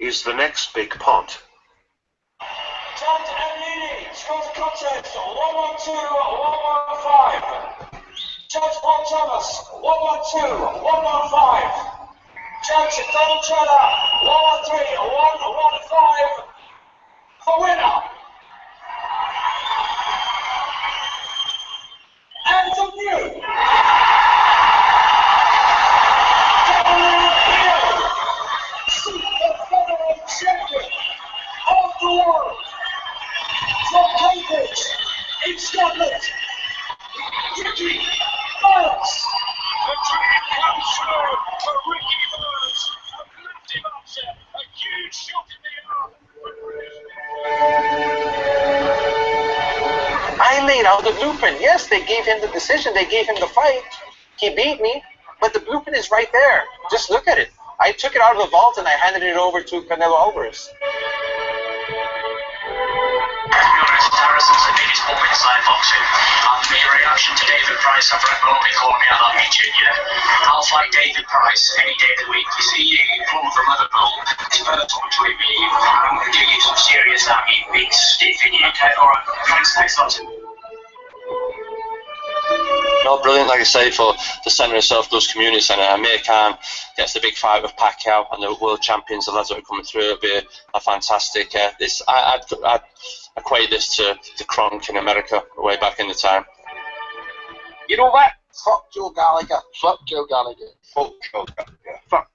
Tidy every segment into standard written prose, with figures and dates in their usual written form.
is the next big pot. Judge Eleni, scores contest 112-115. Judge Paul Thomas 112-115. Judge Donald Cheddar 113-115. The winner. And the new Super Featherweight Champion of the world from Cambridge in Scotland, Ricky Miles. The dream comes true for Ricky Miles. A lifting upset, a huge shot in the arm. I laid out the blueprint. Yes, they gave him the decision. They gave him the fight. He beat me, but the blueprint is right there. Just look at it. I took it out of the vault and I handed it over to Canelo Alvarez. Harrison's the biggest bump inside boxing. And my reaction to David Price after Economy calling me out that me junior. I'll fight David Price any day of the week. You see, you come from Liverpool, it's first one to me. I'm going to give you some serious big stiff in your head. Alright, thanks, next on. No, brilliant, like I say, for the centre of South Gloves Community Centre. Amir Khan gets the big fight with Pacquiao and the world champions, the lads that are coming through. It'll be a fantastic. I'd equate this to Kronk in America way back in the time. You know what? Fuck Joe Gallagher. Fuck Joe Gallagher. Fuck Joe Gallagher. Fuck.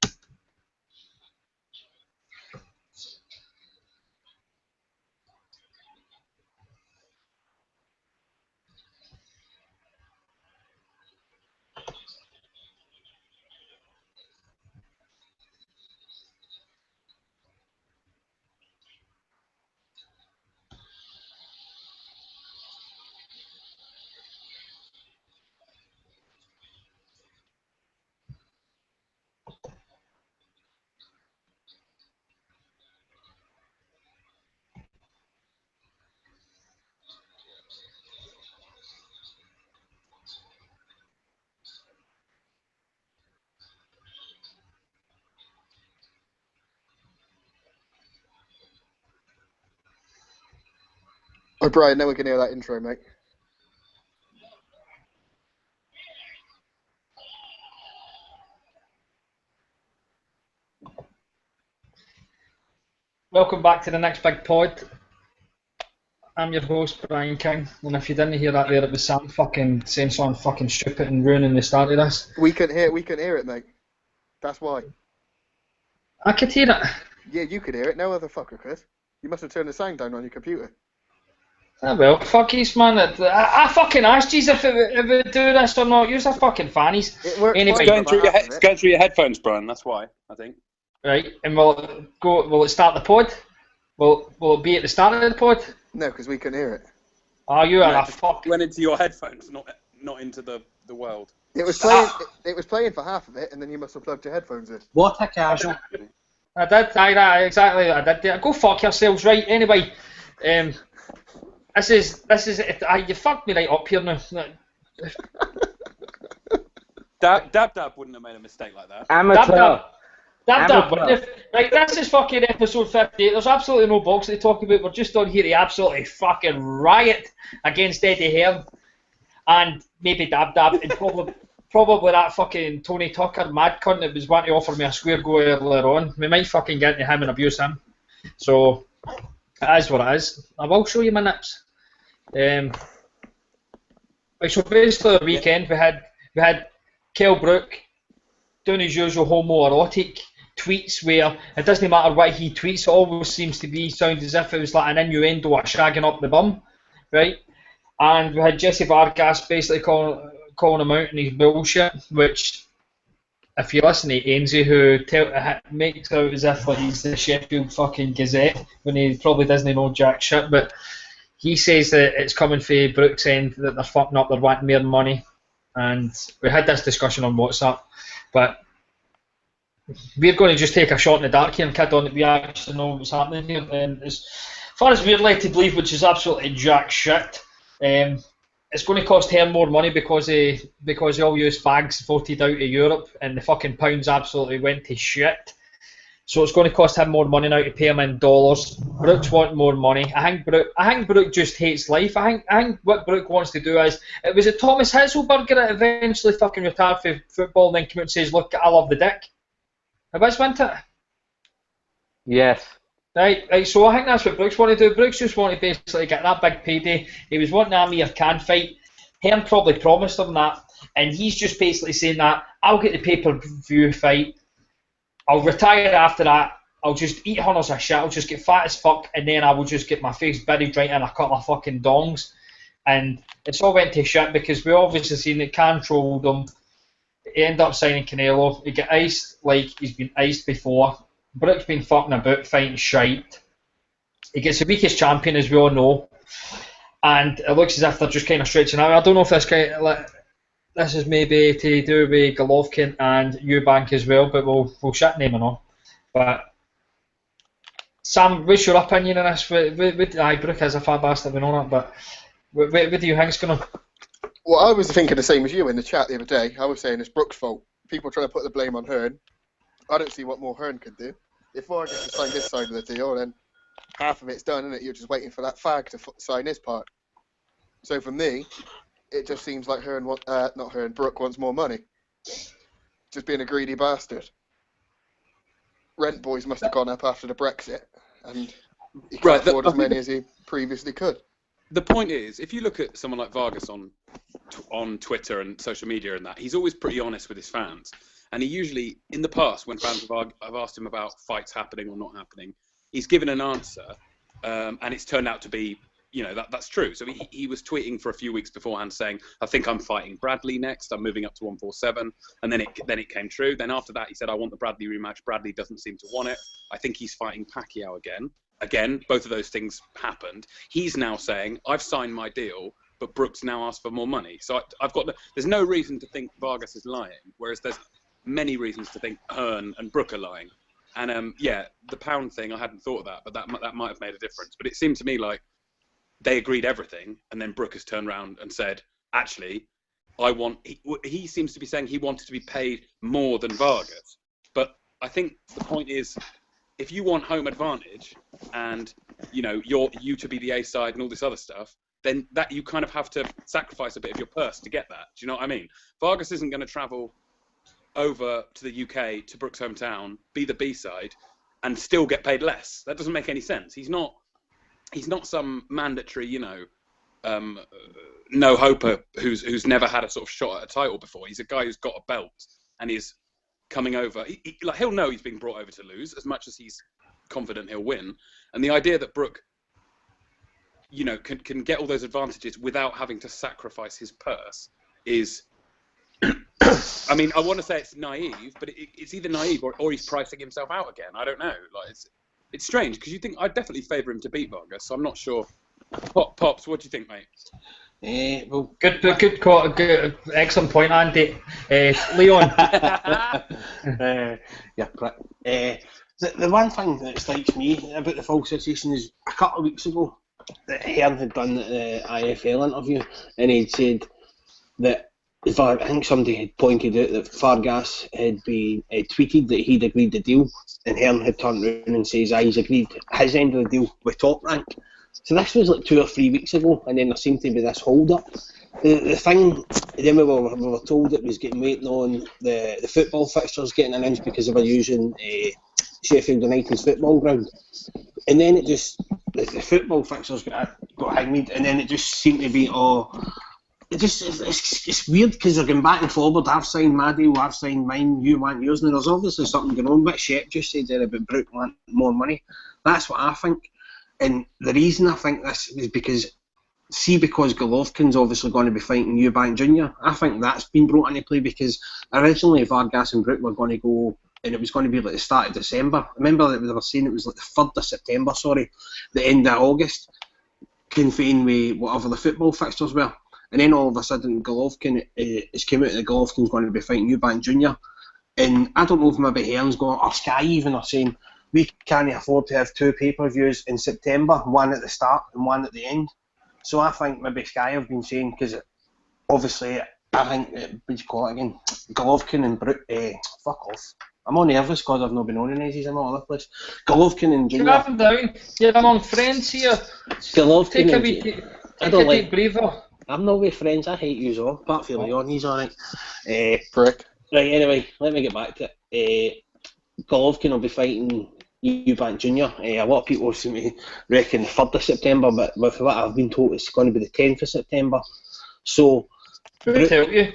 Oh, Brian, now we can hear that intro, mate. Welcome back to the next big pod. I'm your host, Brian King, and if you didn't hear that there, it was Sam fucking saying something fucking stupid and ruining the start of this. We couldn't hear it, mate. That's why. I could hear it. Yeah, you could hear it. No other fucker could. You must have turned the sound down on your computer. Ah well, fuckies, man. I fucking asked you if it would do this or not. You're fucking fannies. Anyway, It's going through your headphones, Brian. That's why, I think. Right, and will it start the pod? Will it be at the start of the pod? No, because we couldn't hear it. Oh, you are a fuck. It went into your headphones, not into the world. It was playing. It was playing for half of it, and then you must have plugged your headphones in. What a casual. I did. Exactly. I did. Go fuck yourselves, right? Anyway, this is you fucked me right up here now. Dab wouldn't have made a mistake like that. Amateur. Dab. Right, this is fucking episode 58. There's absolutely no boxing to talk about. We're just on here to absolutely fucking riot against Eddie Hearn and maybe Dab and probably that fucking Tony Tucker mad cunt that was wanting to offer me a square go earlier on. We might fucking get into him and abuse him. So it is what it is. I will show you my nips. So basically the weekend we had Kell Brook doing his usual homoerotic tweets where it doesn't matter what he tweets, it always seems to sound as if it was like an innuendo or shagging up the bum, right? And we had Jesse Vargas basically calling him out in his bullshit, which, if you listen to Ainsley, who makes out as if he's the Sheffield fucking Gazette, when he probably doesn't know jack shit, but he says that it's coming from Brooks' end, that they're fucking up, they're wanting more money, and we had this discussion on WhatsApp, but we're going to just take a shot in the dark here and kid on that we actually know what's happening here. And as far as we're led to believe, which is absolutely jack shit, it's going to cost him more money because all US bags voted out of Europe and the fucking pounds absolutely went to shit. So it's going to cost him more money now to pay him in dollars. Brooks want more money. I think Brooke just hates life. I think what Brooke wants to do is, it was it Thomas Hitzelberger that eventually fucking retired from football and then came out and says, look, I love the dick. It was, wasn't it? Yes. Right, so I think that's what Brooks wanted to do. Brooks just wanted to basically get that big payday. He was wanting a Amir Khan fight. Hearn probably promised him that, and he's just basically saying that, I'll get the pay-per-view fight, I'll retire after that, I'll just eat hundreds of shit, I'll just get fat as fuck, and then I will just get my face buried right in a couple of fucking dongs. And it's all went to shit because we obviously seen that Khan trolled him. He ended up signing Canelo. He got iced like he's been iced before. Brooks been fucking about fighting shite. He gets the weakest champion, as we all know. And it looks as if they're just kind of stretching out. I don't know if this is maybe to do with Golovkin and Eubank as well, but we'll shut name and all. But Sam, what's your opinion on this? Brooke is a fat bastard, we know that, but what do you think's going on? Well, I was thinking the same as you in the chat the other day. I was saying it's Brooks' fault. People trying to put the blame on Hearn. I don't see what more Hearn could do. If Vargas has signed his side of the deal, then half of it's done, isn't it? You're just waiting for that fag to sign his part. So for me, it just seems like Brooke wants more money. Just being a greedy bastard. Rent boys must have gone up after the Brexit, and he can't afford as many as he previously could. The point is, if you look at someone like Vargas on Twitter and social media and that, he's always pretty honest with his fans. And he usually, in the past, when fans have asked him about fights happening or not happening, he's given an answer, and it's turned out to be, that's true. So he was tweeting for a few weeks beforehand saying, I think I'm fighting Bradley next, I'm moving up to 147, and then it came true. Then after that, he said, I want the Bradley rematch. Bradley doesn't seem to want it. I think he's fighting Pacquiao again. Again, both of those things happened. He's now saying, I've signed my deal, but Brooks now asked for more money. So there's no reason to think Vargas is lying, whereas there's many reasons to think Hearn and Brooke are lying. And the pound thing, I hadn't thought of that, but that might have made a difference. But it seemed to me like they agreed everything, and then Brooke has turned around and said, actually, he seems to be saying he wanted to be paid more than Vargas. But I think the point is, if you want home advantage and you to be the A side and all this other stuff, then that you kind of have to sacrifice a bit of your purse to get that. Do you know what I mean? Vargas isn't going to travel over to the UK, to Brooks' hometown, be the B side, and still get paid less. That doesn't make any sense. He's not some mandatory, no hoper who's never had a sort of shot at a title before. He's a guy who's got a belt and is coming over. He'll know he's being brought over to lose as much as he's confident he'll win. And the idea that Brooke, can get all those advantages without having to sacrifice his purse is. I mean, I want to say it's naive, but it's either naive or he's pricing himself out again. I don't know. It's strange because you think I'd definitely favour him to beat Vargas, so I'm not sure. Pops, what do you think, mate? Well, good, excellent point, Andy. Leon. The one thing that strikes me about the full situation is a couple of weeks ago that Hearn had done the IFL interview, and he'd said that I think somebody had pointed out that Vargas had been tweeted that he'd agreed the deal, and Hearn had turned around and says he's agreed his end of the deal with Top Rank. So this was like 2 or 3 weeks ago, and then there seemed to be this hold up. The thing, then we were told it was waiting on the football fixtures getting announced because they were using Sheffield United's football ground, and then it just the football fixtures got hanged, and then it just seemed to be It's weird because they're going back and forward. I've signed my deal, I've signed mine, you want yours. Now there's obviously something going on. What Shep just said there about Brooke want more money. That's what I think. And the reason I think this is because Golovkin's obviously going to be fighting Eubank Jr. I think that's been brought into play because originally Vargas and Brooke were going to go, and it was going to be like the start of December. Remember that they were saying it was like the 3rd of September, the end of August, conveying with whatever the football fixtures were. And then all of a sudden, Golovkin has come out that Golovkin's going to be fighting Eubank Jr. And I don't know if maybe Hearn's going, or Sky even are saying, we can't afford to have 2 pay-per-views in September, one at the start and one at the end. So I think maybe Sky have been saying, because obviously I think, what do you call it again, Golovkin and Brooke, fuck off, I'm on nervous because I've not been on in ages. I'm all over the place. Golovkin and Junior. Calm down. You're among friends here. Golovkin Take a and wee, Junior. take a deep breather. I'm not with friends. I hate you all. Apart from Leon, he's alright. Prick. Right. Anyway, let me get back to it. Golovkin will be fighting Eubank Junior. A lot of people seem to reckon the 3rd of September, but with what I've been told, it's going to be the 10th of September. So, Who tell you?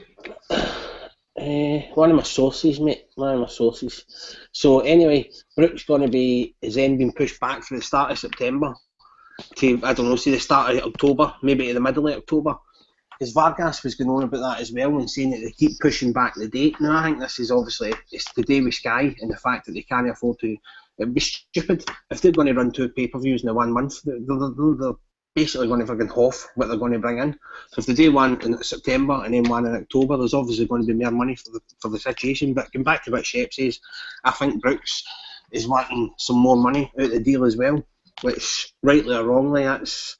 one of my sources, mate. One of my sources. So anyway, Brooks is then being pushed back from the start of September to, I don't know, say the start of October, maybe to the middle of October. Because Vargas was going on about that as well and saying that they keep pushing back the date. Now I think this is obviously, it's to do with Sky and the fact that they can't afford to. It'd be stupid if they're going to run 2 pay-per-views in 1 month. They're basically going to fucking half what they're going to bring in. So if they do one in September and then one in October, there's obviously going to be more money for the situation. But going back to what Shep says, I think Brooks is wanting some more money out of the deal as well, which rightly or wrongly, that's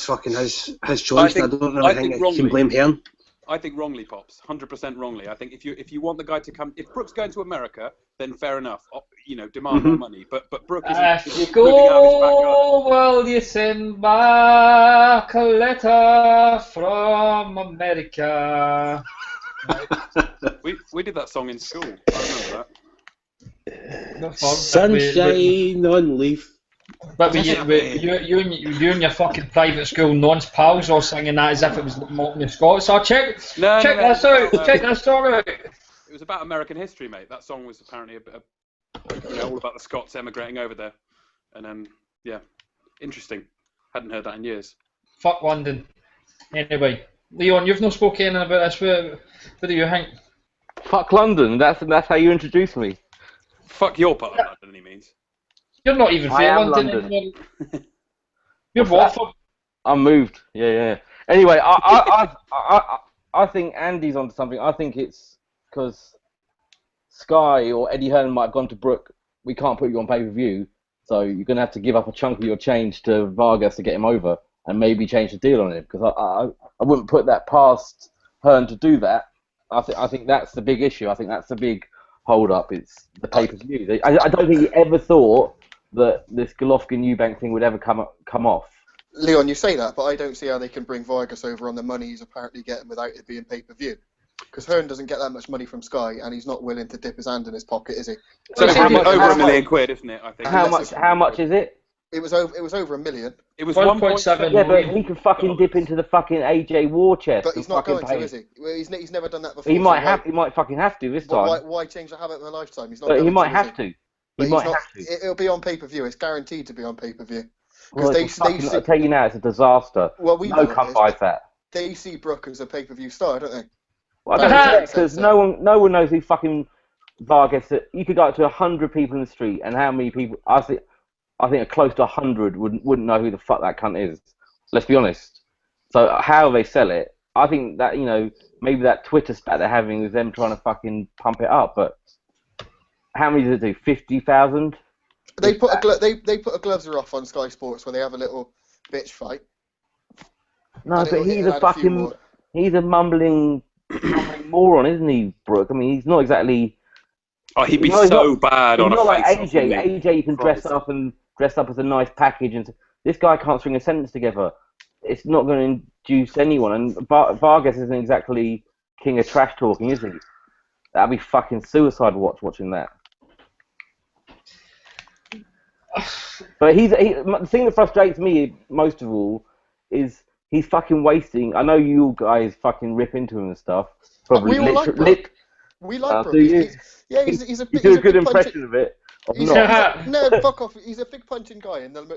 fucking his choice. I don't really think I can blame him. I think wrongly, Pops. 100% wrongly. I think if you want the guy to come, if Brooks going to America, then fair enough. Demand more money. But Brooke isn't moving out of his backyard. Will you send back a letter from America? We did that song in school. I remember that. Sunshine on leaf. But you and your fucking private school nonce pals all singing that as if it was mocking Scott. So check this song out. It was about American history, mate. That song was apparently all about the Scots emigrating over there. And yeah, interesting. Hadn't heard that in years. Fuck London. Anyway, Leon, you've not spoken about this. What do you think? Fuck London. That's how you introduce me. Fuck your part of London, he means. You're not even I am from London. You're Watford. I'm moved. Yeah. Anyway, I think Andy's onto something. I think it's because Sky or Eddie Hearn might have gone to Brooke. We can't put you on pay-per-view, so you're going to have to give up a chunk of your change to Vargas to get him over, and maybe change the deal on him. Because I wouldn't put that past Hearn to do that. I think that's the big issue. I think that's the big hold-up. It's the pay-per-view. I don't think he ever thought that this Golovkin-Eubank thing would ever come off. Leon, you say that, but I don't see how they can bring Vargas over on the money he's apparently getting without it being pay-per-view. Because Hearn doesn't get that much money from Sky, and he's not willing to dip his hand in his pocket, is he? So it's over £1 million, isn't it? I think. How much is it? It was over $1 million. It was 1.7. Yeah, but he can fucking dip into the fucking AJ war chest. But he's not going to, is he? Well, he's never done that before. He might have. He might fucking have to this time. Why change the habit of a lifetime? He's not. But he might have to. He might have to. It'll be on pay-per-view. It's guaranteed to be on pay-per-view. Well, I tell you now, it's a disaster. Well, no come buys that. They see Brooke as a pay-per-view star, don't they? Well, I don't care, because no one knows who fucking Vargas. You could go up to 100 people in the street, and how many people? I think close to 100 wouldn't know who the fuck that cunt is. Let's be honest. So how they sell it, I think that maybe that Twitter spat they're having is them trying to fucking pump it up, but. How many did it do? 50,000? They put a gloves off on Sky Sports where they have a little bitch fight. No, but he's a mumbling moron, isn't he, Brooke? I mean, he's not exactly. Oh, he'd be so bad on a not like face-off. AJ, you can dress up as a nice package, and this guy can't string a sentence together. It's not going to induce anyone, and Vargas isn't exactly king of trash talking, is he? That'd be fucking suicide watching that. But the thing that frustrates me most of all is he's fucking wasting. I know you guys fucking rip into him and stuff. Probably we like Brooke. He's a do a good impression of it. No, fuck off. He's a big punching guy over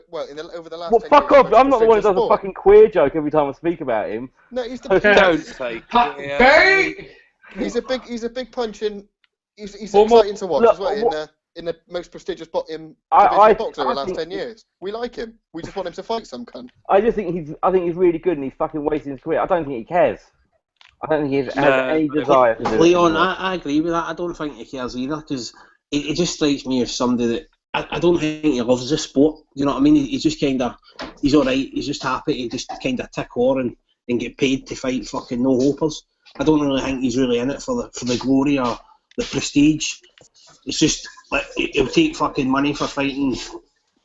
the last. Well, fuck off! I'm not the one who does a fucking queer joke every time I speak about him. No, he's the. Don't say queer. He's a big punching. He's exciting to watch as well in the most prestigious boxer in the last 10 years. We like him. We just want him to fight some cunt. I think he's really good, and he's fucking wasting his career. I don't think he cares. I don't think he has any desire to do it. Leon, I agree with that. I don't think he cares either, because it just strikes me as somebody that I don't think he loves the sport. You know what I mean? He's just kind of, he's alright. He's just happy to just kind of tick on and get paid to fight fucking no hopers. I don't really think he's really in it for the glory or the prestige. It's just like he'll take fucking money for fighting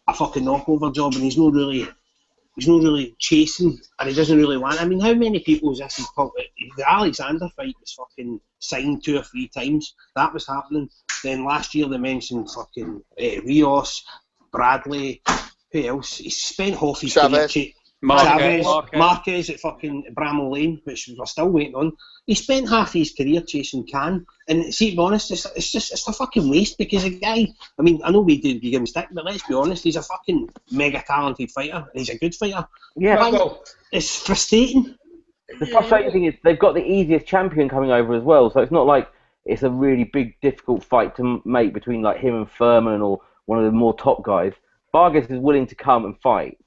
a fucking knockover job, and he's not really chasing, and he doesn't really want. I mean, how many people is this? The Alexander fight was fucking signed 2 or 3 times. That was happening. Then last year they mentioned fucking Rios, Bradley. Who else? He spent half his career. Marquez at fucking Bramall Lane, which we're still waiting on. He spent half his career chasing Khan, and see, to be honest, it's a fucking waste, because a guy. I mean, I know we give him stick, but let's be honest, he's a fucking mega talented fighter, and he's a good fighter. Yeah, it's frustrating. The frustrating thing is they've got the easiest champion coming over as well, so it's not like it's a really big, difficult fight to make between like him and Furman or one of the more top guys. Vargas is willing to come and fight.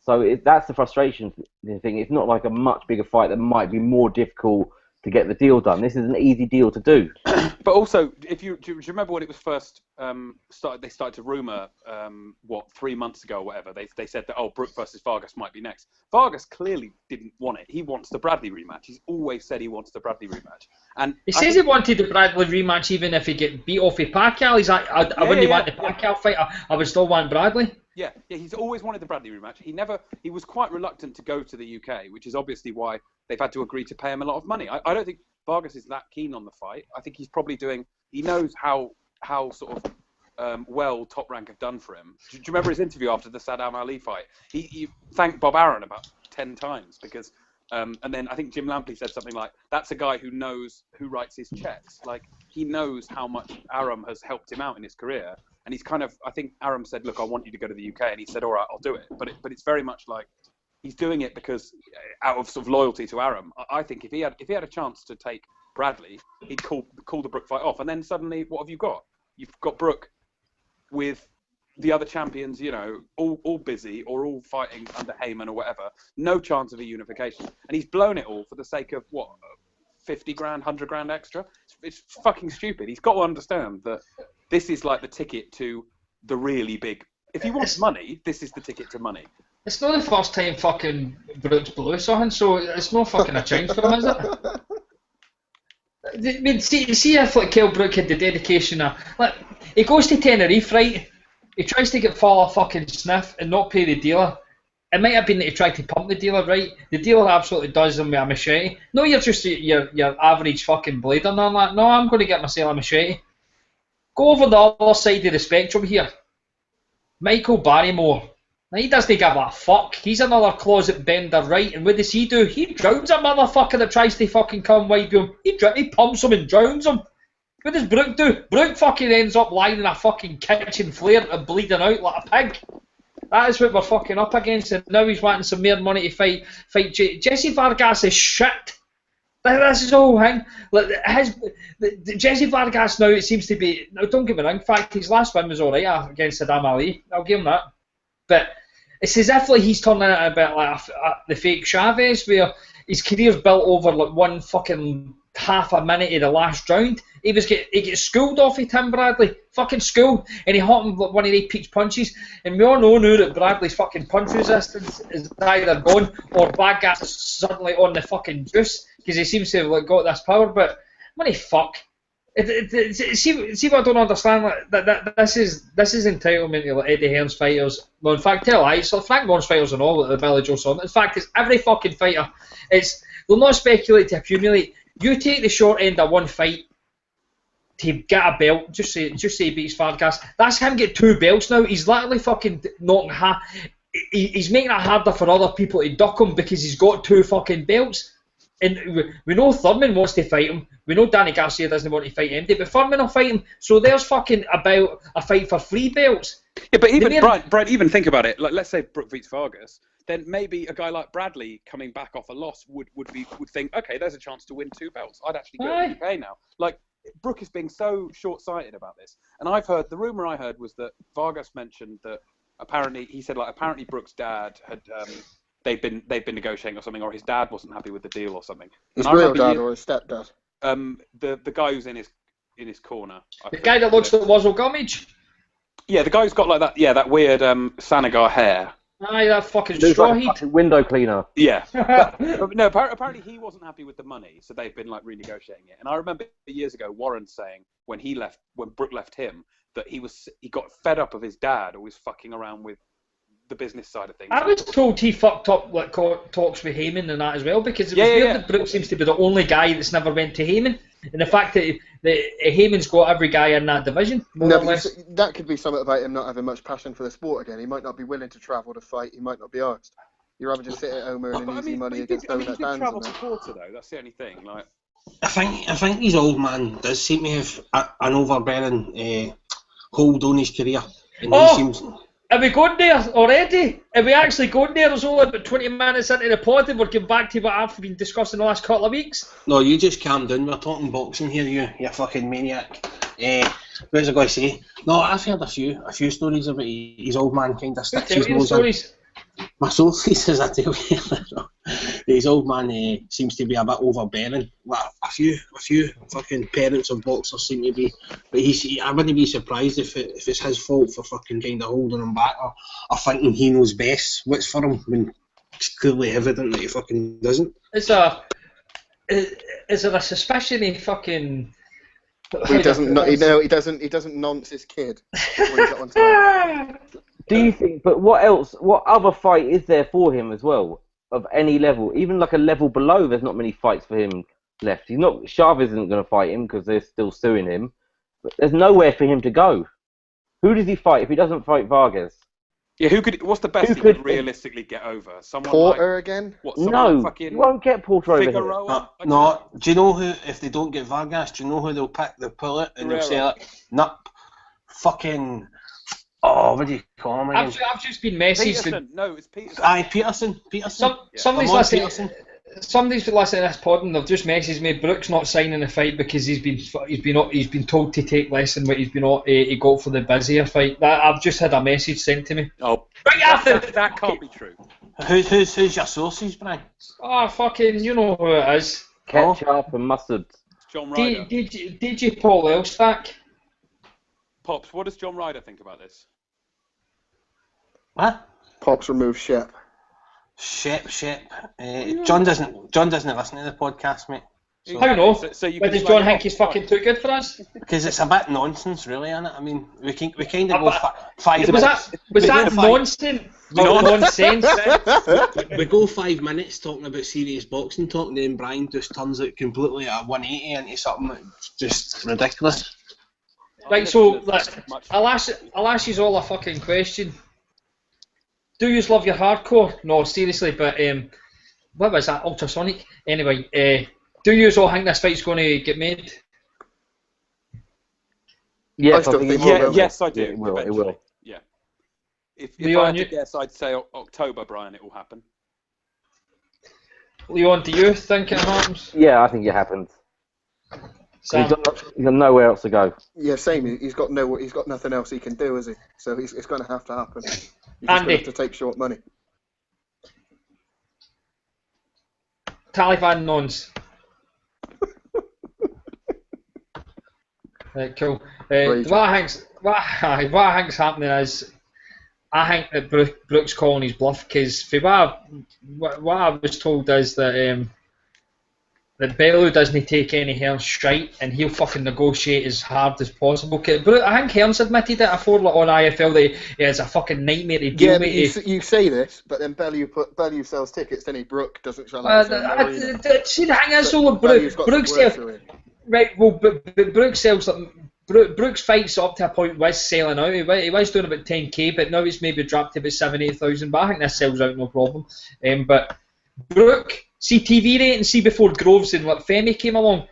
So that's the frustration thing. It's not like a much bigger fight that might be more difficult to get the deal done. This is an easy deal to do. But also, do you remember when it was first started? They started to rumour 3 months ago or whatever. They said that Brook versus Vargas might be next. Vargas clearly didn't want it. He wants the Bradley rematch. He's always said he wants the Bradley rematch. And he says he wanted the Bradley rematch even if he get beat off with Pacquiao. He's like, I wouldn't want the Pacquiao fight. I would still want Bradley. Yeah, he's always wanted the Bradley rematch. He was quite reluctant to go to the UK, which is obviously why they've had to agree to pay him a lot of money. I don't think Vargas is that keen on the fight. I think he's probably he knows how sort of well Top Rank have done for him. Do you remember his interview after the Saddam Ali fight? He thanked Bob Arum about 10 times because, and then I think Jim Lampley said something like, that's a guy who knows who writes his checks. Like, he knows how much Arum has helped him out in his career. And he's kind of, I think Arum said, look, I want you to go to the UK. And he said, all right, I'll do it. But it's very much like he's doing it because out of sort of loyalty to Arum. I think if he had a chance to take Bradley, he'd call the Brook fight off. And then suddenly, what have you got? You've got Brook with the other champions, you know, all busy or all fighting under Heyman or whatever. No chance of a unification. And he's blown it all for the sake of, what, 50 grand, 100 grand extra? It's fucking stupid. He's got to understand that this is like the ticket to the really big. If he wants money, this is the ticket to money. It's not the first time fucking Brook's blew something, so it's no fucking a change for him, is it? I mean, see if like Kell Brook had the dedication of, like, he goes to Tenerife, right? He tries to get Fala fucking sniff and not pay the dealer. It might have been that he tried to pump the dealer, right? The dealer absolutely does him with a machete. No, you're just your average fucking blader and all that. No, I'm going to get myself a machete. Go over the other side of the spectrum here. Michael Barrymore. Now, he doesn't give a fuck. He's another closet bender, right? And what does he do? He drowns a motherfucker that tries to fucking come wide to him. He pumps him and drowns him. What does Brook do? Brook fucking ends up lying in a fucking kitchen flare and bleeding out like a pig. That is what we're fucking up against, and now he's wanting some more money to fight Jesse Vargas is shit. This is the whole thing. Like, Jesse Vargas now, it seems to be. Now, don't get me wrong. In fact, his last win was alright against Saddam Ali. I'll give him that. But it's as if like he's turning it a bit like the fake Chavez, where his career's built over like one fucking half a minute of the last round. He gets schooled off of Tim Bradley, fucking schooled, and he hit him with one of the peach punches. And we all know now that Bradley's fucking punch resistance is either gone or Vargas is suddenly on the fucking juice because he seems to have like got this power. But money fuck. See what I don't understand. Like, that this is entitlement to like Eddie Hearn's fighters. Well, in fact, tell lies. So Frank Warren's fighters and all, like the Billy Joe Saunders. In fact, it's every fucking fighter. They'll not speculate to accumulate. You take the short end of one fight to get a belt. Just say he beats Vargas. That's him get 2 belts now. He's literally fucking knocking he's making it harder for other people to duck him because he's got 2 fucking belts. And we know Thurman wants to fight him. We know Danny Garcia doesn't want to fight him. But Thurman will fight him. So there's fucking about a fight for 3 belts. Yeah, but even Brian, even think about it. Like, let's say Brook beats Vargas, then maybe a guy like Bradley coming back off a loss would think, okay, there's a chance to win 2 belts. I'd actually go to the UK now. Like, Brook is being so short-sighted about this. And the rumor I heard was that Vargas mentioned that apparently Brook's dad had they've been negotiating or something, or his dad wasn't happy with the deal or something. His real dad or his stepdad? The guy who's in his corner. The guy that looks like Wazzle Gummidge? Yeah, the guy who's got like that. Yeah, that weird Sanagar hair. Aye, that fucking Looks straw like a heat. fucking window cleaner. Yeah. But, no, apparently he wasn't happy with the money, so they've been like renegotiating it. And I remember years ago Warren saying when Brooke left him, that he got fed up of his dad always fucking around with the business side of things. I was told he fucked up like talks with Heyman and that as well, because it was weird that Brooke seems to be the only guy that's never went to Heyman, and the fact that Heyman's got every guy in that division. No, but that could be something about him not having much passion for the sport again. He might not be willing to travel to fight. He might not be asked. You'd rather just sit at home earning easy money against he donut did bands. travel supporter though. That's the only thing. Like, I think his old man does seem to have an overbearing hold on his career, and he seems. Are we going there already? Are we actually going there? There's only about 20 minutes into the pod and we're getting back to what I've been discussing the last couple of weeks. No, you just calm down. We're talking boxing here, you fucking maniac. What was I going to say? No, I've heard a few stories about his old man kind of sticks his nose in. My sources, as I tell you, his old man seems to be a bit overbearing. Well, a few fucking parents of boxers seem to be, but I wouldn't be surprised if it's his fault for fucking kind of holding him back or thinking he knows best what's for him when it's clearly evident that he fucking doesn't. Is there a suspicion he fucking? He doesn't nonce his kid. Do you think? But what else? What other fight is there for him as well of any level? Even like a level below, there's not many fights for him left. Chavez isn't going to fight him because they're still suing him. But there's nowhere for him to go. Who does he fight if he doesn't fight Vargas? Yeah, what's the best he could realistically get over? Someone Porter again? No, you won't get Porter over here. No, do you know who? If they don't get Vargas, do you know who they'll pick? They'll pull it and they'll say like, "Nup, fucking." Oh, what do you call him again? I've just been messaged. Peterson. No, it's Peterson. Aye, Peterson. Somebody's listening to this pod and they've just messaged me. Brooks not signing the fight because he's been told to take less than what he got for the busier fight. I've just had a message sent to me. Oh, that can't be true. Who's your sources, Brian? Oh, fucking, you know who it is. Ketchup and mustard. John Ryder. DJ Paul Elstack. Pops, what does John Ryder think about this? What? Pops remove Shep. Shep. John doesn't listen to the podcast, mate. How no? But does John think he's fucking too good for us? Because it's a bit nonsense, really, isn't it? I mean, we kind of go 5 minutes. Was that nonsense? Nonsense. We go 5 minutes talking about serious boxing talk, and then Brian just turns it completely at 180 into something that's just ridiculous. Right, so I'll ask you all a fucking question. Do you love your hardcore? No, seriously, but what was that? Ultrasonic? Anyway, do you all think this fight's going to get made? Yes, yes, I do. It will. Yeah. If I had to guess, I'd say October, Brian, it will happen. Leon, do you think it happens? Yeah, I think it happens. He's got nowhere else to go. Yeah, same. He's got nothing else he can do, is he? So it's going to have to happen. He's just going to have to take short money. Taliban nons. Right, cool. What I think's happening is, I think that Brooks calling his bluff, because what I was told is that that Bellew doesn't take any Hearns straight and he'll fucking negotiate as hard as possible. But I think Hearns admitted it afore on IFL that it's a fucking nightmare to deal with. But you say this, but then Bellew sells tickets, then Brooke doesn't sell out. See, the thing is, Brooks sells. Right, well, but Brooks sells. Brooks' fights up to a point was selling out. He was doing about 10k, but now it's maybe dropped to about 7,000-8,000. But I think this sells out no problem. But Brooke. See TV rating, see before Groves and Femi came along,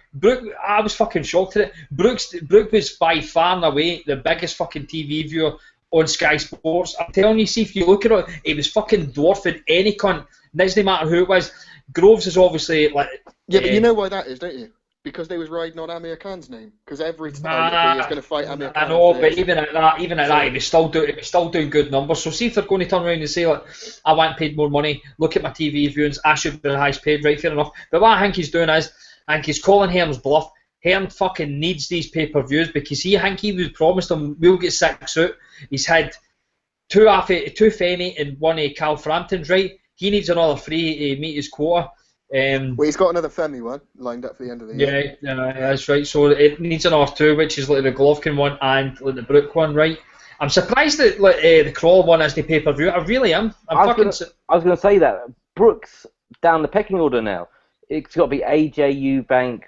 I was fucking shocked at it. Brooke was by far and away the biggest fucking TV viewer on Sky Sports. I'm telling you, see if you look at it, it was fucking dwarfing any cunt. Doesn't matter who it was. Groves is obviously like. Yeah, but you know why that is, don't you? Because they was riding on Amir Khan's name. Because every time he was going to fight Amir Khan. I know, but even at that, he was still doing good numbers. So see if they're going to turn around and say, like, I want paid more money, look at my TV viewings, I should be the highest paid, right, fair enough. But what I think he's doing is, I think he's calling Hearns bluff. Hearn fucking needs these pay-per-views because I think he was promised him, we'll get 6 out. He's had two Femi and one of Cal Frampton's, right? He needs another 3 to meet his quota. Well, he's got another Femi one lined up for the end of the year. Yeah, that's right. So it needs another 2, which is like the Golovkin one and like the Brook one, right? I'm surprised that like, the Crawl one has the pay-per-view. I really am. I was going to say that. Brooks down the pecking order now. It's got to be AJ Eubank.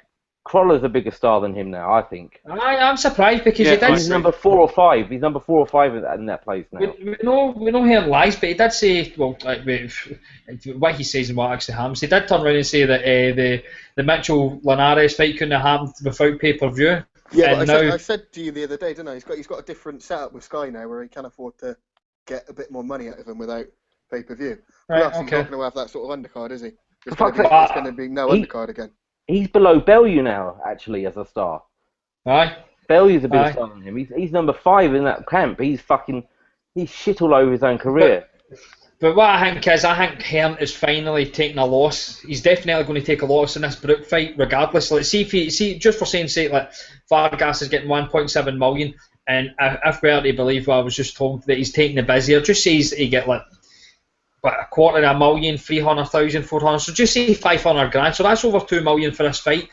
Crawler's a bigger star than him now, I think. I'm surprised because he's number 4 or 5. He's number 4 or 5 in that place now. We know he lies, but he did say, well, what he says and what actually happens. He did turn around and say that the Mitchell Linares fight couldn't have happened without pay-per-view. Yeah, but I said to you the other day, didn't I? He's got a different setup with Sky now, where he can afford to get a bit more money out of him without pay-per-view. Right, Plus, he's not going to have that sort of undercard, is he? There's going to be no undercard again. He's below Bellew now, actually, as a star. Aye. Bellew's a bigger star than him. He's number 5 in that camp. He's shit all over his own career. But what I think Hearn is finally taking a loss. He's definitely going to take a loss in this Brook fight, regardless. Like, see, just for saying sake, like Vargas is getting 1.7 million, and if we are to believe what I was just told that he's taking the busier, just says he get like $250,000, 300,000, 400. So just say 500 grand. So that's over 2 million for this fight.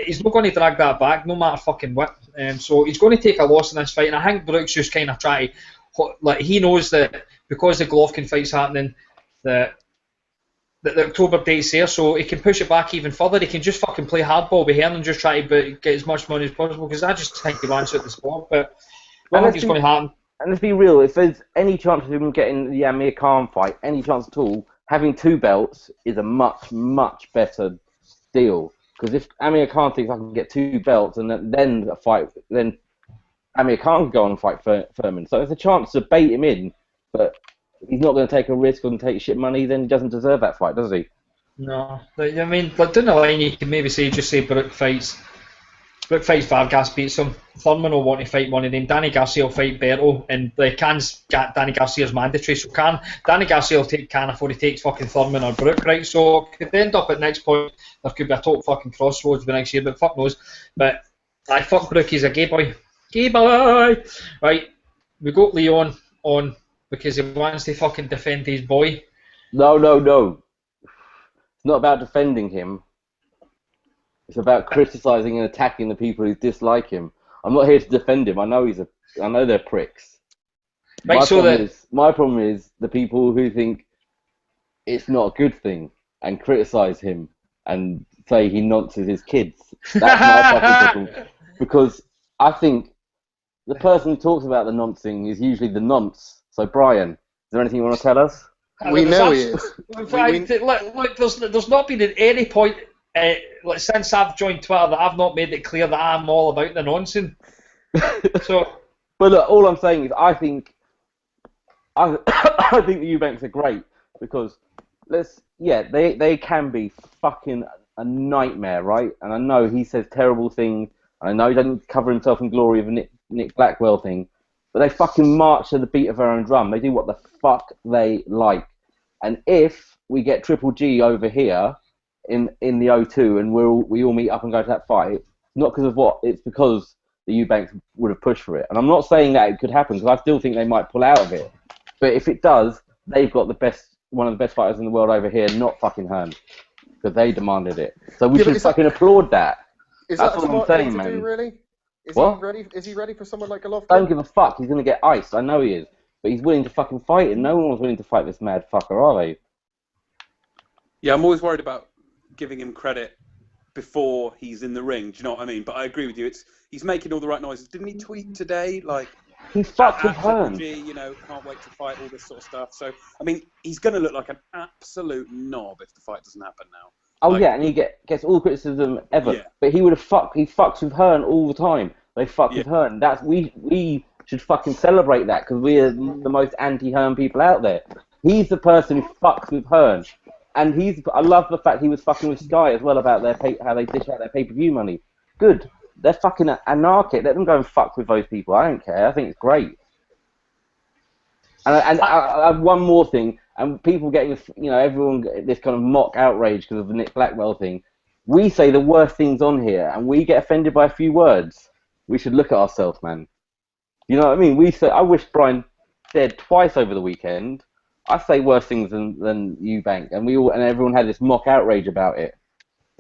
He's not going to drag that back, no matter fucking what. So he's going to take a loss in this fight, and I think Brooks just kind of try to, like, he knows that because the Golovkin fight's happening, that the October date's there, so he can push it back even further. He can just fucking play hardball with Hearn and just try to get as much money as possible, because I just think he wants at the sport. But I think it's going to happen. And let's be real, if there's any chance of him getting the Amir Khan fight, any chance at all, having 2 belts is a much, much better deal. Because if Amir Khan thinks I can get 2 belts and then a fight, then Amir Khan can go on and fight Furman. So there's a chance to bait him in, but if he's not going to take a risk and take shit money, then he doesn't deserve that fight, does he? No. I mean, like, down the line, you can maybe just say Brook fights Vargas, beats him. Thurman will want to fight one of them. Danny Garcia will fight Berto, and Danny Garcia's mandatory. So Danny Garcia will take Khan before he takes fucking Thurman or Brook, right? So it could end up at next point. There could be a total fucking crossroads the next year, but fuck knows. But fuck Brook, he's a gay boy. Gay boy! Right, we got Leon on because he wants to fucking defend his boy. No. It's not about defending him. It's about criticising and attacking the people who dislike him. I'm not here to defend him. I know they're pricks. Right, My problem is the people who think it's not a good thing and criticise him and say he nonces his kids. That's my fucking problem. Because I think the person who talks about the noncing is usually the nonce. So Brian, is there anything you want to tell us? We know he is. Look, there's not been at any point since I've joined Twitter that I've not made it clear that I'm all about the nonsense. So, but look, all I'm saying is I think the Eubanks are great because they can be fucking a nightmare, right? And I know he says terrible things. And I know he doesn't cover himself in glory of a Nick Blackwell thing, but they fucking march to the beat of their own drum. They do what the fuck they like. And if we get Triple G over here in the O2 and we all meet up and go to that fight, not because of what, it's because the Eubanks would have pushed for it. And I'm not saying that it could happen because I still think they might pull out of it. But if it does, they've got one of the best fighters in the world over here, not fucking Hearn, because they demanded it. So we should fucking applaud that. That's what I'm saying, man. Really? Is he ready for someone like Golovkin? Don't give a fuck. He's going to get iced. I know he is. But he's willing to fucking fight it. No one's willing to fight this mad fucker, are they? Yeah, I'm always worried about giving him credit before he's in the ring. Do you know what I mean? But I agree with you. He's making all the right noises. Didn't he tweet today? Like, he fucked with Hearn. Can't wait to fight, all this sort of stuff. So, I mean, he's going to look like an absolute knob if the fight doesn't happen now. Oh, and he gets all criticism ever. Yeah. But he fucks with Hearn all the time. They fuck with Hearn. We should fucking celebrate that because we're the most anti-Hearn people out there. He's the person who fucks with Hearn. And I love the fact he was fucking with Sky as well about how they dish out their pay-per-view money. Good. They're fucking anarchic. Let them go and fuck with those people. I don't care. I think it's great. And I have one more thing. And people getting, everyone this kind of mock outrage because of the Nick Blackwell thing. We say the worst things on here, and we get offended by a few words. We should look at ourselves, man. You know what I mean? I wish Brian dead twice over the weekend. I say worse things than Eubank, and everyone had this mock outrage about it.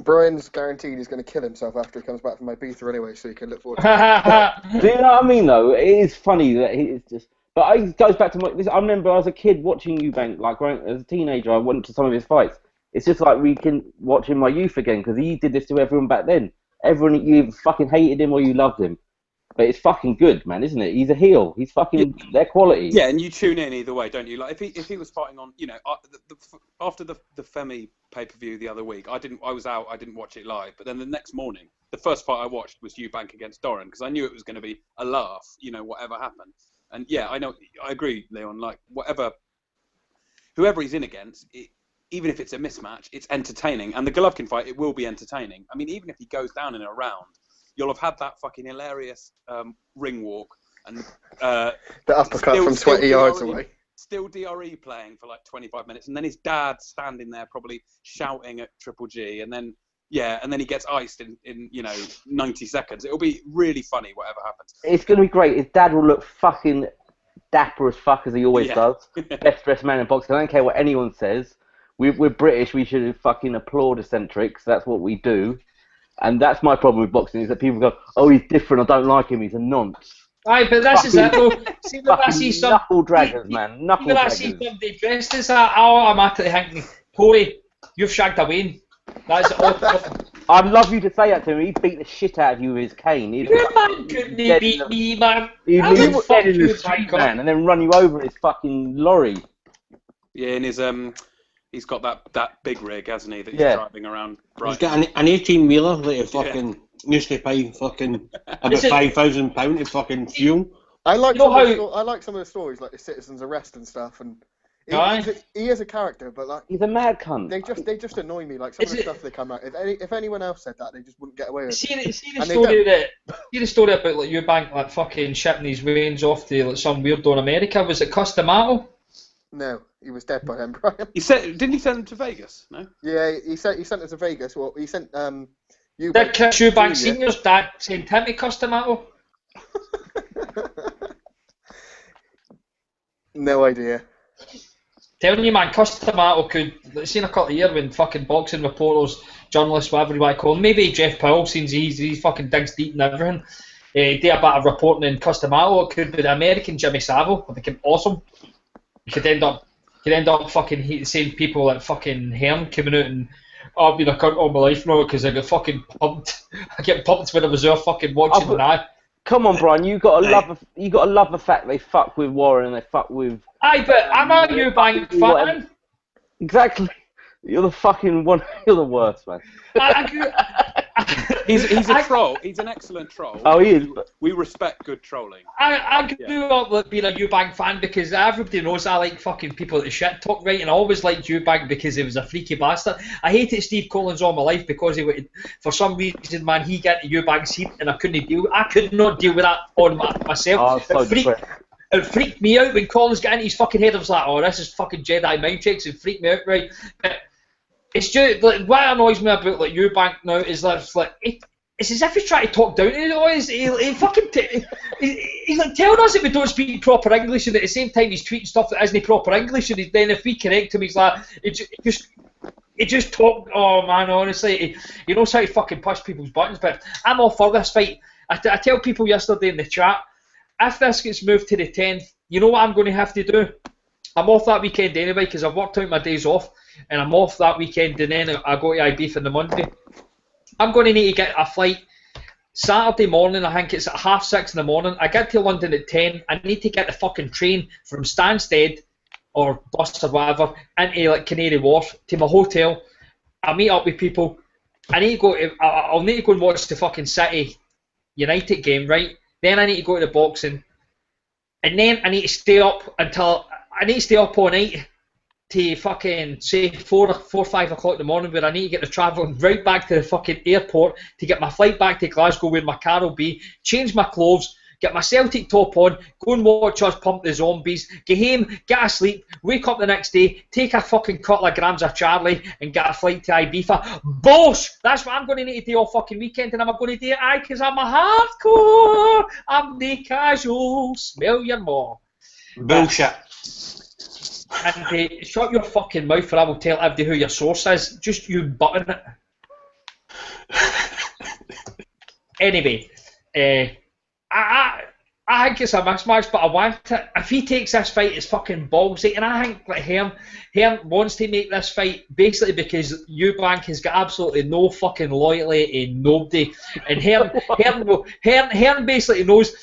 Brian's guaranteed he's going to kill himself after he comes back from Ibiza anyway, so you can look forward to it. Do you know what I mean, though? It is funny that it's just... But it goes back to I remember I was a kid watching Eubank, like as a teenager, I went to some of his fights. It's just like we can watch in my youth again, because he did this to everyone back then. Everyone, you fucking hated him or you loved him. But it's fucking good, man, isn't it? He's a heel. He's fucking their quality. Yeah, and you tune in either way, don't you? Like if he was fighting on, you know, after the Femi pay-per-view the other week, I was out. I didn't watch it live. But then the next morning, the first fight I watched was Eubank against Doran, because I knew it was going to be a laugh. You know, whatever happened. And yeah, I agree, Leon. Like whoever he's in against, even if it's a mismatch, it's entertaining. And the Golovkin fight, it will be entertaining. I mean, even if he goes down in a round, you'll have had that fucking hilarious ring walk and the uppercut from 20 yards away. Still DRE playing for like 25 minutes, and then his dad standing there probably shouting at Triple G, and then he gets iced in 90 seconds. It'll be really funny whatever happens. It's going to be great. His dad will look fucking dapper as fuck, as he always does. Best dressed man in boxing. I don't care what anyone says. We're British. We should fucking applaud eccentrics. That's what we do. And that's my problem with boxing, is that people go, oh, he's different, I don't like him, he's a nonce. Aye, but this is it, though. See, when I see some... Knuckle draggers, man. Knuckle when draggers. I see somebody dressed as that, I automatically think, Corey, you've shagged a Wayne. That's all. I'd love you to say that to him. He'd beat the shit out of you with his cane. Your man couldn't beat me, man. He'd leave you dead in the street, man, and then run you over in his fucking lorry. Yeah, in his... He's got that big rig, hasn't he, that he's driving around. He's got an 18-wheeler that he fucking used to pay fucking about £5,000 to fucking fuel. I like some of the stories, like the citizen's arrest and stuff, and he is a character, but like he's a mad cunt. They just annoy me. Like some of the stuff they come out. If anyone else said that, they just wouldn't get away with it. See the story about like Eubank like fucking shipping his wains off to like some weirdo in America. Was it Customato? No, he was dead by then, Brian. Didn't he send him to Vegas? No. Yeah, he sent us to Vegas. Well, he sent Eubank. Did Chris Eubank Senior's dad send him to Customato? No idea. Telling you, man, Customato could. See in a couple of years when fucking boxing reporters, journalists, whatever you might call them, maybe Jeff Powell, since he fucking digs deep in everything, do a bit of reporting in Customato. It could be the American Jimmy Savile. It became awesome. You could end up fucking seeing people like fucking Hearn coming out and I've been a cunt all my life now because I get fucking pumped. I get pumped when I was there fucking watching the night. Come on, Brian, you got to love the fact they fuck with Warren and they fuck with. Aye, but I'm a Eubank fan. Exactly. You're the fucking one. You're the worst, man. He's a troll. He's an excellent troll. Oh, he is. We respect good trolling. I grew up with being a Eubank fan because everybody knows I like fucking people that shit talk, right? And I always liked Eubank because he was a freaky bastard. I hated Steve Collins all my life because for some reason, man, he got to Eubank's seat and I could not deal with that on myself. It freaked me out when Collins got into his fucking head. I was like, oh, this is fucking Jedi mind tricks. It freaked me out, right? But it's just like what annoys me about like Eubank now is that it's as if he's trying to talk down to it. He's like telling us that we don't speak proper English, and at the same time he's tweeting stuff that isn't proper English. And then if we correct him, he's like, he just talk. Oh man, honestly, he knows how to fucking push people's buttons. But I'm all for this fight. I tell people yesterday in the chat, if this gets moved to the 10th, you know what I'm going to have to do? I'm off that weekend anyway because I've worked out my days off. And I'm off that weekend, and then I go to Ibiza on the Monday. I'm going to need to get a flight Saturday morning. I think it's at 6:30 in the morning. I get to London at 10. I need to get the fucking train from Stansted or bus or whatever into like Canary Wharf to my hotel. I meet up with people. I'll need to go and watch the fucking City United game, right? Then I need to go to the boxing, and then I need to stay up all night. To fucking say 4 or 5 o'clock in the morning where I need to get the travelling right back to the fucking airport to get my flight back to Glasgow where my car will be, change my clothes, get my Celtic top on, go and watch us pump the zombies, get home, get asleep, wake up the next day, take a fucking couple of grams of Charlie and get a flight to Ibiza. Bosh! That's what I'm going to need to do all fucking weekend, and I'm going to do it because I'm a hardcore. I'm the casual. Smell your more. Bullshit. And shut your fucking mouth, or I will tell everybody who your source is. Just you button it. Anyway, I think it's a mismatch, but I want it. If he takes this fight, it's fucking ballsy. And I think like Hearn wants to make this fight basically because Eubank has got absolutely no fucking loyalty in nobody. And Hearn basically knows,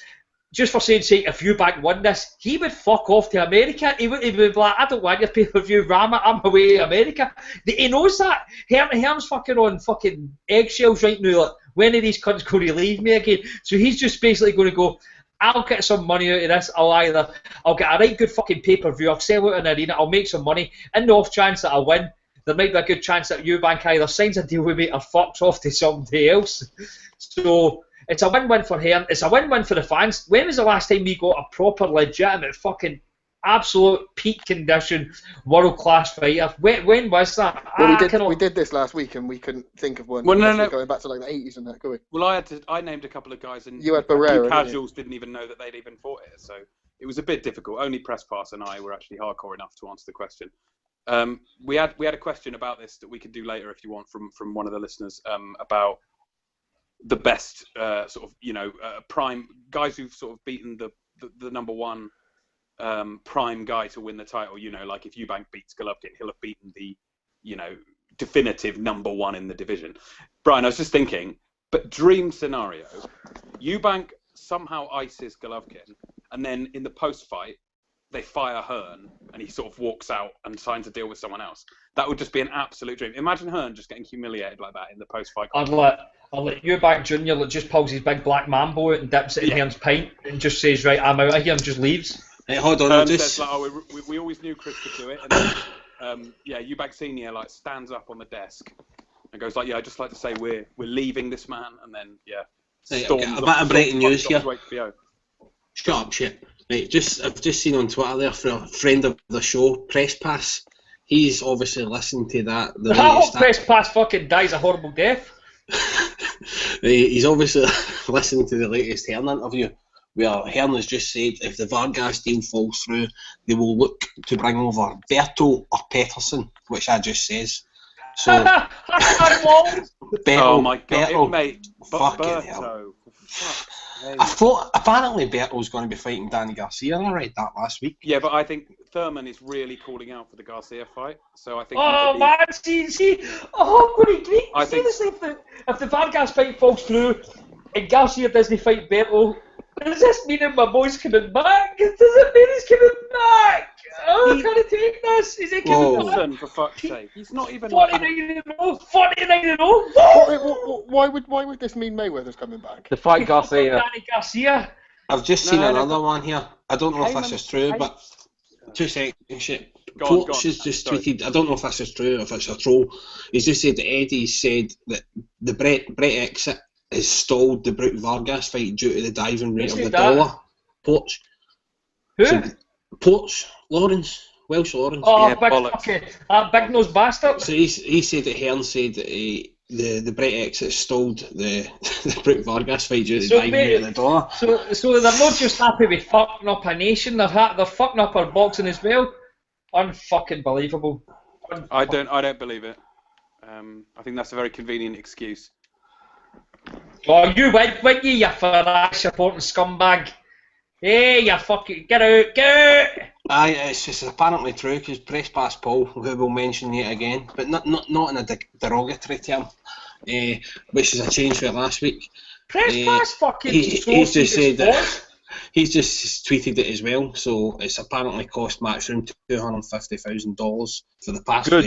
just for saying sake, if Eubank won this, he would fuck off to America. He would be like, I don't want your pay-per-view, ram it, I'm away to America. He knows that. Hearn's fucking on fucking eggshells right now. Like, when are these cunts going to leave me again? So he's just basically going to go, I'll get some money out of this. I'll get a right good fucking pay-per-view. I'll sell out an arena. I'll make some money. In the off chance that I win, there might be a good chance that Eubank either signs a deal with me or fucks off to somebody else. So it's a win-win for him. It's a win-win for the fans. When was the last time we got a proper, legitimate, fucking absolute peak condition world-class fighter? When was that? Well, we did this last week and we couldn't think of one. Well, no. Going back to like the 80s and that, could we? Well, I named a couple of guys, and you had Barrera, casuals didn't even know that they'd even fought it, so it was a bit difficult. Only Press Pass and I were actually hardcore enough to answer the question. We had a question about this that we could do later if you want from one of the listeners about the best sort of prime guys who've sort of beaten the number one prime guy to win the title. Like if Eubank beats Golovkin, he'll have beaten the definitive number one in the division. Brian, I was just thinking, but dream scenario, Eubank somehow ices Golovkin, and then in the post-fight, they fire Hearn, and he sort of walks out and signs a deal with someone else. That would just be an absolute dream. Imagine Hearn just getting humiliated like that in the post-fight. I'll let Eubank Jr. just pulls his big black mambo out and dips it in Hearn's pint and just says, right, I'm out of here, and just leaves. Hey, hold on, Hearn says, like, we always knew Chris could do it. And then, Eubank Sr. like stands up on the desk and goes like, I'd just like to say we're leaving this man, and then Hey, a bit of breaking news here. Shut up, shit. Right, I've just seen on Twitter there for a friend of the show, Press Pass. He's obviously listened to that. I hope Press Pass fucking dies a horrible death. He's obviously listened to the latest Hearn interview, where Hearn has just said if the Vargas deal falls through, they will look to bring over Berto or Pettersson, which I just says. So, oh my god, mate, fucking hell. I thought apparently Berto's going to be fighting Danny Garcia, and I read that last week. Yeah, but I think Thurman is really calling out for the Garcia fight, so I think. Oh man, see, I'm going to agree. Seriously, if the Vargas fight falls through and Garcia doesn't fight Berto, does this mean that my boy's coming back? Does it mean he's coming back? Oh, I can't take this. Is he coming back? For fuck's sake, he's not even 49-0. Why would this mean Mayweather's coming back? The fight Garcia. Danny Garcia. I've just seen another one here. I don't know if this is true, but 2 seconds. Shit. Porch has just tweeted. I don't know if this is true or if it's a troll. He's just said that Eddie said that the Brett exit has stalled the Brute Vargas fight due to the diving rate of the dollar. Porch. Who? So, Porch. Lawrence. Welsh Lawrence. Oh, big nose bastard. So he said that Hearn said that the Brett exit stalled the Brute Vargas fight due to the diving rate of the dollar. So they're not just happy with fucking up a nation, they're fucking up our boxing as well. Unfucking believable. I don't believe it. I think that's a very convenient excuse. Oh, you went you Farage supporting scumbag. Hey, you fucking get out. Aye, it's apparently true because Press Pass Paul, who we'll mention yet again, but not in a derogatory term, which is a change for last week. Press Pass fucking. He's just said that. He's just tweeted it as well. So it's apparently cost Matchroom $250,000 for the pass for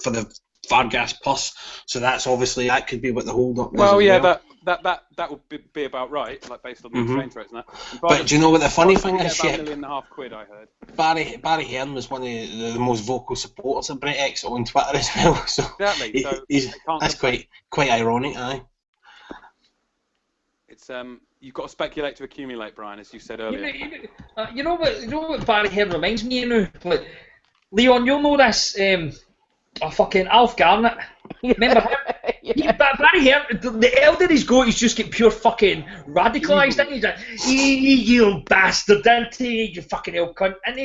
the Vargas Plus. So that's obviously that could be what the hold up is. Well, yeah, that would be about right, like based on the exchange rates and that. But do you know what the funny thing is? About £1.5 million, I heard. Barry Hearn was one of the most vocal supporters of Brett X on Twitter as well. So exactly. So that's quite ironic, aye. It's you've got to speculate to accumulate, Brian, as you said earlier. You know what Barry Hearn reminds me of? Like, Leon, you'll know this. Fucking Alf Garnett. Remember him? Barry Hearn, the elder he's got, he's just get pure fucking radicalised, and he's like, you bastard, didn't he? You fucking old cunt. And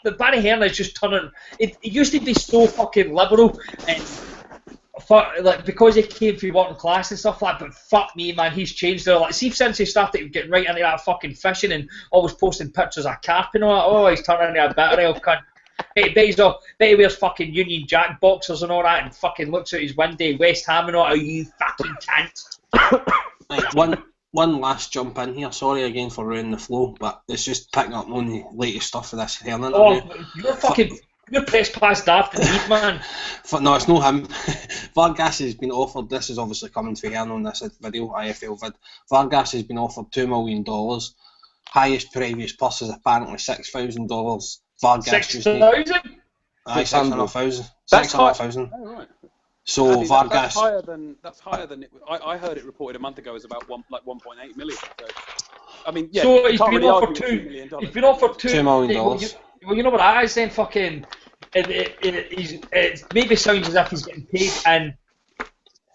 the Barry Hearn is just turning. It used to be so fucking liberal, and like because he came from working class and stuff like that, but fuck me, man, he's changed it. Like, see, since he started getting right into that fucking fishing and always posting pictures of carp and all that, oh, he's turning into a better old cunt. Bet he wears fucking Union Jack boxers and all that, and fucking looks out his window, West Ham and all that. Oh, you fucking cunt. Right, one last jump in here. Sorry again for ruining the flow, but it's just picking up on the latest stuff for this Hearn interview. Oh, you're press past daft indeed, man. No, it's not him. Vargas has been offered, this is obviously coming to Hearn on this video, IFL vid. Vargas has been offered $2 million. Highest previous plus is apparently $6,000. Vargas 6,000? Aye, 600,000. That's high. 600,000. Oh, right. So Andy, Vargas. That's higher than it. I heard it reported a month ago as about 1.8 million. So, I mean, yeah. So he's can't been really offered argue with $2 million. He's been offered $2 million. Well, you know what that is then? Fucking. It maybe sounds as if he's getting paid, and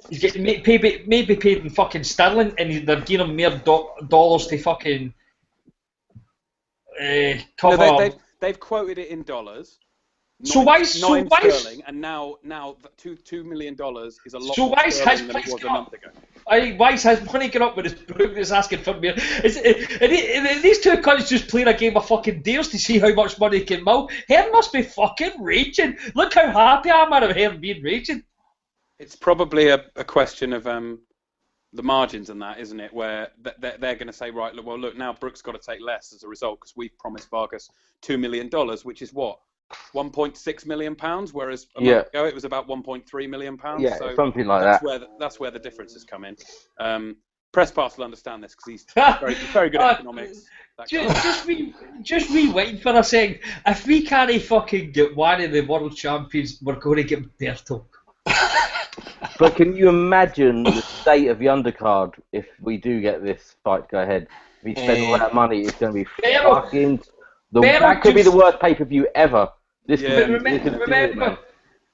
he's getting maybe paid in fucking sterling, and they're giving him more dollars to fucking cover. No, they've quoted it in dollars. Nine sterling, and now $2 million is a lot more sterling than it was a month ago. Why is his money get up with his brook that's asking for me? These two cunts just playing a game of fucking deals to see how much money he can mill. Hearn must be fucking raging. Look how happy I am out of Hearn being raging. It's probably a question of the margins and that, isn't it? Where they're going to say, right, look, now Brooks got to take less as a result because we've promised Vargas $2 million, which is what? £1.6 million, whereas a month ago it was about £1.3 million. Yeah, so something like that. That's where the differences come in. Press pass will understand this because he's very good at economics. Just waiting for a second. If we can't fucking get one of the world champions, we're going to get Berto. But can you imagine the state of the undercard if we do get this fight to go ahead? If we spend all that money, it's going to be fucking. That could be the worst pay-per-view ever. Remember,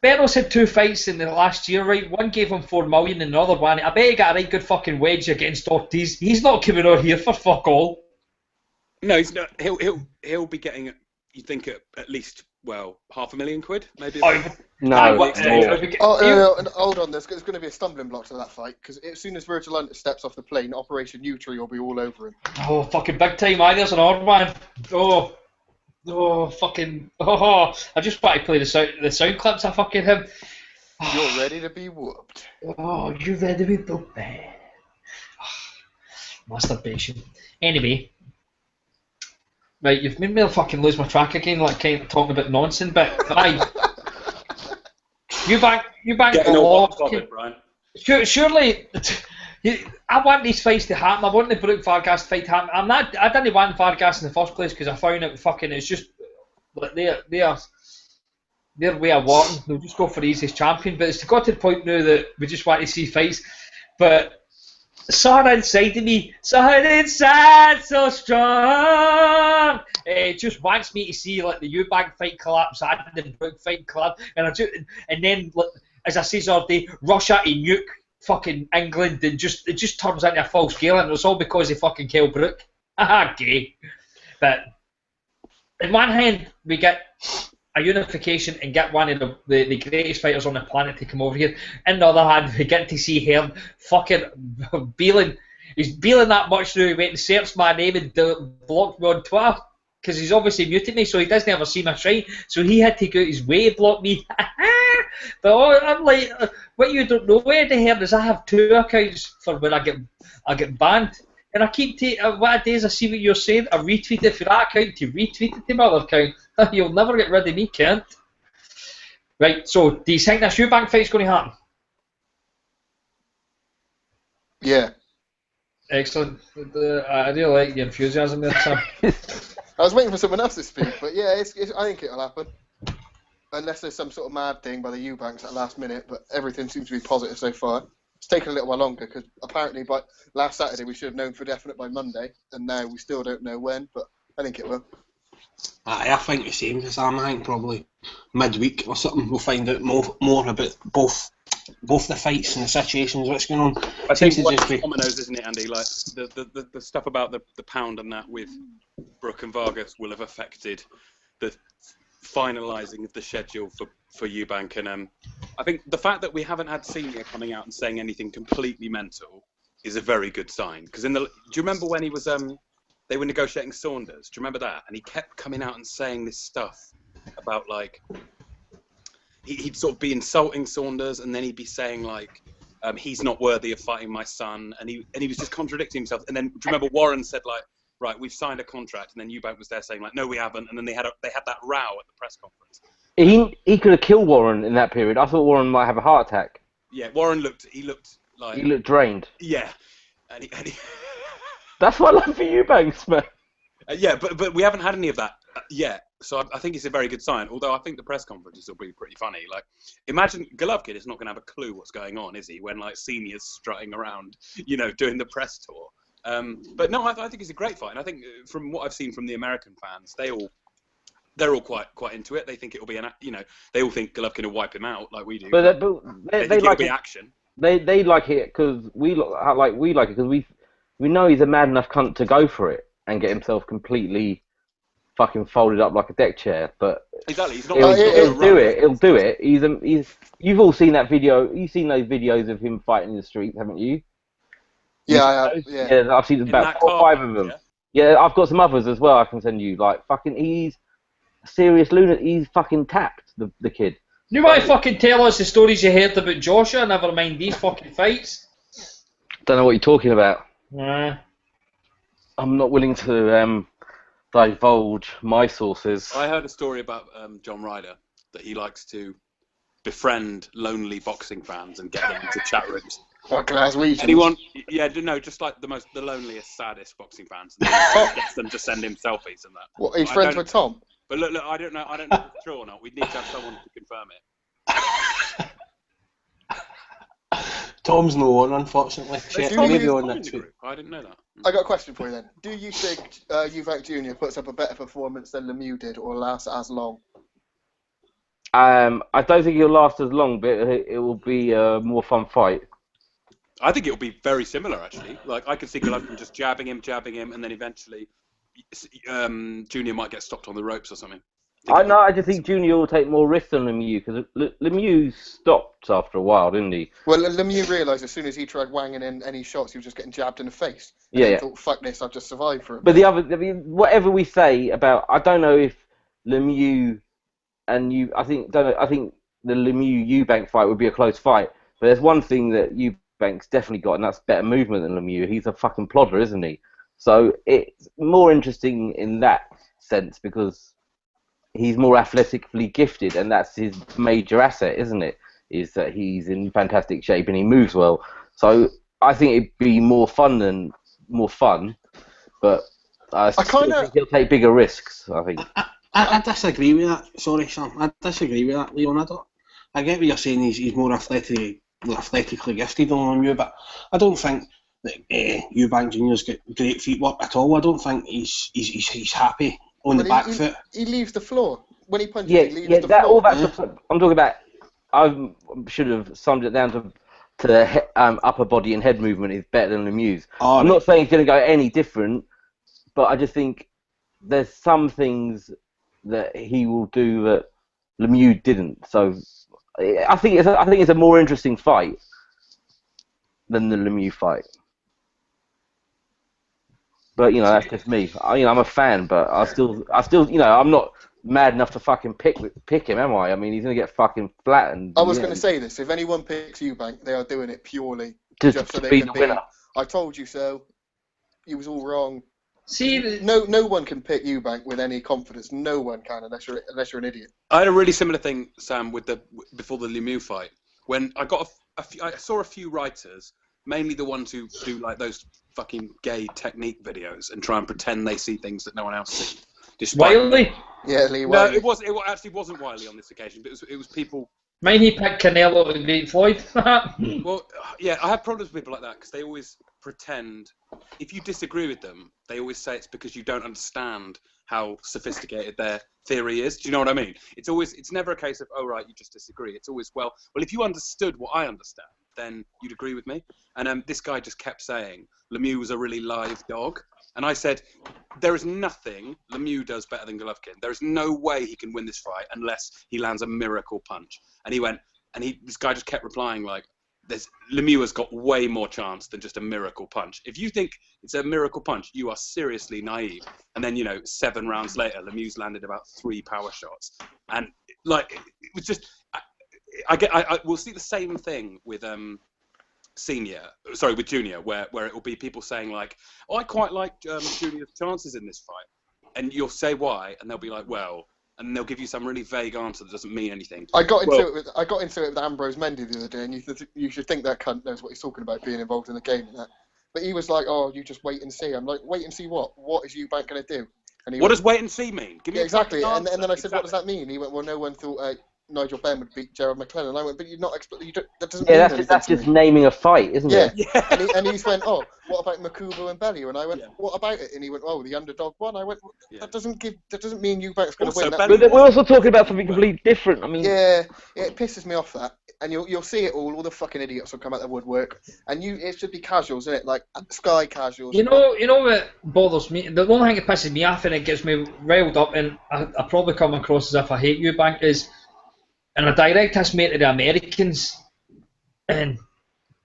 Berto's had 2 fights in the last year, right? One gave him $4 million, and the other one, I bet he got a right good fucking wedge against Ortiz. He's not coming out here for fuck all. No, he's not. He'll be getting, you think, at least £500,000, maybe. Hold on, there's going to be a stumbling block to that fight because as soon as Virgil Hunter steps off the plane, Operation U-Tree will be all over him. Oh, fucking big time! There's an odd one. I just want to play the sound clips of fucking him. You're ready to be whooped. Oh, you're ready to be whooped, man. Masturbation. Anyway. Right, you've made me fucking lose my track again, like kind of talking about nonsense, but aye. You bank getting all bothered, Brian. Surely, I want these fights to happen. I want the Brook Vargas fight to happen. I didn't want Vargas in the first place because I found it fucking. It's just like their way of working. They'll just go for the easiest champion. But it's got to the point now that we just want to see fights. But something inside of me, something inside so strong. It just wants me to see like the Eubank fight collapse and the Brook fight collapse, and then as I say all day, Russia to nuke fucking England, and it just turns into a false gale, and it's all because of fucking Kell Brook. Haha, gay. But in one hand, we get a unification and get one of the greatest fighters on the planet to come over here. In the other hand, we get to see Hearn fucking beeling. He's beeling that much now. He went and searched my name and blocked me on Twitter because he's obviously muted me, so he doesn't ever see my shine. So he had to go out his way to block me. But I'm like, what you don't know, Eddie Hearn, is I have 2 accounts for when I get banned. And I keep what I do is I see what you're saying, I retweet it for that account, you retweet it to my other account. You'll never get rid of me, Kent. Right, so do you think this Eubank fight's going to happen? Yeah. Excellent. I really like the enthusiasm there, Sam. I was waiting for someone else to speak, but yeah, I think it'll happen. Unless there's some sort of mad thing by the Eubanks at the last minute, but everything seems to be positive so far. It's taken a little while longer because apparently by last Saturday we should have known for definite by Monday, and now we still don't know when, but I think it will. I think the same as Sam. I think probably midweek or something we'll find out more about both both the fights and the situations, what's going on. I think Seems to just it's be... dominoes, isn't it, Andy? Like the stuff about the pound and that with Brooke and Vargas will have affected the finalising of the schedule for Eubank, and I think the fact that we haven't had Senior coming out and saying anything completely mental is a very good sign. Because do you remember when he was they were negotiating Saunders? Do you remember that? And he kept coming out and saying this stuff about like he'd sort of be insulting Saunders, and then he'd be saying like he's not worthy of fighting my son, and he was just contradicting himself. And then do you remember Warren said like, right, we've signed a contract, and then Eubank was there saying like, no, we haven't, and then they had that row at the press conference. He could have killed Warren in that period. I thought Warren might have a heart attack. Yeah, Warren looked drained. Yeah, and he That's what I love for Eubanks, man. Yeah, but we haven't had any of that yet, so I think it's a very good sign. Although I think the press conferences will be pretty funny. Like, imagine Golovkin is not going to have a clue what's going on, is he? When like Senior's strutting around, doing the press tour. But no, I think it's a great fight. And I think from what I've seen from the American fans, they're all quite into it. They think it'll be they all think Golovkin will wipe him out like we do. But they like it'll be action. They like it because we like it because we know he's a mad enough cunt to go for it and get himself completely fucking folded up like a deck chair. But exactly, he's not. He'll do it. He'll do it. You've all seen that video. You've seen those videos of him fighting in the streets, haven't you? Yeah, I have. Yeah, I've seen about 4 or 5 of them. Yeah, I've got some others as well. I can send you. Like fucking, he's a serious lunatic. He's fucking tapped the kid. You might fucking tell us the stories you heard about Joshua. Never mind these fucking fights. Don't know what you're talking about. Nah. I'm not willing to divulge my sources. I heard a story about John Ryder that he likes to befriend lonely boxing fans and get them into chat rooms. What Glaswegians? Anyone? Yeah, no, just like the loneliest, saddest boxing fans. And he gets them to send him selfies and that. What? He's friends with Tom? But look, I don't know if it's true or not. We'd need to have someone to confirm it. Tom's no on, unfortunately. Shit, maybe on next week. I didn't know that. I got a question for you then. Do you think Eubank Jr. puts up a better performance than Lemieux did, or lasts as long? I don't think he'll last as long, but it will be a more fun fight. I think it will be very similar, actually. Like, I could see Golovkin just jabbing him, and then eventually Junior might get stopped on the ropes or something. I just think Junior will take more risks than Lemieux, because Lemieux stopped after a while, didn't he? Well, Lemieux realised as soon as he tried wanging in any shots, he was just getting jabbed in the face. And he thought, fuck this, I've just survived for it. But whatever we say about, I don't know if Lemieux and I think the Lemieux-Eubank fight would be a close fight, but there's one thing that Eubank's definitely got, and that's better movement than Lemieux. He's a fucking plodder, isn't he? So it's more interesting in that sense, because he's more athletically gifted, and that's his major asset, isn't it? Is that he's in fantastic shape and he moves well. So I think it'd be more fun, but I think he'll take bigger risks, I think. I disagree with that. Sorry, Sam. I disagree with that, Leon. I get what you're saying. He's more athletically gifted than Lemieux, but I don't think that Eubank Jr.'s got great feet work at all. I don't think he's happy on the back foot. He leaves the floor. When he punches, he leaves the floor. All that stuff, I'm talking about, I should have summed it down to the upper body and head movement is better than Lemieux's. I'm not saying it's going to go any different, but I just think there's some things that he will do that Lemieux didn't. So I think it's a more interesting fight than the Lemieux fight. But that's just me. I'm a fan, but I still, I'm not mad enough to fucking pick him, am I? I mean, he's gonna get fucking flattened. I was gonna say this: if anyone picks Eubank, they are doing it purely just so to they be can the winner. I told you so. He was all wrong. See, no one can pick Eubank with any confidence. No one can, unless you're an idiot. I had a really similar thing, Sam, before the Lemieux fight. When I got I saw a few writers, mainly the ones who do like those fucking gay technique videos and try and pretend they see things that no one else sees. Wiley? Yeah, Lee Wiley. No, it actually wasn't Wiley on this occasion, but it was people. Mine, he picked Canelo and beat Floyd. Well, yeah, I have problems with people like that because they always pretend. If you disagree with them, they always say it's because you don't understand how sophisticated their theory is. Do you know what I mean? It's never a case of, oh right, you just disagree. It's always, well, if you understood what I understand, then you'd agree with me. And this guy just kept saying Lemieux was a really live dog. And I said, there is nothing Lemieux does better than Golovkin. There is no way he can win this fight unless he lands a miracle punch. And he went, this guy just kept replying like, Lemieux has got way more chance than just a miracle punch. If you think it's a miracle punch, you are seriously naive. And then, 7 rounds later, Lemieux's landed about 3 power shots. And like, it was just, we'll see the same thing with with Junior, where it will be people saying like, oh, I quite like Junior's chances in this fight. And you'll say why, and they'll be like, well, and they'll give you some really vague answer that doesn't mean anything. I got into it with Ambrose Mendy the other day, and you should think that cunt knows what he's talking about, being involved in the game and that. But he was like, oh, you just wait and see. I'm like, wait and see what? What is Eubank going to do? And what does wait and see mean? Give me exactly. And then I said, what does that mean? He went, well, no one thought Nigel Benn would beat Gerald McClellan. And I went, but you're not. That doesn't mean anything. That's just naming a fight, isn't it? Yeah. And he went, oh, what about Makubu and Bellew? And I went, what about it? And he went, oh, the underdog won. I went, that doesn't mean Eubank's going to win. But we're also talking about something completely different. I mean, it pisses me off that. And you'll see it all the fucking idiots will come out of the woodwork, and it should be casuals, isn't it? Like Sky casuals. You know what bothers me? The only thing that pisses me off and it gets me riled up, and I probably come across as if I hate Eubank, is, and I direct this mate to the Americans, and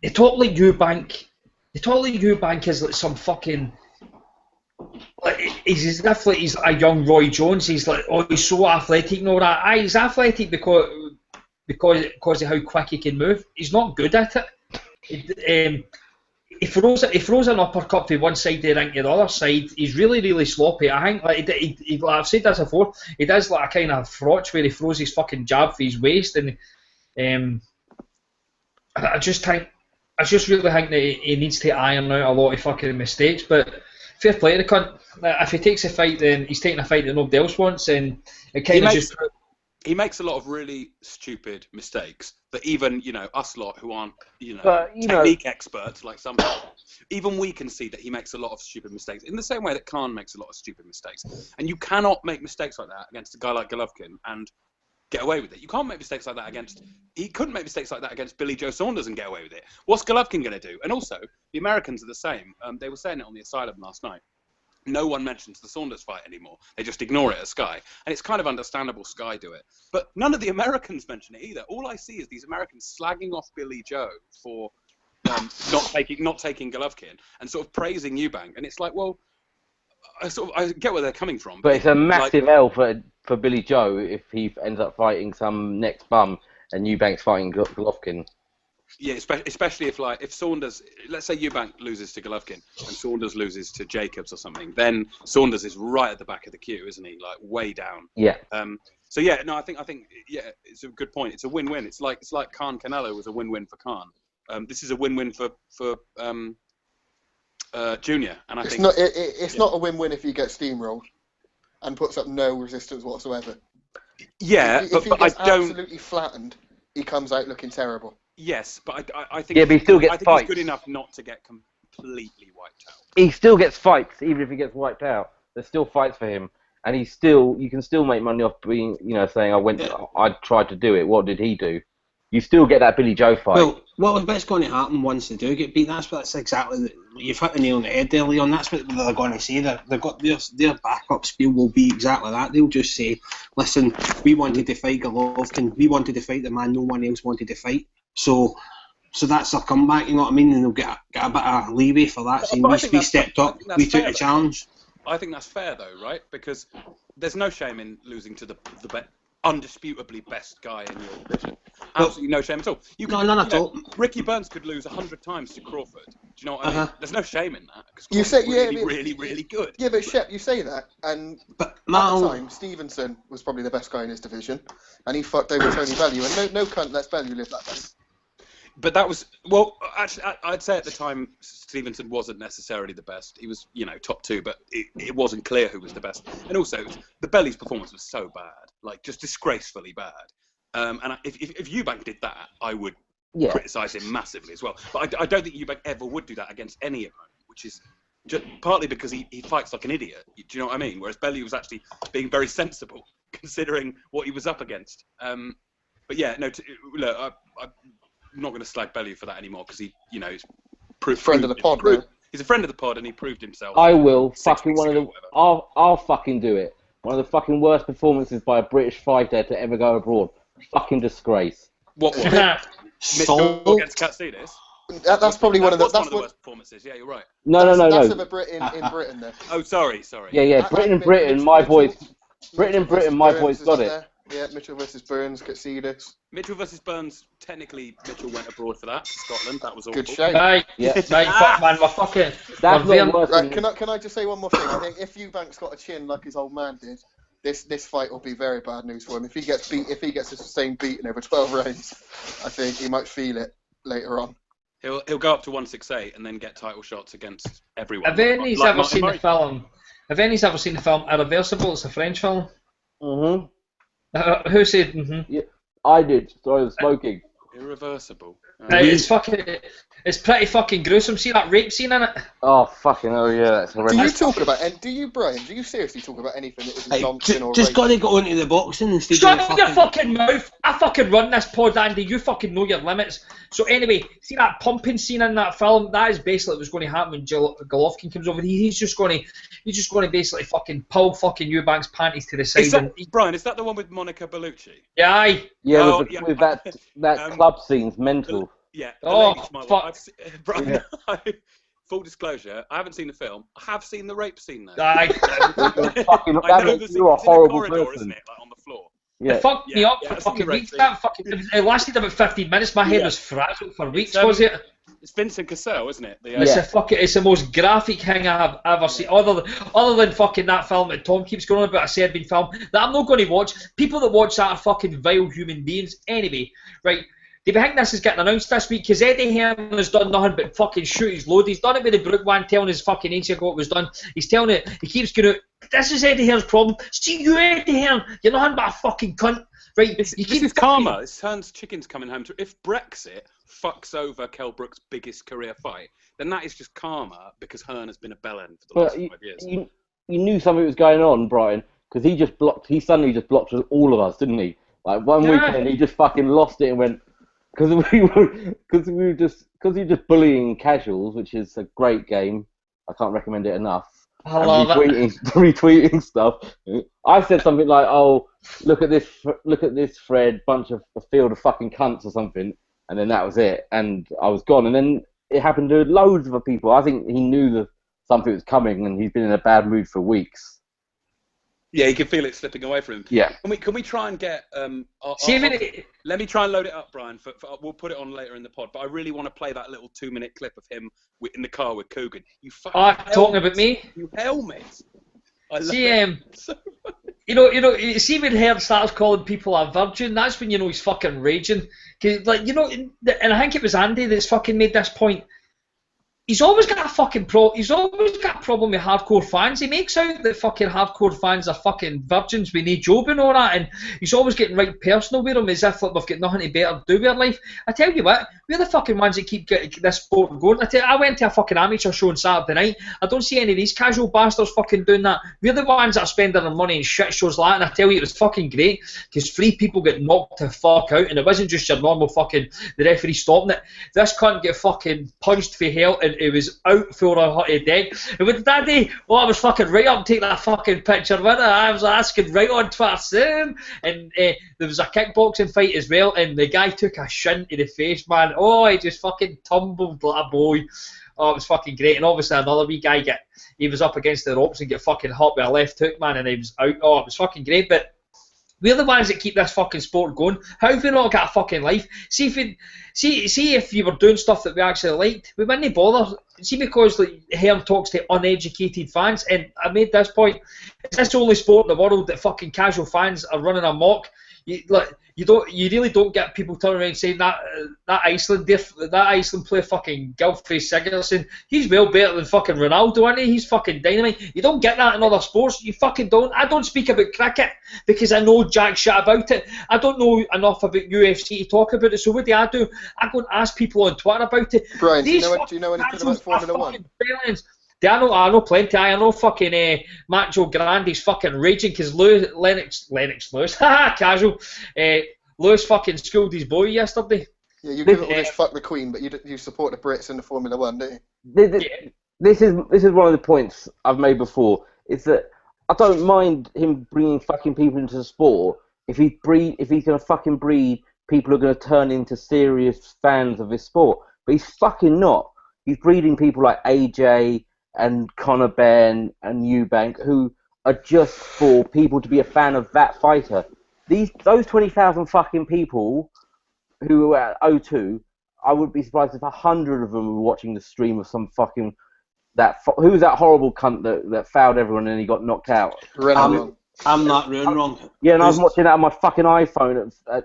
they talk like Eubank is like some fucking, like, he's as if like he's a young Roy Jones. He's like, oh, he's so athletic and all that. Aye, he's athletic because of how quick he can move. He's not good at it. He throws an uppercut to one side of the ring to the other side. He's really, really sloppy. I think, like I've said this before, he does like a kind of frotch where he throws his fucking jab for his waist, and I just really think that he needs to iron out a lot of fucking mistakes. But fair play to the cunt. If he takes a fight, then he's taking a fight that nobody else wants, and it kind of just. He makes a lot of really stupid mistakes that even, us lot who aren't, technique experts like some people, even we can see that he makes a lot of stupid mistakes in the same way that Khan makes a lot of stupid mistakes. And you cannot make mistakes like that against a guy like Golovkin and get away with it. You can't make mistakes like that he couldn't make mistakes like that against Billy Joe Saunders and get away with it. What's Golovkin going to do? And also, the Americans are the same. They were saying it on the Asylum last night. No one mentions the Saunders fight anymore. They just ignore it at Sky. And it's kind of understandable Sky do it. But none of the Americans mention it either. All I see is these Americans slagging off Billy Joe for not taking Golovkin and sort of praising Eubank. And it's like, well, I get where they're coming from. But it's a massive L for Billy Joe if he ends up fighting some next bum and Eubank's fighting Golovkin. Yeah, especially if Saunders, let's say Eubank loses to Golovkin and Saunders loses to Jacobs or something, then Saunders is right at the back of the queue, isn't he? Like way down. Yeah. So yeah, no, I think it's a good point. It's a win-win. It's like Khan Canelo was a win-win for Khan. This is a win-win for Junior, and it's not a win-win if he gets steamrolled and puts up no resistance whatsoever. Yeah, if he gets I don't absolutely flattened, he comes out looking terrible. Yes, but I think. Yeah, but he still gets fights. He's good enough not to get completely wiped out. He still gets fights, even if he gets wiped out. There's still fights for him, and you can still make money off being, saying I tried to do it. What did he do? You still get that Billy Joe fight. Well, what's going to happen once they do get beat? That's exactly you've hit the nail on the head there, Leon. That's what they're going to say. They've got their backup spiel will be exactly that. They'll just say, "Listen, we wanted to fight Golovkin. We wanted to fight the man no one else wanted to fight." So that's their comeback, you know what I mean? And they'll get a bit of leeway for that. Saying we stepped up, we took the challenge. I think that's fair though, right? Because there's no shame in losing to the undisputably best guy in your division. Absolutely no shame at all. None at all. Ricky Burns could lose 100 times to Crawford. Do you know what I mean? There's no shame in that. You say really good. Yeah, but Shep, you say that, and at the time, Stevenson was probably the best guy in his division, and he fucked over Tony Bellew, and no cunt lets Bellew live that best. But that was actually, I'd say at the time Stevenson wasn't necessarily the best. He was, top 2, but it wasn't clear who was the best. And also, the Belly's performance was so bad, like just disgracefully bad. And if Eubank did that, I would criticise him massively as well. But I don't think Eubank ever would do that against any opponent, which partly because he fights like an idiot. Do you know what I mean? Whereas Bellew was actually being very sensible, considering what he was up against. But yeah, no. Look, I'm not going to slag Bellew for that anymore because he, you know, he's Friend of the pod, man. He's a friend of the pod, and he proved himself. I will 6 fucking weeks one of ago, the. whatever. I'll fucking do it. One of the fucking worst performances by a British fighter to ever go abroad. Fucking disgrace. What? Mitchell against Katsidis? That's probably one of the. That's one of the worst performances. Yeah, you're right. No. That's of a Brit in Britain, though. Oh, sorry. Yeah. Britain, my boys. Britain, my boys got it. Yeah, Mitchell versus Burns, Katsidis. Mitchell versus Burns. Technically, Mitchell went abroad for that to Scotland. That was awful. Good show. Right, Yeah. right, fuck, man, we're fucking. That's we're not worse Right, than... can I just say one more thing? I think if Eubank's got a chin like his old man did, this fight will be very bad news for him. If he gets a sustained beating over 12 rounds, I think he might feel it later on. He'll go up to 168 and then get title shots against everyone. Have any's ever seen the film? Have any's ever seen the film Irreversible? It's a French film. Mm-hmm. Who said? Mm-hmm. Yeah, I did. Sorry, I was smoking. Irreversible. It's pretty fucking gruesome. See that rape scene in it? Oh fucking hell, yeah, that's horrendous. Do you talk about, and do you, Brian? Do you seriously talk about anything that isn't nonsense or Just rape? got to go into the boxing instead Shut of your fucking mouth! I fucking run this pod, Andy. You fucking know your limits. So anyway, see that pumping scene in that film? That is basically what's going to happen when Golovkin comes over. He's just going to basically fucking pull fucking Eubank's panties to the side. Brian, is that the one with Monica Bellucci? Yeah, aye. Yeah, with that club scene's mental. Yeah. Oh, fuck. Brian, full disclosure, I haven't seen the film. I have seen the rape scene though. Aye. You're a horrible corridor, person. isn't it? Like on the floor. Yeah. It fucked me up for I've seen fucking the rape weeks. scene. It lasted about 15 minutes. My head was frazzled for weeks, was it? It's Vincent Cassel, isn't it? It's the most graphic thing I've ever seen. Other than fucking that film that Tom keeps going on about, a Serbian film that I'm not going to watch. People that watch that are fucking vile human beings. Anyway, right. Do you think this is getting announced this week? Because Eddie Hearn has done nothing but fucking shoot his load. He's done it with the Brook one, telling his fucking agency what was done. He's telling it. He keeps going out. This is Eddie Hearn's problem. See you, Eddie Hearn. You're nothing but a fucking cunt. Right? This is karma. It's Hearn's chickens coming home. If Brexit fucks over Kell Brook's biggest career fight, then that is just karma because Hearn has been a bellend for the last 5 years. You knew something was going on, Brian, because he suddenly just blocked all of us, didn't he? Like one weekend, he just fucking lost it and went. Because he was just bullying casuals, which is a great game. I can't recommend it enough. I love retweeting stuff. I said something like, "Oh, look at this, Fred, bunch of a field of fucking cunts" or something, and then that was it, and I was gone. And then it happened to loads of other people. I think he knew that something was coming, and he's been in a bad mood for weeks. Yeah, he can feel it slipping away from him. Yeah. Can we try and get? Let me try and load it up, Brian. We'll put it on later in the pod. But I really want to play that little 2-minute clip of him in the car with Coogan. You fucking talking about me? You helmet. I love see, it. So see when Hearn starts calling people a virgin, that's when you know he's fucking raging. Cause, like, and I think it was Andy that's fucking made this point. He's always got a fucking He's always got a problem with hardcore fans. He makes out that fucking hardcore fans are fucking virgins with no job and all that, and he's always getting right personal with them as if like, we've got nothing to better do with our life. I tell you what, we're the fucking ones that keep getting this sport going. I went to a fucking amateur show on Saturday night. I don't see any of these casual bastards fucking doing that. We're the ones that are spending their money in shit shows like that, and I tell you, it was fucking great because 3 people get knocked the fuck out, and it wasn't just your normal fucking the referee stopping it. This cunt get fucking punched for hell, and it was out for a dead. And with that day, I was fucking right up to take that fucking picture with it. I was asking right on Twitter soon. And there was a kickboxing fight as well, and the guy took a shin to the face, man. Oh, he just fucking tumbled like a boy. Oh, it was fucking great. And obviously another wee guy he was up against the ropes and get fucking hot with a left hook, man, and he was out. Oh, it was fucking great. But we're the ones that keep this fucking sport going. How have we not got a fucking life? See if you were doing stuff that we actually liked, we wouldn't bother. See, because like Hearn talks to uneducated fans, and I made this point. It's this the only sport in the world that fucking casual fans are running amok. You really don't get people turning around saying that Iceland player fucking Gylface Sigurdsson, he's well better than fucking Ronaldo, isn't he? He's fucking dynamite. You don't get that in other sports. You fucking don't. I don't speak about cricket because I know jack shit about it. I don't know enough about UFC to talk about it. So what do? I go and ask people on Twitter about it. Brian, do you know anything about Formula 1? I know plenty. I know fucking Macho Grande's fucking raging because Lennox Lewis, haha, casual. Lewis fucking schooled his boy yesterday. Yeah, you give it all this fuck the Queen, but you support the Brits in the Formula One, don't you? This is one of the points I've made before. Is that I don't mind him bringing fucking people into the sport if he's gonna fucking breed people who are gonna turn into serious fans of his sport. But he's fucking not. He's breeding people like AJ and Conor Benn and Eubank who are just for people to be a fan of that fighter. Those 20,000 fucking people who were at O2, I would be surprised if 100 of them were watching the stream of some fucking who was that horrible cunt that fouled everyone and he got knocked out? I'm not wrong. Yeah, and I was watching that on my fucking iPhone at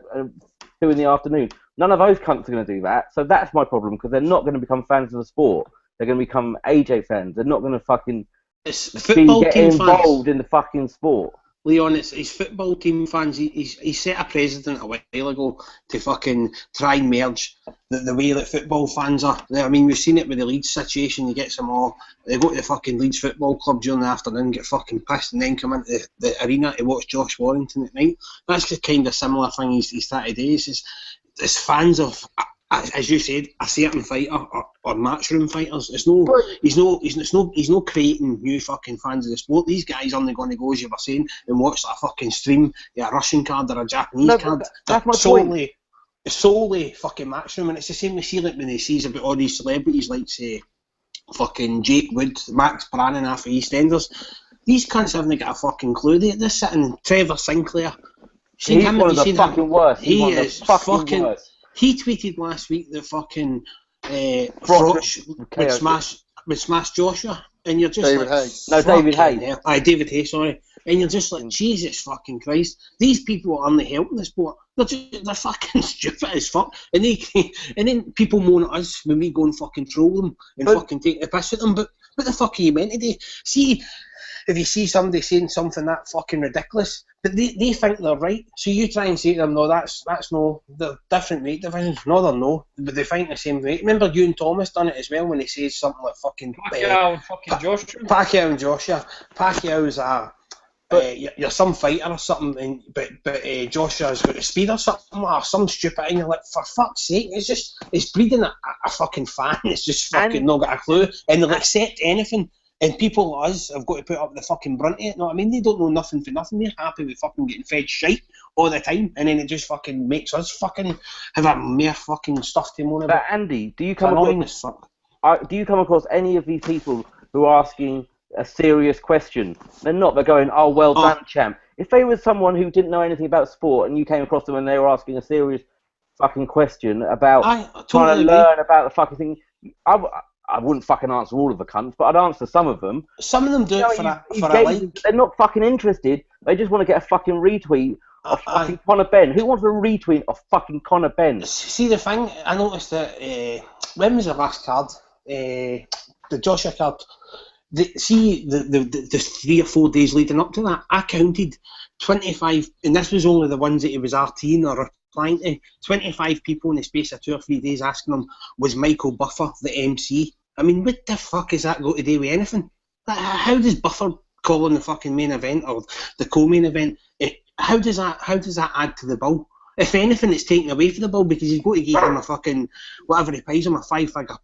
2 in the afternoon. None of those cunts are going to do that, so that's my problem, because they're not going to become fans of the sport. They're going to become AJ fans. They're not going to fucking get involved in the fucking sport. Leon, it's football team fans. He set a precedent a while ago to fucking try and merge the way that football fans are. I mean, we've seen it with the Leeds situation. You get them all. They go to the fucking Leeds football club during the afternoon, get fucking pissed, and then come into the arena to watch Josh Warrington at night. That's the kind of similar thing he's trying to do. It's fans of, as you said, a certain fighter or matchroom fighters. He's not creating new fucking fans of the sport. These guys only going to go, as you were saying, and watch that fucking stream, a Russian card or a Japanese card. That's my point. It's solely fucking matchroom, and it's the same we see like when he sees about all these celebrities like, say, fucking Jake Wood, Max Brannan off of EastEnders. These cunts haven't got a fucking clue. They're sitting, Trevor Sinclair. He's one of the fucking worst. He is fucking worst. He tweeted last week that fucking Froch would smash Joshua, and you're just David like, Hayes. No, David Hayes. David Hayes, sorry. And you're just like, Jesus fucking Christ, these people are only helping the sport. They're fucking stupid as fuck. And then people moan at us when we go and fucking troll them and fucking take the piss at them. But what the fuck are you meant to do? See, if you see somebody saying something that fucking ridiculous, but they think they're right, so you try and say to them, no, that's no, they're different weight divisions. No, they're no, but they think the same weight. Remember Ewan Thomas done it as well when he says something like fucking Pacquiao and fucking Joshua. Pacquiao and Joshua. Pacquiao's you're some fighter or something, but Joshua's got a speed or something, or some stupid, and you're like, for fuck's sake, it's breeding a fucking fan. It's just fucking not got a clue, and they'll accept anything. And people like us have got to put up the fucking brunt of it. You know what I mean? They don't know nothing for nothing. They're happy with fucking getting fed shite all the time, and then it just fucking makes us fucking have a mere fucking stuff to moan about. But Andy, do you come across any of these people who are asking a serious question? They're not. They're going, "Oh, well done, champ." If they were someone who didn't know anything about sport, and you came across them and they were asking a serious fucking question about trying to learn about the fucking thing, I wouldn't fucking answer all of the cunts, but I'd answer some of them. Some of them do it for a like. They're not fucking interested. They just want to get a fucking retweet of fucking Conor Benn. Who wants a retweet of fucking Conor Benn? See, the thing, I noticed that, when was the last card? The Joshua card. The 3 or 4 days leading up to that, I counted 25, and this was only the ones that he was RTing or replying to, 25 people in the space of 2 or 3 days asking him, was Michael Buffer the MC? I mean, what the fuck is that got to do with anything? How does Buffer call on the fucking main event or the co-main event? How does that add to the bill? If anything, it's taken away from the bill because he's got to give him a fucking, whatever he pays him, a 5-figure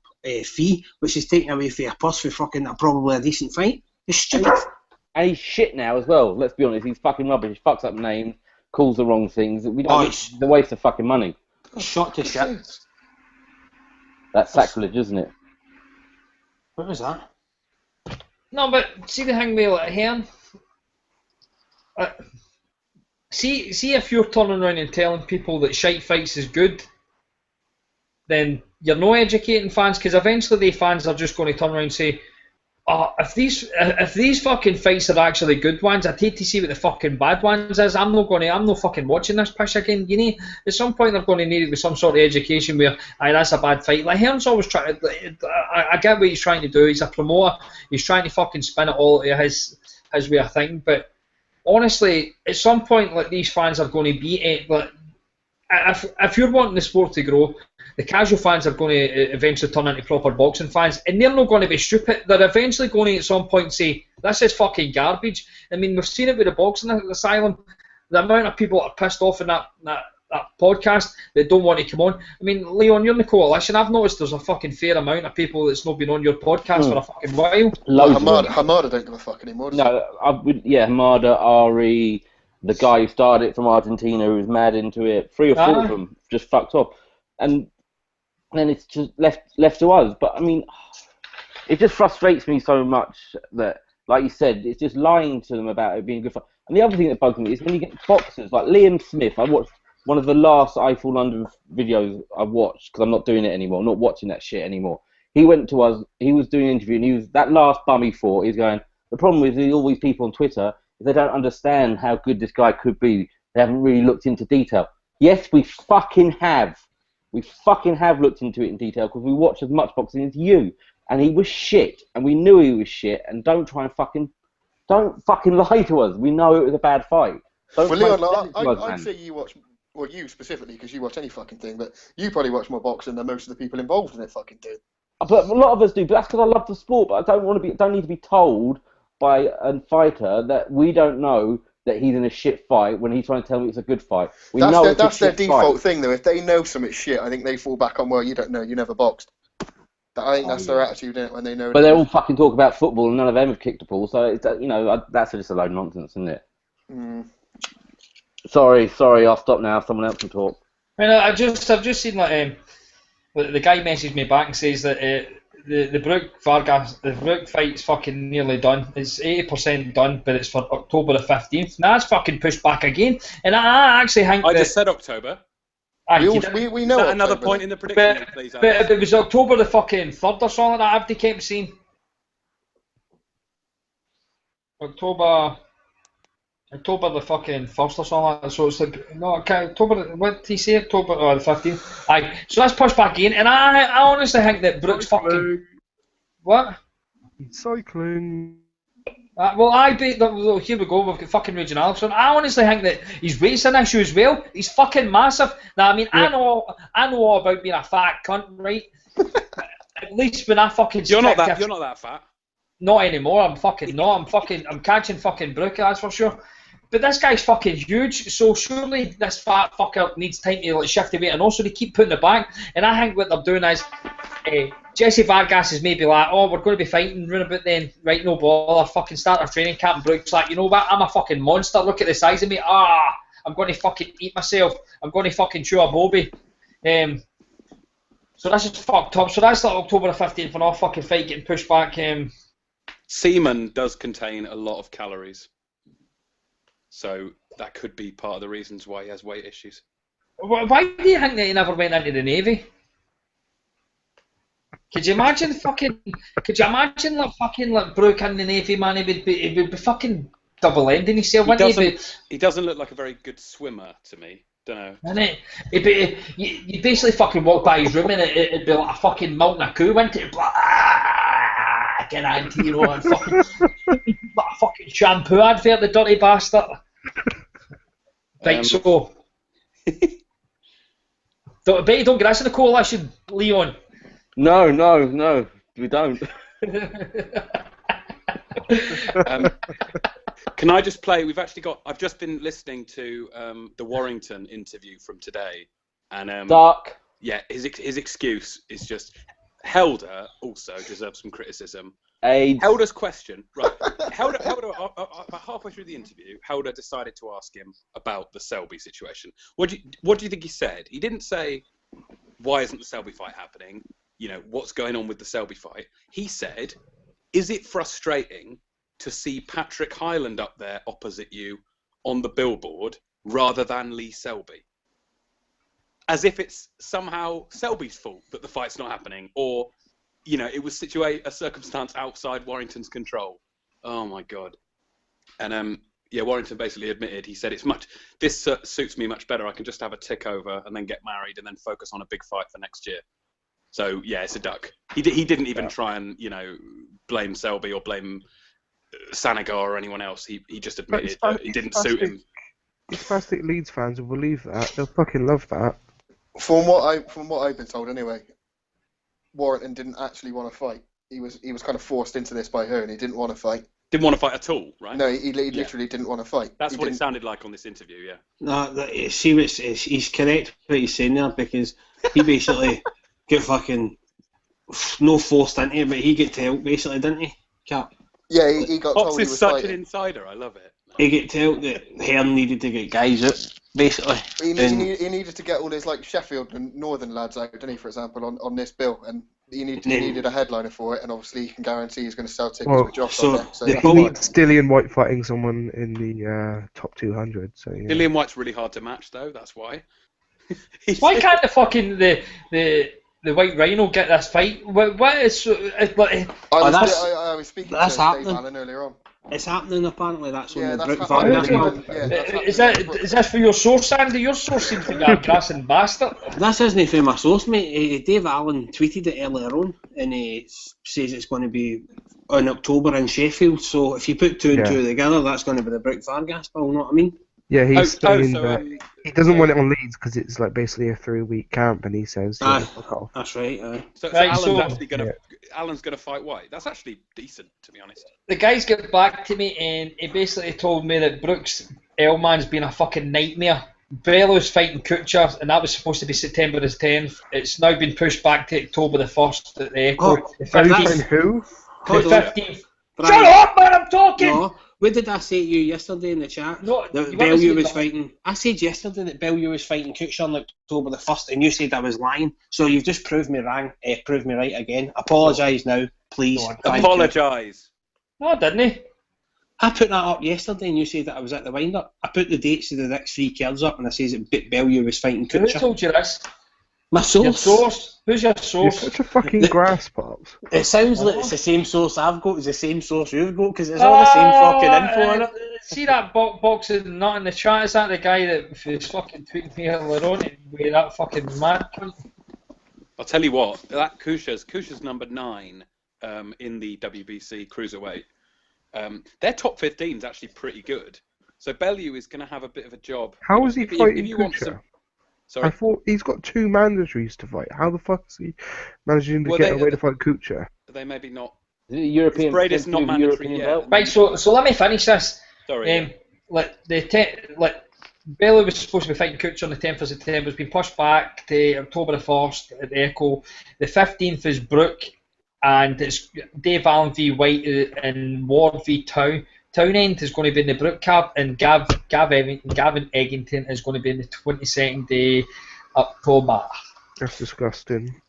fee, which is taken away from a purse for fucking probably a decent fight. It's stupid. And he's shit now as well, let's be honest. He's fucking rubbish. He fucks up names, calls the wrong things. We don't the waste of fucking money. Shot to shit. That's sacrilege, isn't it? What was that? No, but see the thing with like Hearn. See if you're turning around and telling people that shite fights is good, then you're not educating fans, because eventually the fans are just going to turn around and say, if these fucking fights are actually good ones, I'd hate to see what the fucking bad ones is. I'm not fucking watching this piss again. You know, at some point they're going to need it with some sort of education where, that's a bad fight. Like Hearn's always trying to. I get what he's trying to do. He's a promoter. He's trying to fucking spin it all to his way of thinking. But honestly, at some point, like, these fans are going to beat it. But if you're wanting the sport to grow, the casual fans are going to eventually turn into proper boxing fans, and they're not going to be stupid. They're eventually going to at some point say, this is fucking garbage. I mean, we've seen it with the boxing asylum. The amount of people that are pissed off in that podcast that don't want to come on. I mean, Leon, you're in the coalition. I've noticed there's a fucking fair amount of people that's not been on your podcast for a fucking while. Hamada don't give a fuck anymore. No, Hamada, Ari, the guy who started it from Argentina who was mad into it. 3 or 4 of them just fucked off. And then it's just left to us. But, I mean, it just frustrates me so much that, like you said, it's just lying to them about it being good fun. And the other thing that bugs me is when you get boxers like Liam Smith. I watched one of the last I Fall London videos I watched because I'm not doing it anymore. I'm not watching that shit anymore. He went to us. He was doing an interview, and he was that last bum he fought. He's going. The problem with all these people on Twitter is they don't understand how good this guy could be. They haven't really looked into detail. Yes, we fucking have. We fucking have looked into it in detail because we watch as much boxing as you. And he was shit, and we knew he was shit. And don't fucking lie to us. We know it was a bad fight. Well, Leon, I'd say you watch. Well, you specifically, because you watch any fucking thing, but you probably watch more boxing than most of the people involved in it fucking do. But a lot of us do. But that's because I love the sport. But I don't need to be told by a fighter that we don't know that he's in a shit fight when he's trying to tell me it's a good fight. That's their default thing, though. If they know something's shit, I think they fall back on, well, you don't know, you never boxed. I think that's their attitude, isn't it, when they know. But they all fucking talk about football, and none of them have kicked a ball. So it's, that's just a load of nonsense, isn't it? Mm. Sorry, I'll stop now. Someone else can talk. I mean, I've just seen like the guy messaged me back and says that the Brook fight's fucking nearly done. It's 80% done, but it's for October the 15th. Now it's fucking pushed back again, and I actually think I just said October. We know. Is that another point in the prediction, please? But it was October the fucking 3rd or something that I've kept seeing. October the fucking 1st or something like that. So it's like, no, October, what did he say? October the 15th. Aye. So that's pushed back in, and I honestly think that Brooks fucking. What? Cycling. Well, here we go. We've got fucking Raging Alison. I honestly think that his weight's an issue as well. He's fucking massive. Now, I mean, yeah. I know all about being a fat cunt, right? At least when I fucking. You're not that fat. Not anymore. I'm catching fucking Brooke, that's for sure. But this guy's fucking huge, so surely this fat fucker needs time to shift the weight, and also they keep putting it back. And I think what they're doing is, Jesse Vargas is maybe like, oh, we're going to be fighting round about then, right? No bother, fucking start our training camp. And Brooks like, you know what? I'm a fucking monster. Look at the size of me. I'm going to fucking eat myself. I'm going to fucking chew a bobby. So that's just fucked up. So that's like October the 15th, and our fucking fight getting pushed back. Semen does contain a lot of calories. So that could be part of the reasons why he has weight issues. Why do you think that he never went into the Navy? Could you imagine like Brooke in the Navy, man? He would be fucking double-ending himself, wouldn't he? He doesn't look like a very good swimmer to me. Don't know. You basically fucking walk by his room and it'd be like a fucking milking a coo, wouldn't it? Get into, you know, and fucking like a fucking shampoo advert, the dirty bastard. Right, so I bet you don't get us in the coalition, Leon. No, we don't. Can I just play? I've just been listening to the Warrington interview from today, and Dark. Yeah, his excuse is just Helder also deserves some criticism. AIDS. Helder's question, right? Helder, about halfway through the interview, Helder decided to ask him about the Selby situation. What do you think he said? He didn't say, why isn't the Selby fight happening? You know, what's going on with the Selby fight? He said, is it frustrating to see Patrick Hyland up there opposite you on the billboard rather than Lee Selby? As if it's somehow Selby's fault that the fight's not happening, or, you know, it was a circumstance outside Warrington's control. Oh my God. And Warrington basically admitted, he said, this suits me much better. I can just have a tick over and then get married and then focus on a big fight for next year. So yeah, it's a duck. He didn't even try and, you know, blame Selby or blame Sanagar or anyone else. He just admitted that it didn't suit him. Spastic Leeds fans will believe that. They'll fucking love that. From what I've been told anyway, Warrington didn't actually want to fight. He was kind of forced into this by Hearn. He didn't want to fight. Didn't want to fight at all, right? No, he literally didn't want to fight. That's He what it didn't- sounded like on this interview, yeah. No, see, he's correct what he's saying there, because he basically got fucking no forced into it, but he got told basically, didn't he? Cap. Yeah, he got Pops told he is was such fighting. an insider. I love it. He got told that Hearn needed to get guys out, basically. He And- needed to get all his like Sheffield and Northern lads out, didn't he? For example, on this bill, and he needed a headliner for it, and obviously he can guarantee he's going to sell tickets Well, with Josh so on there. So the that's He Well, fine. needs Dillian White fighting someone in the top 200. So yeah. Dillian White's really hard to match, though. That's why. Why can't the fucking the White Rhino get this fight? What is like? I was speaking to that's Dave happening. Allen earlier on. It's happening, apparently. That's on Yeah, the that's Brook happening. Vargas happening. blog. Yeah, that's Is happening. that is this for your source, Andy? Your source seems to be a grassing bastard. This isn't for my source, mate. Dave Allen tweeted it earlier on, and he says it's going to be in October in Sheffield. So if you put two and two together, that's going to be the Brook Vargas bill, you know what I mean? Yeah, he's saying so, that he doesn't want it on Leeds because it's like basically a 3-week camp, and he says, Aye. fuck off. That's right. So Right, Alan's so- actually going to Alan's going to fight White. That's actually decent, to be honest. The guys get back to me and he basically told me that Brooks Elman's been a fucking nightmare. Bellows fighting Kutcher, and that was supposed to be September the 10th. It's now been pushed back to October the 1st at the Echo. Oh, the Are you 15th. saying who? The Hold on. 15th. Brian, Shut up, man! I'm talking. No, what did I say to you yesterday in the chat? No, That you Bellew weren't was listening. fighting. I said yesterday that Bellew was fighting Kutcher on October the 1st, and you said I was lying. So you've just proved me wrong. Proved me right again. Apologise now, please. Go on. Thank you. Apologise. No, didn't he? I put that up yesterday, and you said that I was at the wind-up. I put the dates of the next 3 kills up, and I says that Bellew was fighting Who Kutcher. told you this? My Your source. source? Who's your You're source? such a fucking grass, Pops. It sounds like it's the same source I've got as the same source you've got, because it's all the same fucking info on it. See that box of nut in the chat? Is that the guy that was fucking tweeting me earlier on with that fucking mad cunt? I'll tell you what. That Kusha's number 9 in the WBC cruiserweight. Their top 15 is actually pretty good. So Bellew is going to have a bit of a job. How is he If fighting you want Kutcher? some, I sorry. thought he's got 2 mandatories to fight. How the fuck is he managing to Well, get they- away to fight Kucha? They maybe not. Is it European? Brady's not European mandatory yet. belt? Right, so let me finish this. Sorry. Bellew was supposed to be fighting Kutcher on the 10th of September. It's been pushed back to October the 1st at the Echo. The 15th is Brook, and it's Dave Allen v White and Ward v Townend is going to be in the Brook card, and Gavin Eggington is going to be in the 22nd day October. That's disgusting.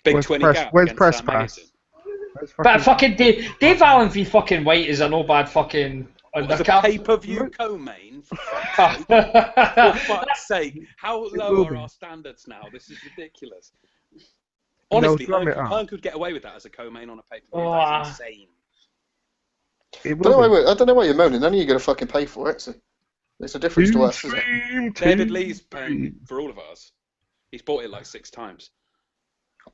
Big where's 20 press- gap where's against press Sam pass? Mason. That's But fucking Dave Allen v fucking White is a no bad fucking What was a undercard. pay-per-view co-main? For fuck's sake. How low are our standards now? This is ridiculous. Honestly, drum it up. Hearn could get away with that as a co-main on a pay-per-view. Oh, That's insane. It I don't know will why, I don't know why you're moaning. None of you are going to fucking pay for it. So there's a difference to us, isn't it? Team David team. Lee's paying for all of ours. He's bought it like 6 times.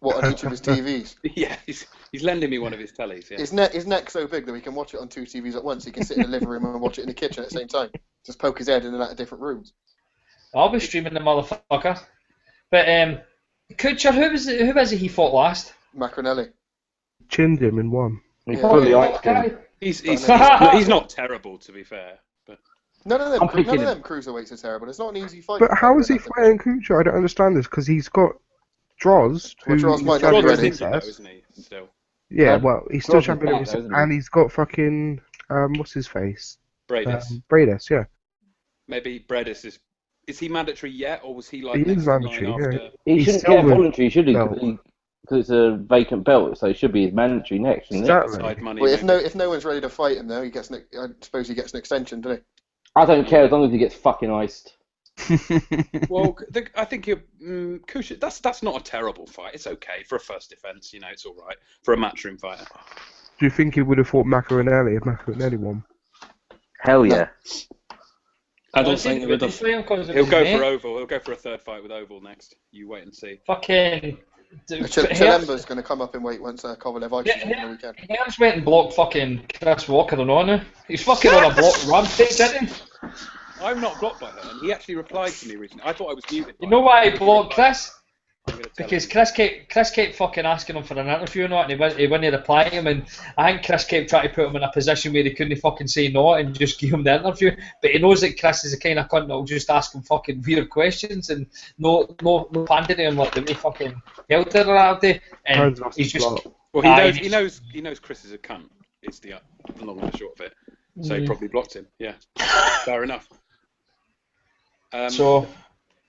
What, on each of his TVs? Yeah, he's lending me one of his tellies. Yeah. His neck's so big that we can watch it on 2 TVs at once. He can sit in the living room and watch it in the kitchen at the same time. Just poke his head in and out of different rooms. I'll be streaming the motherfucker. But Kutcher, who was it he fought last? Macronelli. Chinned him in one. He Yeah. fully iced him. He's know. he's not terrible, to be fair. But None of them, I'm none picking of him. them cruiserweights are terrible. It's not an easy fight. But how is he fighting Kucha? I don't understand this because he's got Droz. Well, who Droz he's might not champion be Rodman's of ready. injured, though, recess. isn't he? Still. Yeah, well, he's still Droz is champion of back, recess, though, isn't he? and he's got fucking what's his face? Bradis. Bradis, yeah. Maybe Bradis is he mandatory yet, or was he like He next is in line mandatory, after? yeah. He He's shouldn't still get the voluntary, should he? belt. Because it's a vacant belt, so it should be his mandatory next, shouldn't it? Exactly. Side money. Well, maybe. if no one's ready to fight him, though, he gets. I suppose he gets an extension, doesn't I don't care as long as he gets fucking iced. Well, I think Kush. That's not a terrible fight. It's okay for a first defense. You know, it's all right for a matchroom fighter. Do you think he would have fought Macaronelli if Macaronelli won? Hell yeah. I don't think he would have. He'll go for Oval. He'll go for a third fight with Oval next. You wait and see. Fucking. he? Chilemba's going to come up in weight once Kovalev ices him on the weekend. Hearns went and blocked fucking Chris Walker on honor. He's fucking on a block rampage, didn't he? I'm not blocked by her, and he actually replied to me recently. I thought I was muted. You know why I blocked Chris? I'm gonna tell Because him. Chris kept fucking asking him for an interview and that, and he wouldn't reply to him, and I think Chris kept trying to put him in a position where he couldn't fucking say no and just give him the interview. But he knows that Chris is the kind of cunt that'll just ask him fucking weird questions and no pander to him like the way fucking Helder or that. And he's just Well, he knows Chris is a cunt. Is the long and the short of it. So he probably blocked him. Yeah, fair enough. So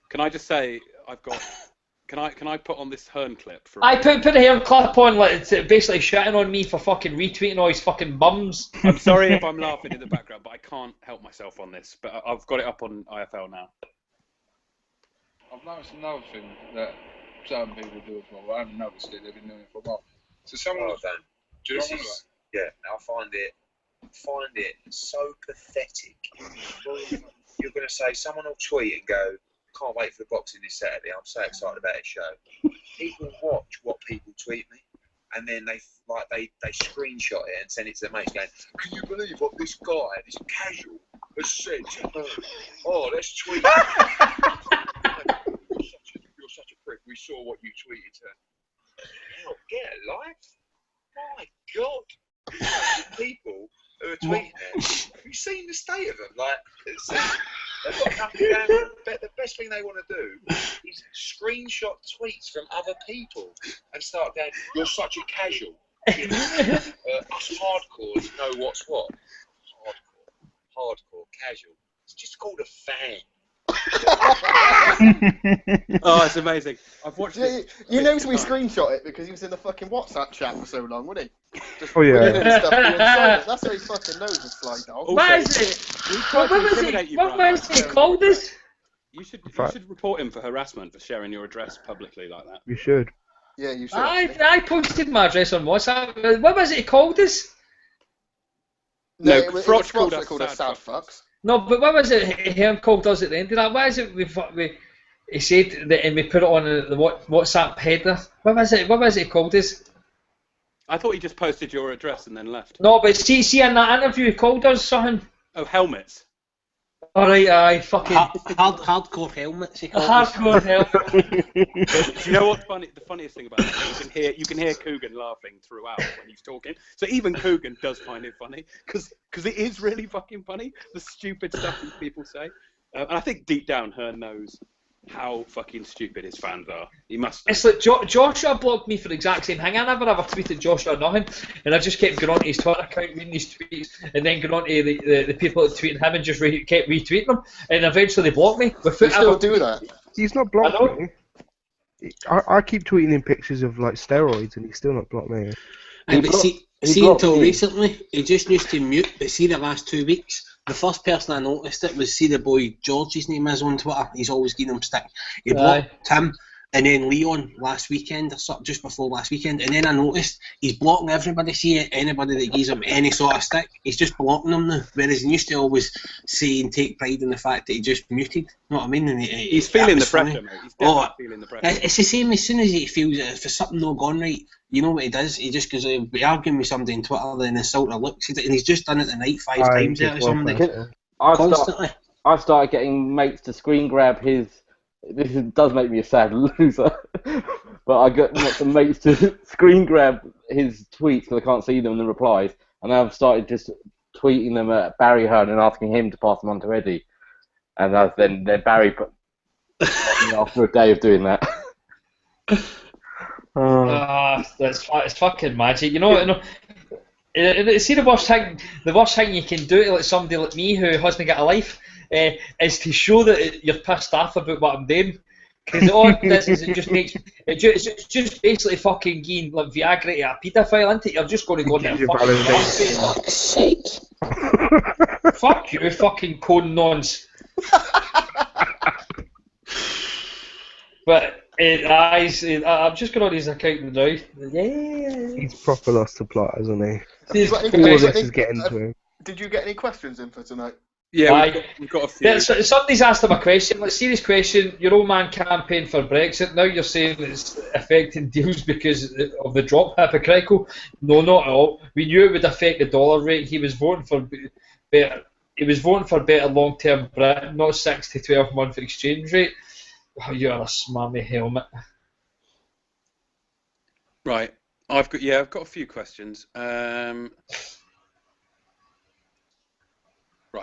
can I just say I've got. Can I put on this Hearn clip for? I put a hair clip on, like it's basically shitting on me for fucking retweeting all his fucking bums. I'm sorry if I'm laughing in the background, but I can't help myself on this. But I've got it up on IFL now. I've noticed another thing that certain people do as well. I haven't noticed it; they've been doing it for a while. So someone was Dan. I find it so pathetic. You're going to say someone will tweet and go, "Can't wait for the boxing this Saturday. I'm so excited about this show." People watch what people tweet me, and then they screenshot it and send it to their mates, going, "Can you believe what this guy, this casual, has said to me? Oh, let's tweet." You're such a prick. We saw what you tweeted. Hell, get a life. My God, people who are tweeting it. Have you seen the state of them? Like, they've got nothing down. The best thing they want to do is screenshot tweets from other people and start going, "You're such a casual. You know, us hardcores know what's what. Hardcore, casual. It's just called a fan." Oh, it's amazing. I've watched it. You know, we screenshot it because he was in the fucking WhatsApp chat for so long, wasn't he? Just Oh, yeah. reading stuff doing silence. That's how he fucking knows the slide dog. What is it? What was it called this? You should report him for harassment for sharing your address publicly like that. You should. Yeah, you should. I posted my address on WhatsApp. What was it called this? No, Frotch called us sad fucks. No, but what was it Herm called us at the end of that? What is it he said that, and we put it on the WhatsApp header? What was it called this? I thought he just posted your address and then left. No, but see in that interview he called us something. Oh, helmets. Alright, aye, fucking hardcore helmets. Hardcore helmets. Do you know what's funny? The funniest thing about it, you can hear Coogan laughing throughout when he's talking. So even Coogan does find it funny because it is really fucking funny, the stupid stuff these people say. And I think deep down, Hearn knows how fucking stupid his fans are. He must. It's like Joshua blocked me for the exact same thing. I never ever tweeted Joshua nothing, and I just kept going on to his Twitter account, reading his tweets, and then going on to the people that tweeting him and just kept retweeting them, and eventually they blocked me. You still do that? He's not blocked me. I keep tweeting him pictures of like steroids, and he's still not blocked me. But see until recently, he just used to mute. But see, the last 2 weeks, the first person I noticed it was, see the boy George, his name is on Twitter. He's always giving him stick. He blocked him, and then Leon last weekend, or just before last weekend, and then I noticed he's blocking everybody. See anybody that gives him any sort of stick, he's just blocking them now. Whereas he used to always say and take pride in the fact that he just muted. You know what I mean? And he's feeling the pressure, mate. He's definitely feeling the pressure. It's the same as soon as he feels that if there's something not gone right, you know what he does? He just goes, he'll be arguing with somebody on Twitter, then insult or looks at it, and he's just done it tonight 5 times there or somebody. Constantly. I've started getting mates to screen grab his. Does make me a sad loser, but I got some mates to screen grab his tweets because I can't see them in the replies, and I've started just tweeting them at Barry Hearn and asking him to pass them on to Eddie, and then Barry put me after a day of doing that. It's fucking magic, you know. See, the worst thing you can do to like somebody like me who hasn't got a life is to show that you're pissed off about what I'm doing. Because all it does is it's just basically fucking giving like Viagra to a paedophile, isn't it? You're just going to go in there and fuck you, fucking cone nons. But I'm just going on his account now. Yeah. He's proper lost the plot, isn't he? All this is getting to him. Did you get any questions in for tonight? Yeah, we've got a few. Somebody's asked him a question, like serious question. Your old man campaigned for Brexit. Now you're saying it's affecting deals because of the drop. Hypocritical? No, not at all. We knew it would affect the dollar rate. He was voting for better he was voting for better long-term Brit, not 6 to 12 month exchange rate. Oh, you're a smarmy helmet. Right. I've got a few questions. Right,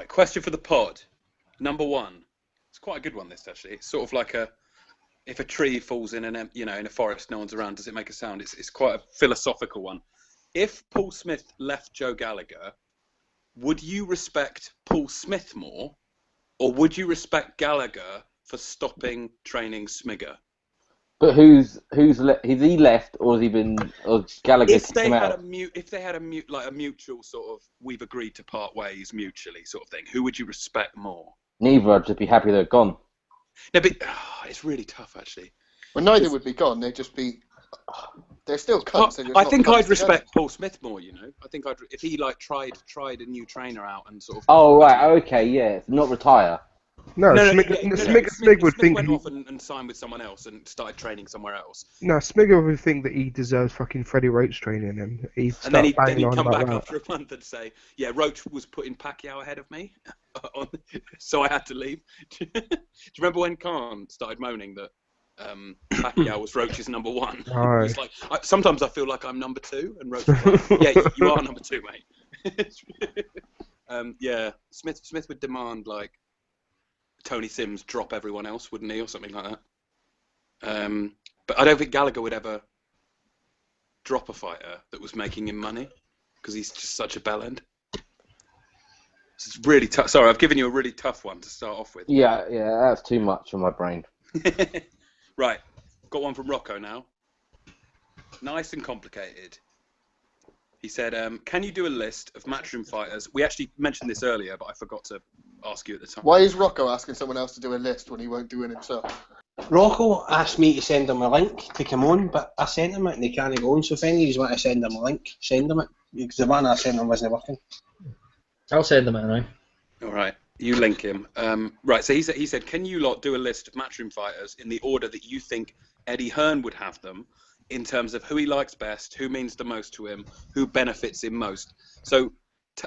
question for the pod. Number one. It's quite a good one, this, actually. It's sort of like if a tree falls in in a forest, no one's around, does it make a sound? It's quite a philosophical one. If Paul Smith left Joe Gallagher, would you respect Paul Smith more, or would you respect Gallagher for stopping training Smigger? But has he left, or has he been, or Gallagher If kicked they him had out? a mutual sort of, we've agreed to part ways mutually sort of thing, who would you respect more? Neither. I'd just be happy they're gone. No, but it's really tough, actually. Well, neither would be gone. They'd just be. They're still cunts. They're just I not think cunts I'd together. respect Paul Smith more. I think if he tried a new trainer out and sort of. Oh right, okay, yeah, not retire. No, No, Smig would think went he, off and signed with someone else and started training somewhere else. no, Smigger would think that he deserves fucking Freddie Roach training him. He'd And then start he'd banging on come about back that. after a month and say, "Yeah, Roach was putting Pacquiao ahead of me, so I had to leave." Do you remember when Khan started moaning that Pacquiao was Roach's number one? No. He's like, sometimes I feel like I'm number two, and Roach was like, "Yeah, you are number two, mate." Yeah, Smith would demand like Tony Sims drop everyone else, wouldn't he, or something like that? But I don't think Gallagher would ever drop a fighter that was making him money, because he's just such a bellend. It's really tough. Sorry, I've given you a really tough one to start off with. Yeah, that's too much for my brain. Right, got one from Rocco now. Nice and complicated. He said, can you do a list of matchroom fighters? We actually mentioned this earlier, but I forgot to ask you at the time. Why is Rocco asking someone else to do a list when he won't do it himself? Rocco asked me to send him a link to come on, but I sent him it and he can't go on. So if any of you want to send him a link, send him it. Because the one I sent him wasn't working. I'll send him it now. All right, you link him. Right, so he said, can you lot do a list of matchroom fighters in the order that you think Eddie Hearn would have them, in terms of who he likes best, who means the most to him, who benefits him most. So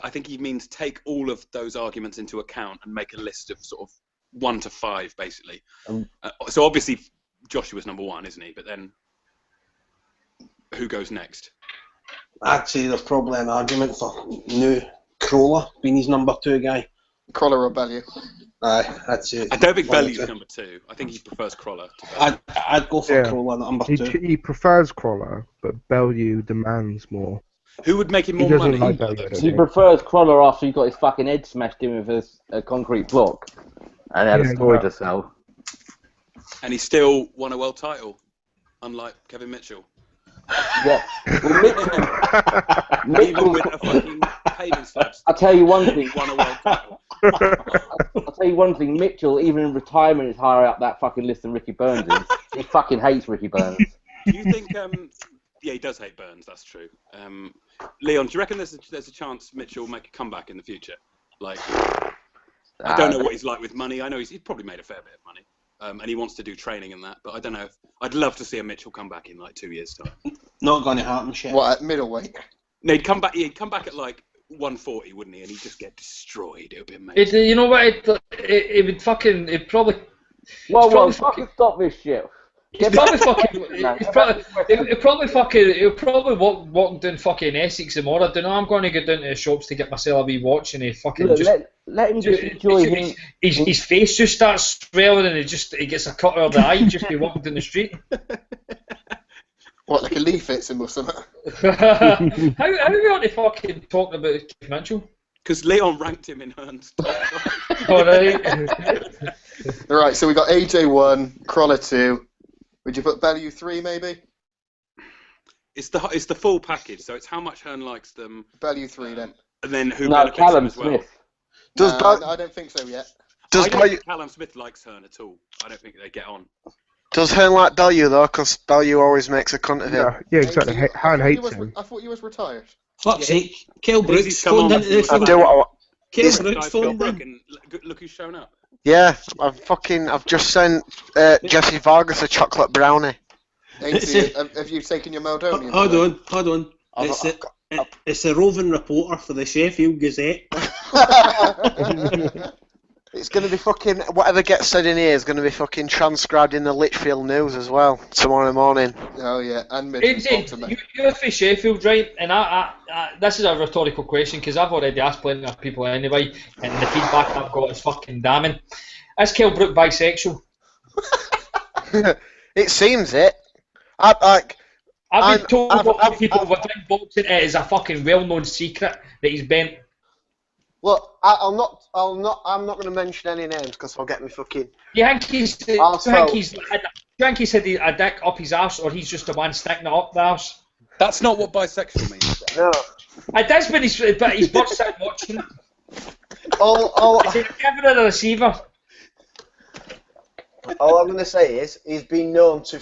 I think he means take all of those arguments into account and make a list of sort of 1 to 5, basically. So obviously Joshua's number 1, isn't he? But then who goes next? I'd say there's probably an argument for new Crawler being his number 2 guy. Crawler or Bellew? Aye, that's it. I don't think Bellew's number 2. I think he prefers Crawler. I'd go for Crawler number 2. He prefers Crawler, but Bellew demands more. Who would make him He more doesn't money? like Bellew, I don't He think. prefers Crawler after he got his fucking head smashed in with a concrete block and had a story to sell. And he still won a world title, unlike Kevin Mitchell. Yeah. Well, Even with a fucking paving slabs. I'll tell you one thing. Won a world title. I'll tell you one thing. Mitchell, even in retirement, is higher up that fucking list than Ricky Burns is. He fucking hates Ricky Burns. Do you think? Yeah, he does hate Burns. That's true. Leon, do you reckon there's a chance Mitchell will make a comeback in the future? Like, I don't know what he's like with money. I know he's probably made a fair bit of money, and he wants to do training and that. But I don't know. I'd love to see a Mitchell come back in like 2 years' time. Not going to happen, shit. What, at middleweight? No, he'd come back. He'd come back at like 140, wouldn't he? And he'd just get destroyed. It would be amazing. You know what? It would fucking. It probably. Well, fucking stop this shit. It probably walk down fucking Essex tomorrow. I don't know. I'm going to go down to the shops to get myself a wee watch, and he fucking let him just enjoy him. His face just starts swelling, and he gets a cut out of the eye just be walking down the street. What, like a leaf hits him or something? How are we on to fucking talking about Keith Mitchell? Because Leon ranked him in Hearn's top 5. Alright. Alright, so we got AJ 1, Crawler 2. Would you put Bellew 3 maybe? It's the full package, so it's how much Hearn likes them. Bellew 3 then. And then who No, benefits Callum him as well. Smith. I don't think so yet. I don't think Callum Smith likes Hearn at all. I don't think they get on. Does Hearn like Bellew though? Because Bellew always makes a cunt of him. Yeah, exactly. Hearn hates him. I thought you was retired. Fuck's sake. Kell Brooks He's come phoned on, into the I do what I want. Kell Brooks phoned in. And look who's shown up. Yeah, I've just sent Jesse Vargas a chocolate brownie. Ainsley, have you taken your Meldonian? Hold on. It's a roving reporter for the Sheffield Gazette. It's going to be fucking, whatever gets said in here is going to be fucking transcribed in the Litchfield News as well tomorrow morning. Oh yeah, and Midlands ultimate. You're for Sheffield, right? And I this is a rhetorical question because I've already asked plenty of people anyway, and the feedback I've got is fucking damning. Is Kell Brook bisexual? It seems it. I've been told by people within boxing it is a fucking well-known secret that he's bent. Look, I'm not going to mention any names because I'll get me fucking. You think he's had a dick up his arse, or he's just the one sticking it up the arse? That's not what bisexual means. No. It does, but he's both sitting watching. Is it a giver or a receiver? All I'm going to say is he's been known to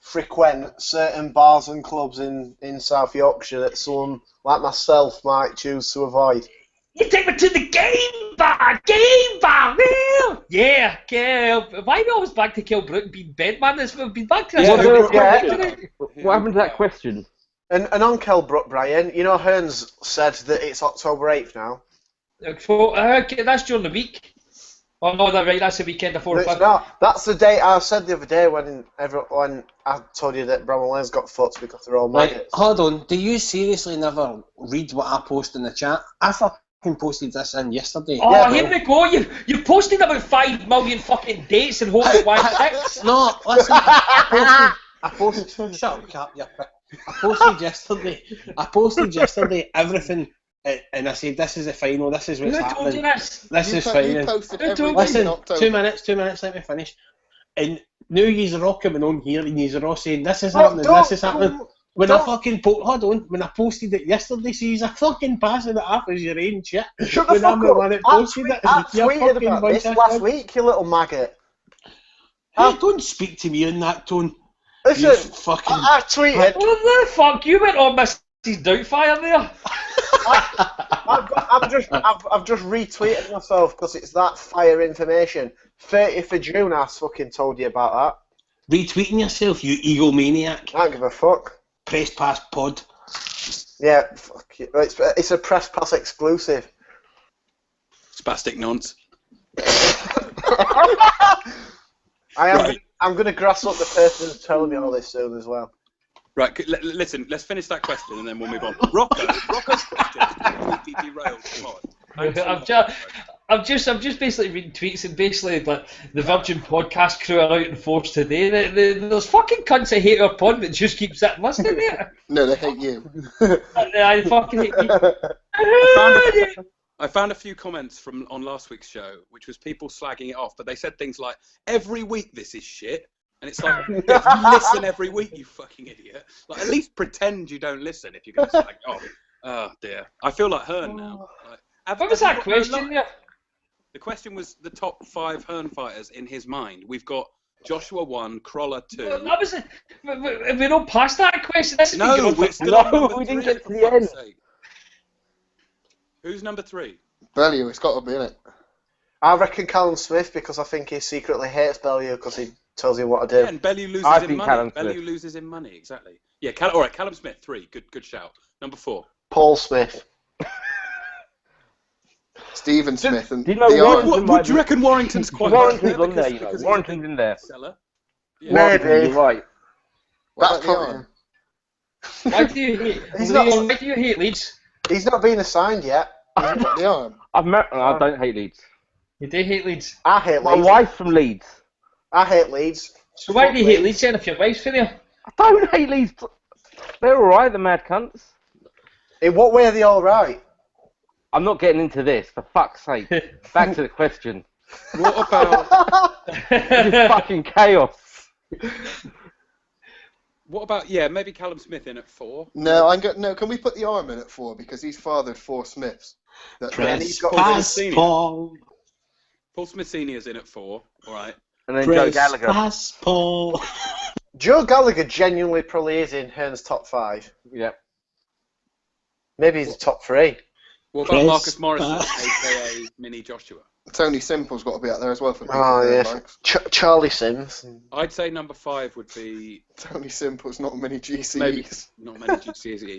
frequent certain bars and clubs in South Yorkshire that someone like myself might choose to avoid. You take me to the game bar, Will! Yeah, Kell. Why are we always back to Kell Brook being bent, man? We've been back to that. What happened to that question? And on Kell Brook, Brian, you know Hearns said that it's October 8th now. That's during the week. Oh no, that's right. That's the weekend of 4 o'clock. No, that's the date I said the other day when I told you that Bramall Lane's got fucked because they're all maggots. Hold on, do you seriously never read what I post in the chat? I fucking posted this in yesterday. Oh, yeah, here we go. You posted about 5 million fucking dates and hope it went picks. No, listen. I posted. Shut up, Cap. You prick. I posted yesterday everything. And I said, this is the final, this is what's happening. Told you this? This is final. Listen, 2 minutes, let me finish. And now you're all coming on here and you're all saying, this is happening, this is happening. When I posted it yesterday, so you're fucking passing it off as your own shit. Shut the fuck up. I tweeted about this last week, you little maggot. Hey, don't speak to me in that tone. Listen, I tweeted. What the fuck? You went on Mrs. Doubtfire there. I've just retweeted myself because it's that fire information. 30th of June, I fucking told you about that. Retweeting yourself, you egomaniac. I don't give a fuck. Press Pass Pod. Yeah, fuck you. It's a Press Pass exclusive. Spastic nonce. I'm going to grass up the person who's telling me all this soon as well. Right, listen, let's finish that question and then we'll move on. Rocco's question is completely derailed. Come on. I'm just basically reading tweets and basically like the Virgin podcast crew are out in force today. There's fucking cunts that hate our pod but just keep sitting listening there. No, they hate you. I fucking hate you. I found a few comments from on last week's show, which was people slagging it off, but they said things like, every week this is shit. And it's like, if you listen every week, you fucking idiot. Like, at least pretend you don't listen if you're going to slag it off. Oh, dear. I feel like Hearn now. Like, what was that question? The question was the top 5 Hearn fighters in his mind. We've got Joshua 1, Crawler 2. Well, that was we're not past that question. This we didn't get to the end. Who's number 3? Bellew, it's got to be in it. I reckon Callum Smith because I think he secretly hates Bellew because he tells you what to do. Yeah, and Bellew loses in money. Bellew loses in money, exactly. Yeah, all right, Callum Smith, 3. Good shout. Number 4. Paul Smith. Stephen Smith. And do you know what do you reckon Warrington's quite Warrington's on there, you know. Warrington's in there. Yeah. Maybe. You're right. That's probably. Why do you hate Leeds? He's not been assigned yet. The arm. I don't hate Leeds. You do hate Leeds? I hate Leeds. My wife's from Leeds. I hate Leeds. So why do you hate Leeds then if your wife's from there? I don't hate Leeds. They're alright, the mad cunts. In what way are they alright? I'm not getting into this, for fuck's sake. Back to the question. What about... This is fucking chaos. What about, maybe Callum Smith in at 4? No, can we put the arm in at 4 because he's fathered 4 Smiths. Paul Smith Senior's in at 4, alright. And then Joe Gallagher. Paul. Joe Gallagher genuinely probably is in Hearn's top 5. Yeah. Maybe he's top 3. What about Press Marcus Morrison, pass. aka Mini Joshua? Tony Simple's got to be up there as well for people. Oh who yeah, likes. Charlie Sims. I'd say number 5 would be Tony Simple's not many GCEs. maybe not many GCSEs.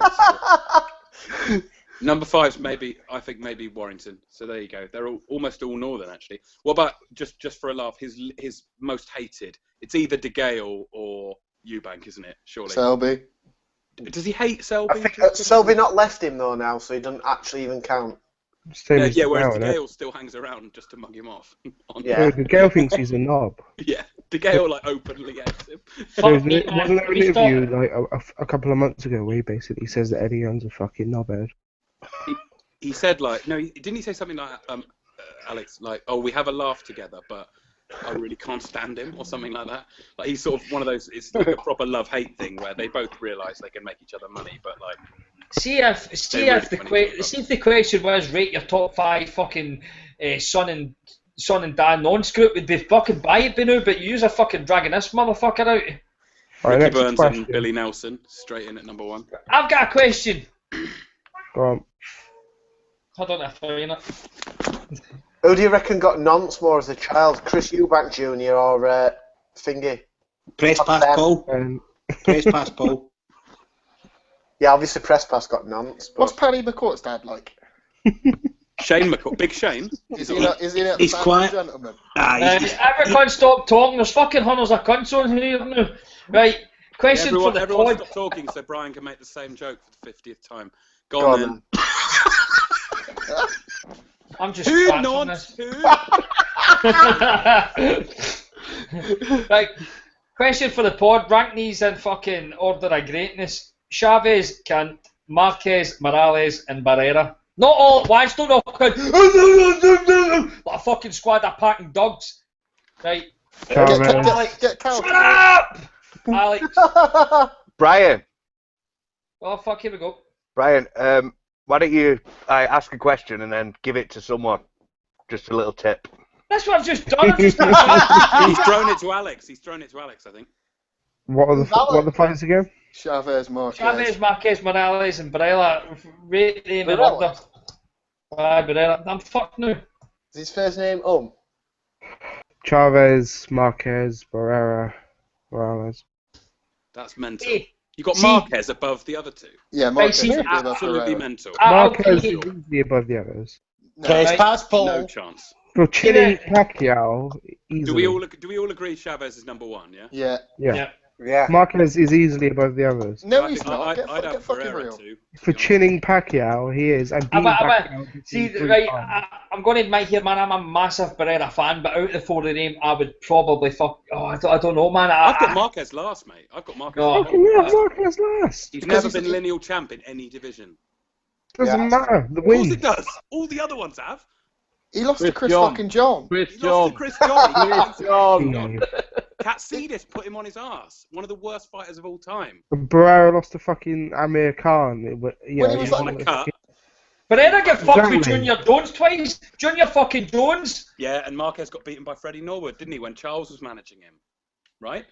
Number 5's maybe maybe Warrington. So there you go. They're almost all Northern actually. What about just for a laugh? His most hated. It's either De Gea or Eubank, isn't it? Surely. Selby. Does he hate I Selby? think Selby not left him though now, so he doesn't actually even count. Yeah, whereas De Gea still hangs around just to mug him off. Yeah. The girl thinks he's a knob. Yeah, De Gea like openly hates him. Wasn't there an interview like a couple of months ago where he basically says that Eddie Hearn's a fucking knobhead? He said like didn't he say something like Alex like we have a laugh together but I really can't stand him or something like that. Like he's sort of one of those. It's like a proper love-hate thing where they both realise they can make each other money, but like. See if the question was rate your top 5 fucking son and dad non-scoop, would be fucking buy it by now, but you are fucking dragging this motherfucker out. Ricky Burns and Billy Nelson straight in at number 1. I've got a question. Go on. I don't know if I'm in it. Who do you reckon got nonce more as a child, Chris Eubank Jr. or Thingy? Press pass Paul. Press pass Paul. Yeah, obviously Press Pass got nonce. What's Paddy McCourt's dad like? Shane McCourt, Big Shane. Is he not the He's quiet. Gentleman? Everyone can't stop talking. There's fucking hundreds of cunts on here now. Right, question for the everyone pod. stop talking so Brian can make the same joke for the 50th time. Go on then. I'm just Who scratching nods? this. Right, question for the pod. Rank these in fucking order of greatness. Chavez, Kant, Marquez, Morales, and Barrera. Not all at once. Don't knock out like a fucking squad of packing dogs. Right. Alex, shut up, Alex. Brian. Oh fuck, here we go. Brian, why don't you ask a question and then give it to someone? Just a little tip. That's what I've just done. He's thrown it to Alex. I think. What are the fights again? Chavez, Marquez, Morales, and Barrera. Rate them in order. Barrera. I'm fucked now. Is his first name Chavez, Marquez, Barrera, Morales. That's mental. You got Marquez above the other two. Yeah, Marquez is absolutely mental. Marquez is easily above the others. Press pass Paul. No chance. For Chile, Pacquiao, easily. Do we all agree Chavez is number 1? Yeah. Yeah. Marquez is easily above the others. No, he's not. I'd have fucking Barrera real. too. For chinning Pacquiao, he is. And beating Pacquiao. See, right, I'm going to admit here, man, I'm a massive Barrera fan, but out of the 4 of them, I would probably I don't know, man. I've got Marquez last, mate. I've got Marquez last. How can you have Marquez last? He's never been lineal champ in any division. Doesn't matter. The Of course win. it does. All the other ones have. He lost to Chris fucking John. He lost to Chris John. Yeah. Katsidis put him on his ass. One of the worst fighters of all time. Barrera lost to fucking Amir Khan. When he was on the cut. Barrera get fucked with Exactly. Junior Jones twice. Junior fucking Jones. Yeah, and Marquez got beaten by Freddie Norwood, didn't he, when Charles was managing him? Right?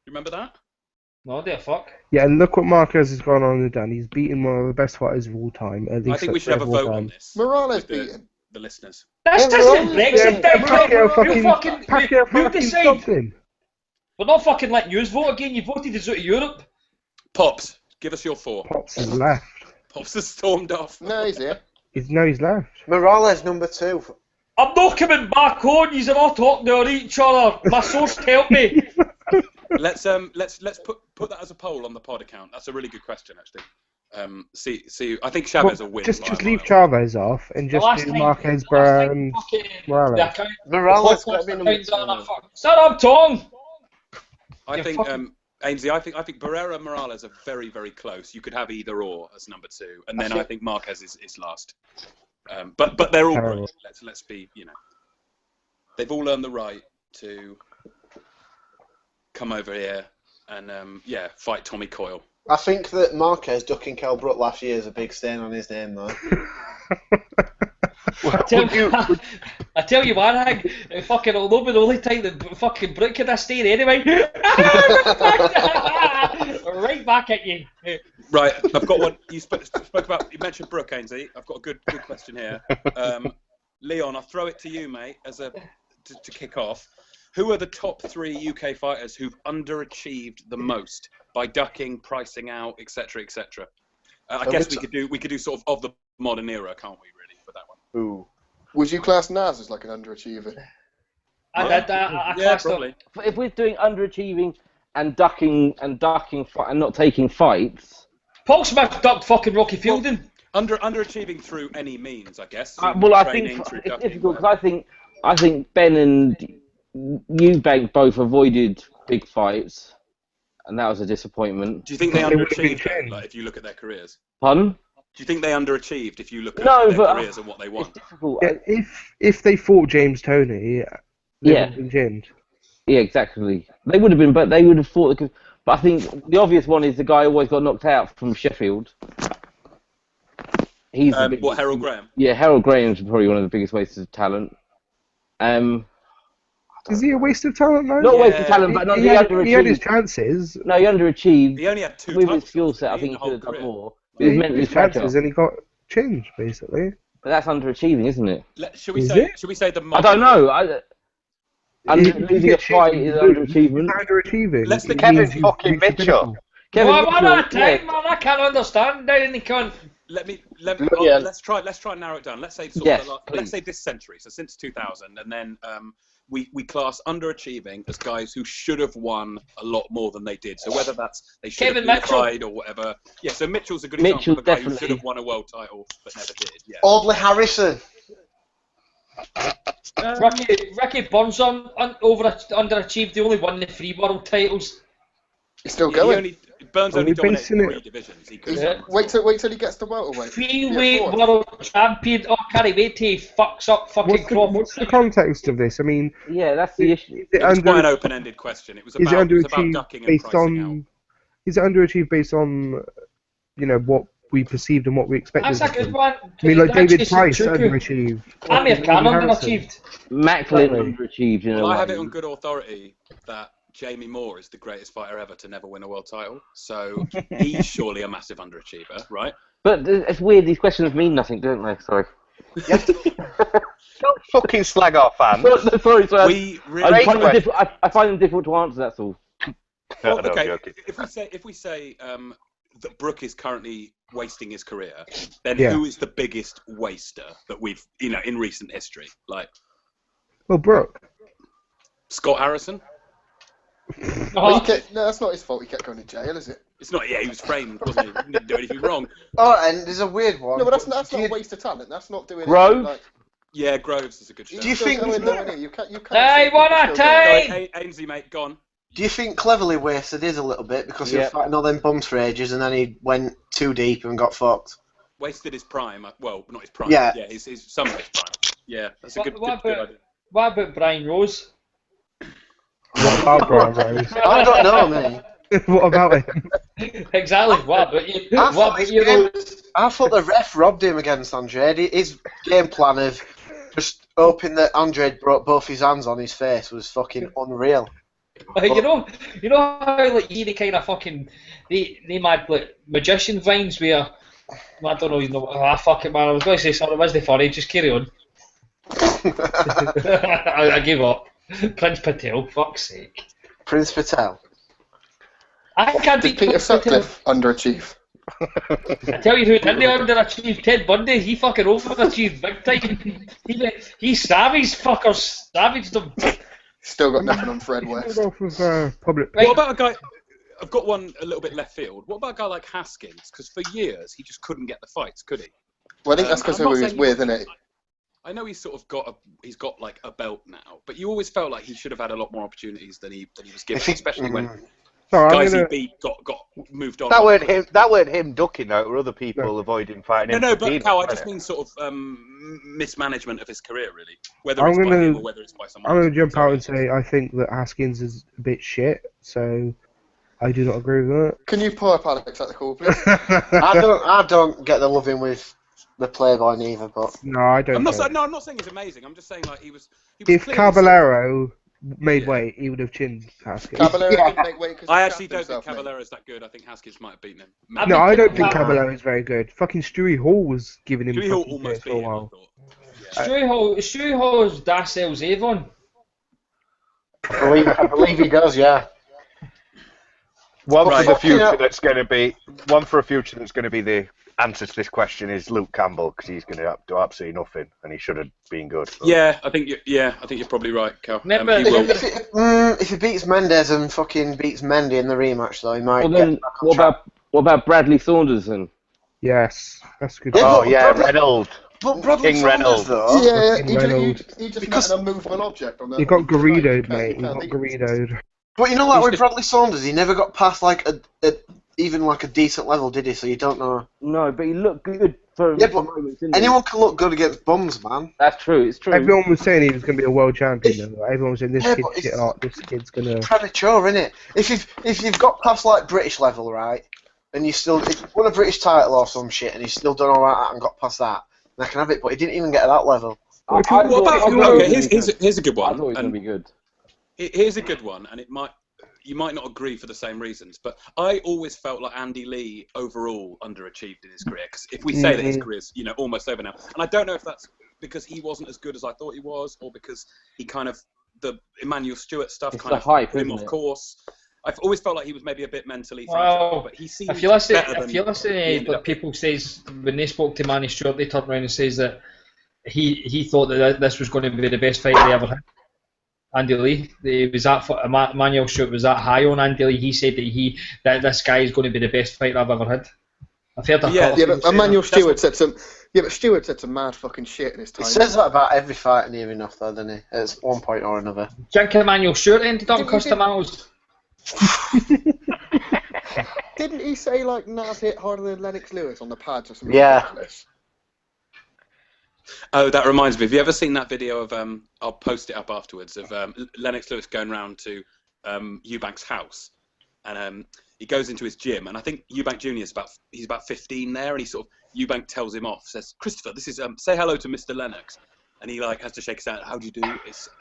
You remember that? No, dear fuck. Yeah, and look what Marquez has gone on and done. He's beaten one of the best fighters of all time. At least I think we should have a vote on this. Morales with beaten. the listeners. That's just Brexit day. Pacquiao You fucking decide. stopped him. We're not fucking letting you vote again. You voted us out of Europe. Pops, give us your 4. Pops has left. Pops has stormed off. No, he's here. He's left. Morales number 2. I'm not coming back on. You're all talking over each other. My source help me. Let's put that as a poll on the pod account. That's a really good question, actually. See. I think Chavez will win. Just leave Chavez off and just do Marquez, Barrera, and Morales. Morales got to be number 2. Shut up, Tom. I think Ainsley. I think Barrera and Morales are very, very close. You could have either or as number 2, and then I think Marquez is last. But they're all great. Let's be, they've all earned the right to come over here and fight Tommy Coyle. I think that Marquez ducking Kell Brook last year is a big stain on his name, though. I tell you one thing, fucking although the only time that fucking Brook could have stayed anyway. right back at you. Right, I've got one. You spoke about. You mentioned Brooke, Ainsley. I've got a good question here. Leon, I'll throw it to you, mate, to kick off. Who are the top 3 UK fighters who've underachieved the most by ducking, pricing out, etc., etc.? I guess we could do sort of the modern era, can't we? Really, for that one. Ooh. Would you class Nas as like an underachiever? I yeah, probably. If we're doing underachieving and ducking and not taking fights. Paul Smith ducked fucking Rocky Fielding. Underachieving through any means, I guess. Well, I think it's difficult because I think Ben and Eubank both avoided big fights, and that was a disappointment. Do you think they underachieved? Like, if you look at their careers. Pardon? Do you think they underachieved if you look at their careers and what they want? Yeah, if they fought James Toney, they would have been jammed. Yeah, exactly. They would have been, but they would have fought. But I think the obvious one is the guy who always got knocked out from Sheffield. He's Harold Graham? Yeah, Harold Graham's probably one of the biggest wastes of talent. Is he a waste of talent, though? Not a waste of talent, but he had his chances. No, he underachieved. He only had 2 with his skill set. I think he could have done more. He was mentally chances, and he got changed basically. But that's underachieving, isn't it? Should we say the? I don't know. Losing a fight is underachievement. Underachieving. Let's Kevin fucking Mitchell. One at a time, man. I can't understand. Let's try and narrow it down. Let's say let's say this century, so since 2000, and then we class underachieving as guys who should have won a lot more than they did. So whether that's they should have qualified or whatever. Yeah, so Mitchell's a good example of a guy who should have won a world title but never did. Yeah. Audley Harrison. Ricky Burns underachieved. He only won the 3 world titles. He's still going. Burns only dominated 3 divisions. Wait till he gets the welterweight. 3-weight world champion. Oh, can't wait till he fucks up fucking Crawford. What's the context of this? I mean, yeah, that's the issue. It was quite an open-ended question. It was about ducking and pricing out. Is it underachieved based on, what we perceived and what we expected? That's a good one. I mean, like David Price underachieved. Amir Khan underachieved. Macklin underachieved. Well, I have it on good authority that Jamie Moore is the greatest fighter ever to never win a world title, so he's surely a massive underachiever, right? But it's weird, these questions mean nothing, don't they? Sorry. Don't fucking slag our fans. Sorry. I find them difficult to answer, that's all. Well, okay, if we say that Brooke is currently wasting his career, then who is the biggest waster that we've, in recent history? Well, Brooke. Scott Harrison? No, that's not his fault. He kept going to jail, is it? It's not. Yeah, he was framed, wasn't he? He didn't do anything wrong. Oh, and there's a weird one. No, but that's not a waste of talent. That's not doing Grove? Yeah, Groves is a good show. Do you think? You can't hey, one at a time. Ainsley, mate, gone. Do you think Cleverly wasted his a little bit because he was fighting all them bums for ages and then he went too deep and got fucked? Wasted his prime. Well, not his prime. Yeah, his some of his prime. Yeah, that's a good idea. What about Brian Rose? What about Brian Rose? I don't know, man. What about him? Exactly. What about you? I thought the ref robbed him against Andrade. His game plan of just hoping that Andrade brought both his hands on his face was fucking unreal. You know how like you the kind of fucking they mad like magician vines where I don't know, fuck it, man. I was going to say something, wasn't funny? Just carry on. I give up. Prince Patel, fuck's sake. Prince Patel. I can't Did Peter Sutcliffe underachieve? I tell you who didn't underachieve, Ted Bundy. He fucking overachieved big time. He savaged fuckers. Savaged them. Still got nothing on Fred West. Public. What about a guy? I've got one a little bit left field. What about a guy like Haskins? Because for years he just couldn't get the fights, could he? Well, I think that's because who he was with, isn't it? I know he's sort of got like a belt now, but you always felt like he should have had a lot more opportunities than he was given, especially when guys he beat got moved on. That weren't him ducking out, or other people avoiding fighting him. No, but Cal, I just mean sort of mismanagement of his career, really. Whether it's by him or whether it's by someone else. I'm going to jump out and say I think that Haskins is a bit shit, so I do not agree with that. Can you pull up Alex at the call, please? I don't get the loving with the Playboy neither, but no, I don't. I'm not saying he's amazing. I'm just saying like he was if Caballero made weight, he would have chinned Haskins. Caballero didn't make weight because I actually don't think Caballero's that good. I think Haskins might have beaten him. No, I don't think Caballero is very good. Fucking Stewie Hall was giving him Stewie Hall fucking almost fits for beat a him, I while. thought. Stewie Hall's Darcel's Avon. I believe he does, yeah. One Right. for the Fucking hell. future that's going to be the answer to this question is Luke Campbell, because he's going to do absolutely nothing, and he should have been good. Yeah, I think you're probably right, Cal. Remember- he will. If he beats Mendes and fucking beats Mendy in the rematch, though, he might Well, get then, back on what track. about Bradley Saunderson? Yes, that's good. Yeah, Oh but yeah, Bradley- Reynolds. But Bradley King Saunders, Reynolds. though. Yeah, Fucking Reynolds. he just Because- met an unmovable object on the. You got on the Garrido'd, tonight. mate. You can't got beat him. Garrido'd. But you know, like He's with just- Bradley Saunders, he never got past like a even like a decent level, did he? So you don't know. No, but he looked good for Yeah, for but moments, didn't he? anyone can look good against bums, man. That's true. It's true. Everyone was saying he was going to be a world champion. Though. Everyone was saying this Yeah, kid's but shit it's- hot. This kid's gonna. Premature, innit? If you've got past like British level, right, and you still if you won a British title or some shit, and he's still done all right and got past that, then I can have it. But he didn't even get to that level. I What thought- about, I thought okay, he was here's a good I one. thought he was going and to be good. Here's a good one, and you might not agree for the same reasons, but I always felt like Andy Lee overall underachieved in his career. Because if we say that his career's almost over now, and I don't know if that's because he wasn't as good as I thought he was, or because he kind of the Emmanuel Stewart stuff It's kind the of hype, put him isn't off it? course. I've always felt like he was maybe a bit mentally fragile, Well, but he seemed if you listen better than he to ended what up people says when they spoke to Manny Stewart, they turned around and says that he thought that this was going to be the best fight they ever had. Andy Lee, he was Emmanuel Stewart was that high on Andy Lee. He said that this guy is going to be the best fighter I've ever had. I've heard that. Yeah, Yeah, but Emmanuel Stewart said some. Yeah, but Stewart said some mad fucking shit in his He time. says that about every fighter near enough, though, doesn't he? At one point or another. Think Emmanuel Stewart ended up in Didn't you custom hours. Didn't he say like Nas hit harder than Lennox Lewis on the pads or something? Yeah. ridiculous? Oh, that reminds me. Have you ever seen that video of I'll post it up afterwards of Lennox Lewis going round to Eubank's house, and he goes into his gym, and I think Eubank Jr. he's about 15 there, and Eubank tells him off, says, "Christopher, this is say hello to Mr. Lennox," and he like has to shake his hand. "How do you do?"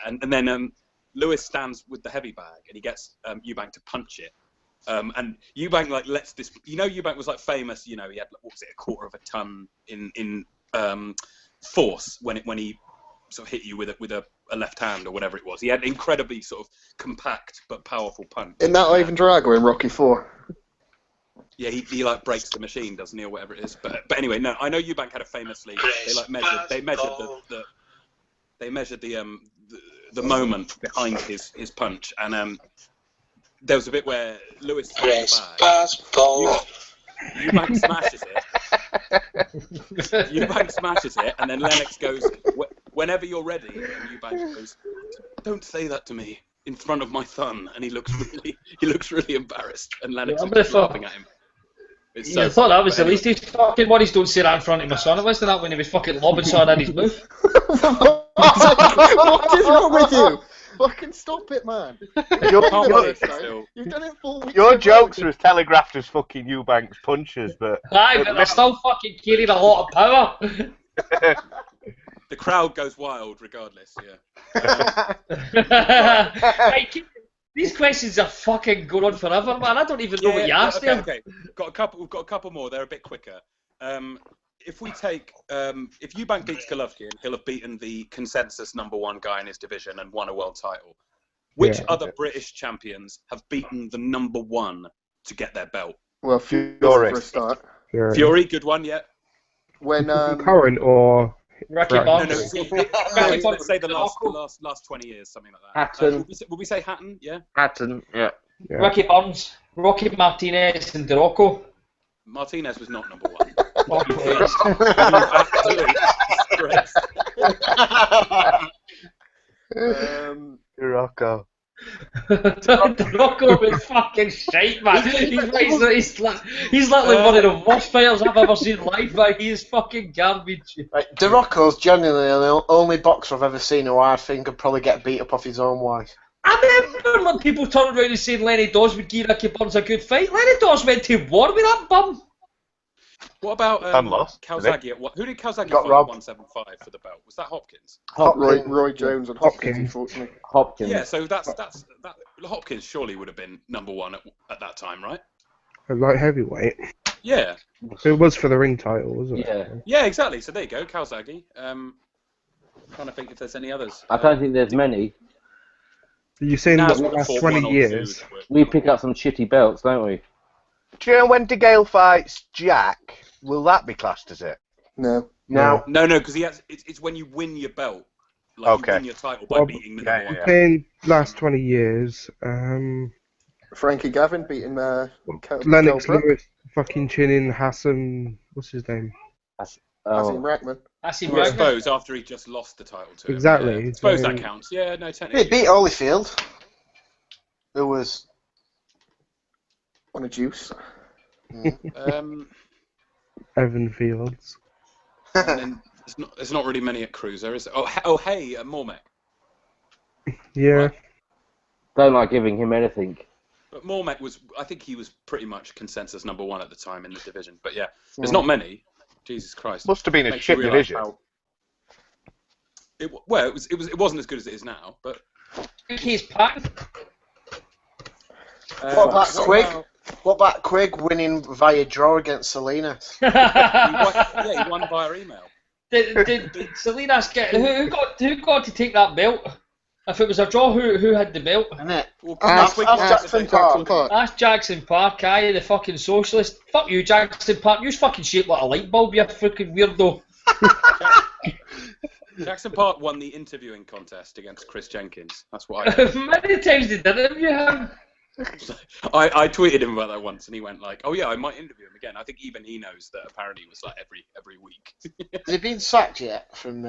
And then Lewis stands with the heavy bag, and he gets Eubank to punch it. And Eubank like lets this. Eubank was like famous. He had what was it, a quarter of a ton in force when he sort of hit you with a left hand or whatever it was. He had incredibly sort of compact but powerful punch. In that Ivan Drago in Rocky 4. Yeah, he like breaks the machine, doesn't he, or whatever it is. But anyway, no, I know Eubank had a famously they measured the moment behind his punch, and there was a bit where Lewis Eubank smashes it. Eubank smashes it, and then Lennox goes, "Whenever you're ready." And Eubank goes, "Don't say that to me in front of my son." And he looks really embarrassed, and Lennox is just laughing at him. It's I thought that was the least he's fucking worries. Don't say that in front of my son. Wasn't that when he was fucking lobbing someone in his mouth? What is wrong with you? Fucking stop it, man. You've done it 4 weeks. Your jokes were as telegraphed as fucking Eubank's punches, but Aye, but they're still fucking carrying a lot of power. The crowd goes wild regardless. Yeah. Hey, these questions are fucking going on forever, man. I don't even know what you asked there. Okay. We've got a couple more. They're a bit quicker. If we take if Eubank beats Golovkin, he'll have beaten the consensus #1 guy in his division and won a world title. Which other British champions have beaten the #1 to get their belt? Well, Fury for a start. Fury, good one, yeah. When current or Rocky Right. Bonds. Let's say the last 20 years, something like that. Hatton. Would we say Hatton? Yeah. Hatton, yeah. Rocky Burns, Rocky Martinez, and DeRocco. Martinez was not #1. Rocco. DeRocco was fucking shite, man. He's literally one of the worst fighters I've ever seen live, but he is fucking garbage. Right, DeRocco's genuinely the only boxer I've ever seen who I think could probably get beat up off his own wife. I remember when people turned around and saying Lenny Dawes would give Ricky Burns a good fight. Lenny Dawes went to war with that bum. What about And lost, Calzaghe? Who did Calzaghe Got fight robbed. at 175 for the belt? Was that Hopkins? Roy Jones and Hopkins, unfortunately. Hopkins. Yeah, so that Hopkins surely would have been number one at that time, right? A light heavyweight. Yeah. It was for the ring title, wasn't it? Yeah. Yeah, exactly. So there you go, Calzaghe. Trying to think if there's any others. I don't think there's many. You're saying Nas what, the would have last fought 20 one or two years? that were- We pick up some shitty belts, don't we? Do you know when DeGale fights Jack? Will that be classed as it? No. No. No, because he has. It's when you win your belt, like Okay. you win your title by Well, beating the yeah, number one. yeah. Saying last 20 years, Frankie Gavin beating Lennox Kell Brook. Lewis fucking chinning Hassan, what's his name? Asim Oh, Rackman. That's him, Well, I right? suppose after he just lost the title to him. Exactly, Yeah. I suppose so- that counts. Yeah, no, He technically. beat Holyfield. Who was. On a juice. Evan Fields. And then there's not really many at Cruz, there is. Hey, Mormek. Yeah. don't like giving him anything. But Mormek I think he was pretty much consensus number one at the time in the division. But yeah, there's not many. Jesus Christ. Must have been a Makes you shit realise division. It wasn't as good as it is now, but. He's packed. What about Quigg? What about Quigg winning via draw against Salinas? He won via email. Did Salinas get who got to take that belt? If it was a draw, who had the belt? Innit? Ask Jackson Park. That's Jackson Park, aye, the fucking socialist. Fuck you, Jackson Park. You're fucking shaped like a light bulb, you fucking weirdo. Jackson Park won the interviewing contest against Chris Jenkins. That's what I heard. Many times did they interview him. I tweeted him about that once, and he went like, "Oh yeah, I might interview him again." I think even he knows that apparently it was like every week. Has he been sacked yet from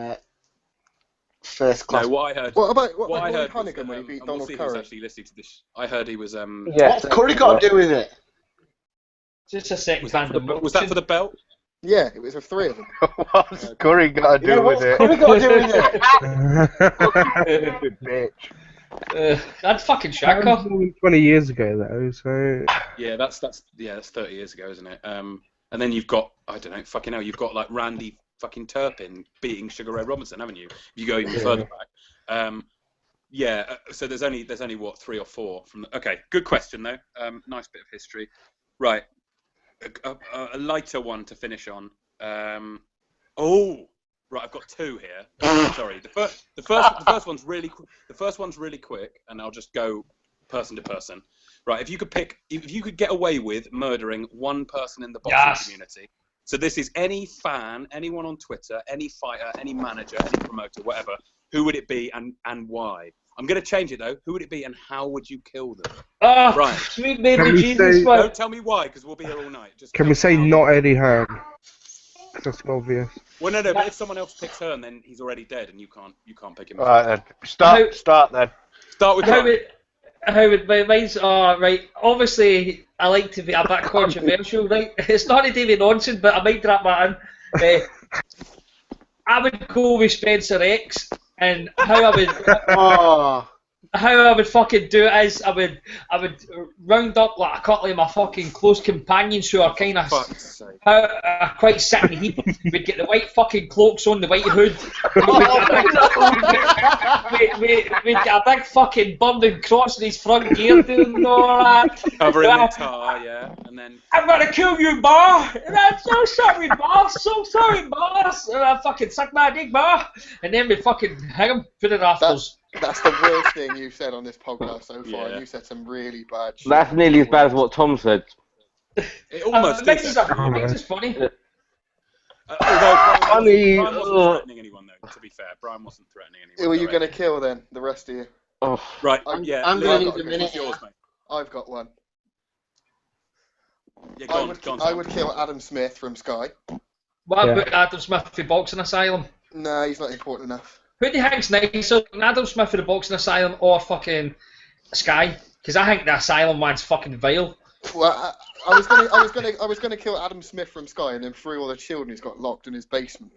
first class? No, what I heard. What about what I Roy heard was Hannigan when he beat and we'll Donald see who's Curry? actually listening to this. I heard he was. What's Curry got to do with it? Just a second. Was that for the belt? Yeah, it was for three of them. What's Curry got to do with it? Curry got to do with it? Bitch. That's fucking That Shaka. was more than 20 years ago, though, so... Yeah, that's 30 years ago, isn't it? And then you've got I don't know, fucking hell, you've got like Randy fucking Turpin beating Sugar Ray Robinson, haven't you? If you go even further back. So there's only what 3 or 4 from. Okay, good question though. Nice bit of history. Right, a lighter one to finish on. Right, I've got 2 here. Sorry, the first one's really quick, and I'll just go person to person. Right, if you could get away with murdering one person in the boxing community. So this is any fan, anyone on Twitter, any fighter, any manager, any promoter, whatever. Who would it be and why? I'm going to change it though. Who would it be and how would you kill them? Oh, Right. sweet baby Can we Jesus, say- man. Don't tell me why, because we'll be here all night. Just Can tell we me say how. not Eddie Hearn? That's obvious. Well, no, but if someone else picks Hearn, then he's already dead, and you can't pick him. Right then. Start then. Start with mine's right. Obviously, I like to be a bit controversial, right? It's not a David Nonson, but I might drop that in. I would go with Spencer X, and how I would fucking do it is I would round up like a couple of my fucking close companions who are kind of quite sick in the heat. We'd get the white fucking cloaks on, the white hood. We'd get a big fucking burning cross in his front gear doing all that. Covering the tar, yeah, and then I'm gonna kill you, bar! And I'm so sorry, boss. So sorry, boss. And I fucking suck my dick, bar. And then we fucking hang him, put it afterwards. That's the worst thing you've said on this podcast so far. Yeah. You said some really bad shit. That's nearly as bad as what Tom said. It almost makes is. us funny. Although Funny, Brian wasn't threatening anyone, though. To be fair, Brian wasn't threatening anyone. Who are you directly. going to kill then, the rest of you? Oh. Right, I'm yeah. I'm Lee, gonna need what's a minute. yours, mate? I've got one. Yeah, I would kill Adam Smith from Sky. What about Adam Smith for Boxing Asylum? Nah, he's not important enough. Who do you think's nicer, Adam Smith for the Boxing Asylum or fucking Sky? Because I think the Asylum one's fucking vile. Well, I was gonna kill Adam Smith from Sky and then free all the children he's got locked in his basement.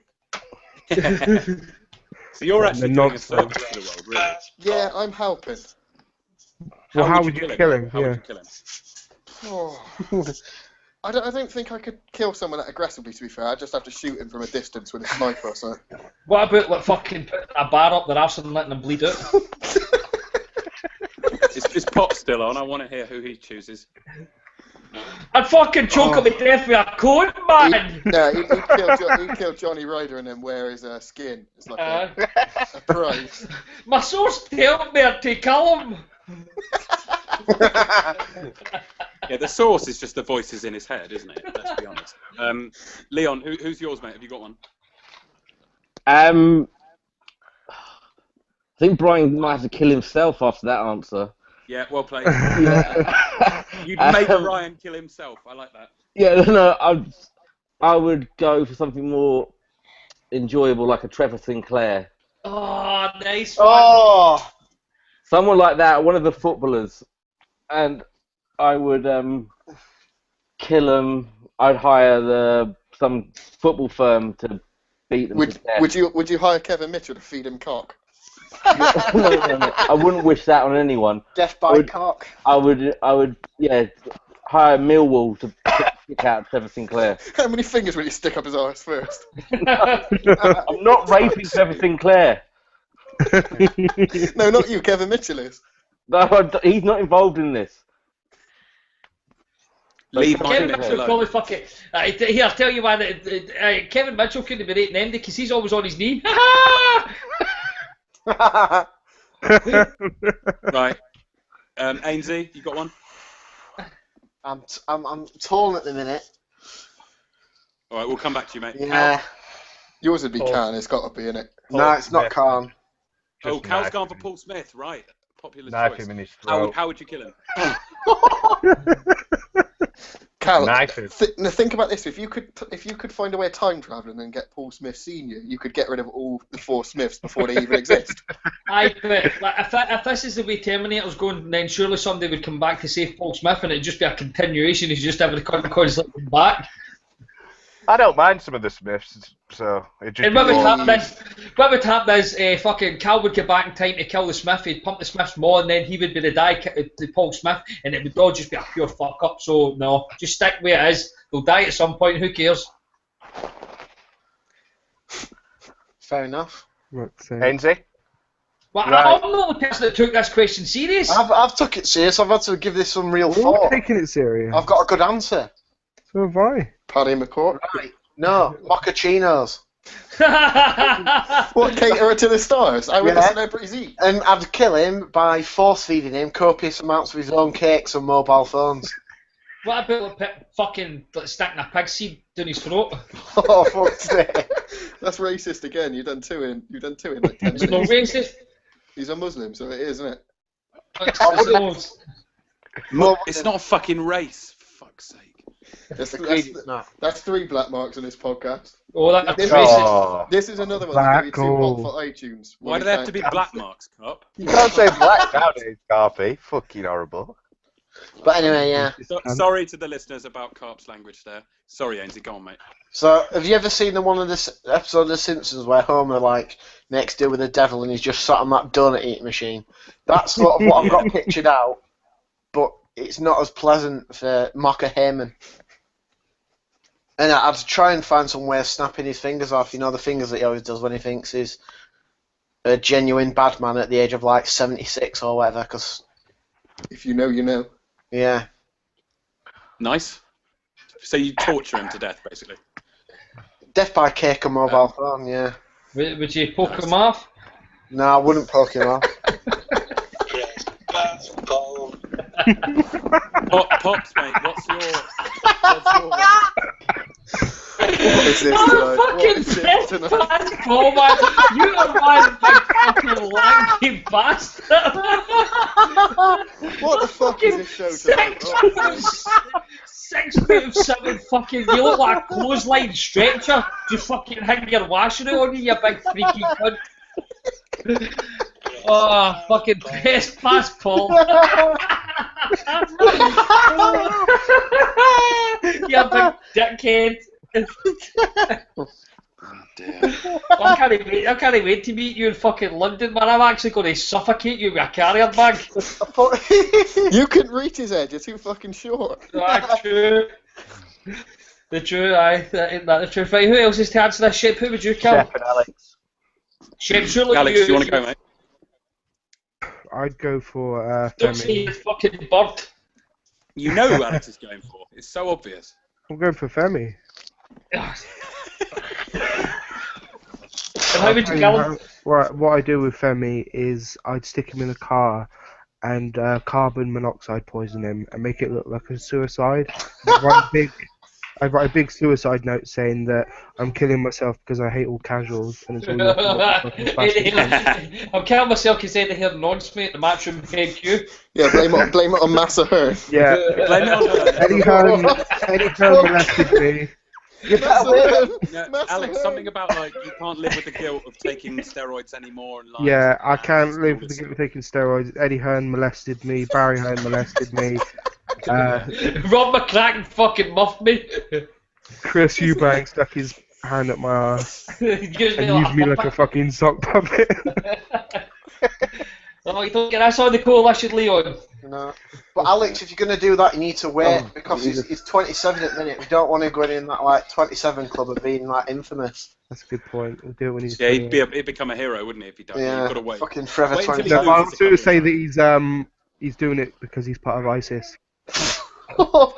So you're actually doing a service to the world, really. Yeah, I'm helping. Well, how would you kill him? How would you kill him? Oh. I don't think I could kill someone that aggressively, to be fair. I'd just have to shoot him from a distance with a sniper or something. What about like fucking putting a bar up their arse and letting them bleed out? Is Pop still on? I want to hear who he chooses. I'd fucking choke him to death with a cone, man! He'd kill Johnny Ryder and then wear his skin. It's like a prize. My source told me to kill him! Yeah, the source is just the voices in his head, isn't it? Let's be honest. Leon, who's yours, mate? Have you got one? I think Brian might have to kill himself after that answer. Yeah, well played. Yeah. You'd make Ryan kill himself. I like that. Yeah, no, I would go for something more enjoyable, like a Trevor Sinclair. Oh, nice one. Oh! Someone like that, one of the footballers, and I would kill him. I'd hire some football firm to beat them to death. Would you hire Kevin Mitchell to feed him cock? No. I wouldn't wish that on anyone. Death by cock. I would, hire Millwall to kick out Trevor Sinclair. How many fingers will you stick up his arse first? I'm not raping Trevor Sinclair. No, not you. Kevin Mitchell is. No, he's not involved in this. Leave Kevin Mitchell probably fuck it. Here, I'll tell you why. Kevin Mitchell couldn't be rating Andy because he's always on his knee. Right. Ainsley, you got one? I'm torn at the minute. All right, we'll come back to you, mate. Yeah. Yours would be Khan. It's got to be, innit? No, it's not Khan. Oh, Cal's gone for Paul Smith, right? Popular Knife choice. him in his throat. How would you kill him? Cal, Knife him. Think about this: if you could find a way of time traveling and get Paul Smith Senior, you could get rid of all the 4 Smiths before they even exist. Aye, but like, if this is the way Terminator's going, then surely somebody would come back to save Paul Smith, and it'd just be a continuation. He's just having to constantly come back. I don't mind some of the Smiths, so it just. And what would happen is fucking Cal would get back in time to kill the Smith. He'd pump the Smith's more, and then he would be the Paul Smith, and it would all just be a pure fuck up. So no, just stick where it is. They'll die at some point. Who cares? Fair enough. Ainsley? Well, Right. I'm not the person that took this question serious. I've took it serious. I've had to give this some real thought. taking it serious. I've got a good answer. So have I. Paddy McCourt. Right. No, mochachinos. What, caterer to the stars? I would the celebrities eat. And I'd kill him by force feeding him copious amounts of his own cakes and mobile phones. What about fucking sticking a pig seed down his throat? Oh, fuck's sake. That's racist again. You've done two in like 10 minutes. It's not racist. He's a Muslim, so it is, isn't it? It's not a fucking race, for fuck's sake. That's 3 black marks on this podcast. Oh, that's racist. This is another one that's going to be too hot for iTunes. Why do they have to be black marks, Cup? You can't say black nowadays, Carpy. Fucking horrible. But anyway, yeah. Sorry to the listeners about Carp's language there. Sorry, Ainsley, go on, mate. So, have you ever seen one of the episode of The Simpsons where Homer makes deal with the devil and he's just sat on that donut eating machine? That's sort of what I've got pictured out, but it's not as pleasant for Mocha Heyman. And I'd try and find some way of snapping his fingers off. You know, the fingers that he always does when he thinks he's a genuine bad man at the age of 76 or whatever. Cause if you know, you know. Yeah. Nice. So you torture him to death, basically. Death by cake and mobile phone, yeah. Would you poke him off? No, I wouldn't poke him off. Pops, mate, what's your What is this tonight? Oh my! You are one big fucking lanky bastard! What the fuck is this show tonight? 6 foot of 7 fucking. You look like a clothesline stretcher. Just fucking hang your washer on you big freaky cunt. Oh, fucking best pass, Paul. You big dickhead. I can't wait to meet you in fucking London, man. I'm actually going to suffocate you with a carrier bag. You couldn't reach his head, you're too fucking short. That's true. The true, ain't that the truth? Right, who else is to answer this shit? Who would you kill? Shep and Alex. Shep, surely Alex, do you want to go, mate? I'd go for Don't say Femi. you fucking bird. You know who Alex is going for. It's so obvious. I'm going for Femi. And how would you kill him? What I do with Femi is I'd stick him in a car and carbon monoxide poison him and make it look like a suicide. I'd write a big suicide note saying that I'm killing myself because I hate all casuals and it's all your fault, you fucking bastard. I'm killing myself because they hear nonce me at the matchroom HQ. Yeah, blame it on Massa Hearn. Yeah. Blame it on her. Eddie Hearn molested me. No, Alex, something about like you can't live with the guilt of taking steroids anymore. And, like, Yeah, I can't live with the guilt of taking steroids. Eddie Hearn molested me. Barry Hearn molested me. Rob McCracken fucking muffed me. Chris Eubank stuck his hand up my ass and Used used me like a fucking sock puppet. Oh, you don't get us on the coalition, Leon. No. But Alex, if you're going to do that, you need to wait because he's 27 at the minute. We don't want to go in that like 27 club of being like infamous. That's a good point. We'll do it when he's. Yeah, he'd become a hero, wouldn't he, if he done? Yeah, You've got to wait. fucking forever Wait until he 27. No, I'll loses a also couple say of that he's doing it because he's part of ISIS. What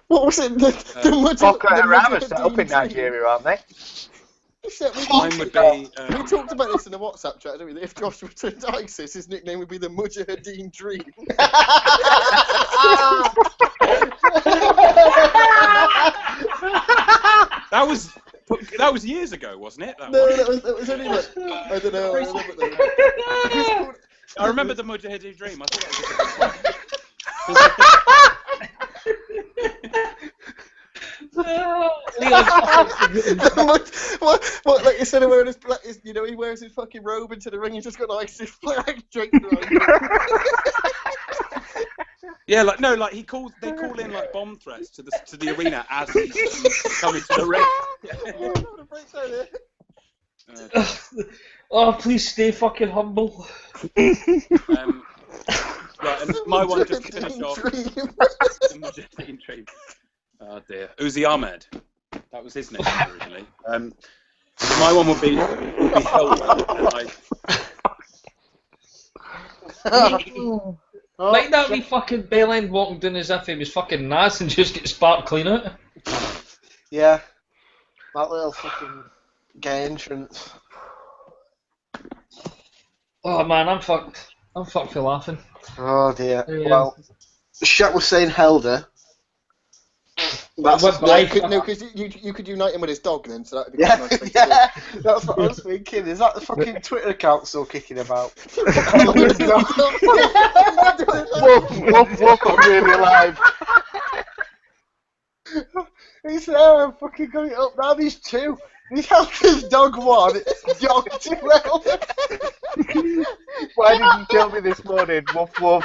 was it? The Boko Haram are set up in Nigeria, aren't they? Mine would be. We talked about this in the WhatsApp chat, didn't we? If Josh returned to ISIS, his nickname would be the Mujahideen Dream. That was years ago, wasn't it? That was only like, I don't know. I remember the Mujahideen Dream. I thought that was what, like instead of wearing his, he wears his fucking robe into the ring, he's just got an ISIS flag draped around him. Yeah, they call in like bomb threats to the arena as he's coming to the ring. Oh, please stay fucking humble. Right, and my one just to finish off. The Mujahideen Dream. Oh dear, Uzi Ahmed. That was his name originally. My one would be Helder. Like that wee fucking bellend walking down as if he was fucking Nas and just get spark clean out. Yeah. That little fucking gay entrance. Oh man, I'm fucked. I'm fucked for laughing. Oh dear. Yeah. Well, Shaq was saying Helder. Because you could unite him with his dog then, so that'd be Yeah, nice. yeah, that's what I was thinking. Is that the fucking Twitter account still kicking about? Woof, I'm really alive. He's there, I've fucking got it up now. There's two. He's helped his dog one, dog two well. Why did you tell me this morning? Woof woof.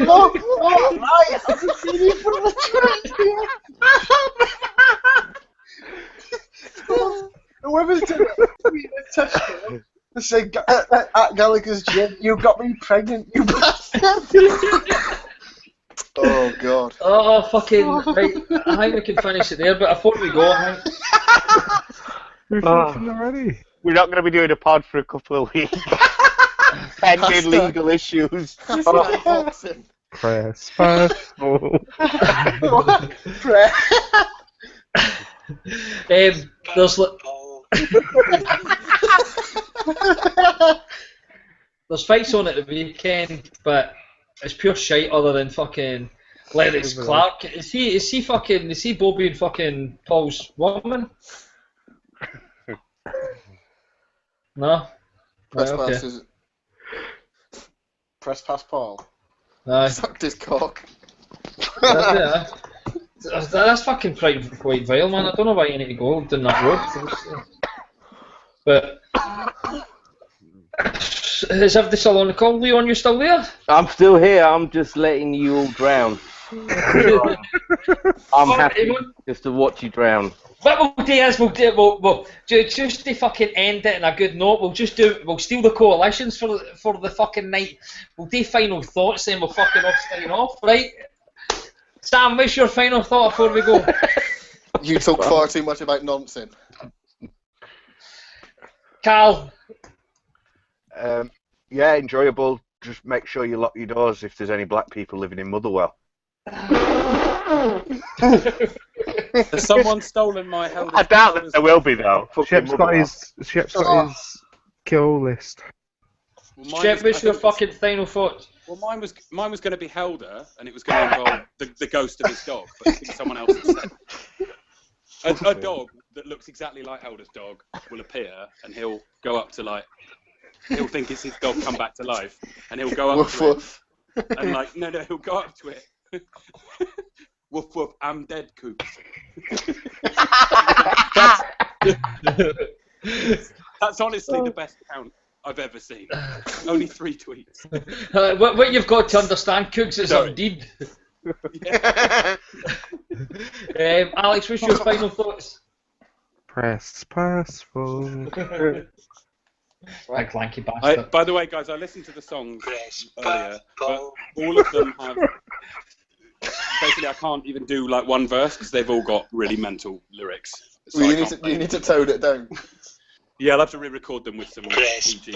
Oh, right. I can see you from the Twitter. Whoever's doing it, they say, at Gallagher's gym, you got me pregnant, you bastard. Oh god. Oh fucking right. I think we can finish it there, but before we go, I think We're finishing already. We're not going to be doing a pod for a couple of weeks. Pending legal issues. Press fast forward. There's fights on at the weekend, but it's pure shite other than fucking Lennox Clark. Is he Bobby and fucking Paul's woman? No? Right, okay. Press past Paul. Aye. Sucked his cock. Yeah. That's fucking quite vile, man. I don't know why you need to go down that road. But is everything still on the call? Leon, you still there? I'm still here. I'm just letting you all drown. I'm happy just to watch you drown. What we'll do is we'll just to fucking end it on a good note. We'll steal the coalitions for the fucking night. We'll do final thoughts, then we'll fucking sign off, right? Sam, what's your final thought before we go? You talk far too much about nonsense. Carl. Yeah, enjoyable. Just make sure you lock your doors if there's any black people living in Motherwell. Has someone stolen my Helder's I doubt that there will be though. Shep's got his kill list. Well, Shep, what's your fucking final thoughts? Well, mine was going to be Helder, and it was going to involve the ghost of his dog, but I think someone else has said a dog that looks exactly like Helder's dog will appear, and he'll go up to he'll think it's his dog come back to life, and he'll go up Woof, to woof. it, and no, he'll go up to it. Woof woof, I'm dead, Coops. That's honestly the best account I've ever seen. Only 3 tweets. What you've got to understand, Cooks, is Sorry. indeed. Alex, what's your final thoughts? Press passport. Big lanky bastard. By the way, guys, I listened to the songs earlier, but all of them have. Basically, I can't even do one verse because they've all got really mental lyrics. So Well, you need to tone it down. Yeah, I'll have to re-record them with some PG.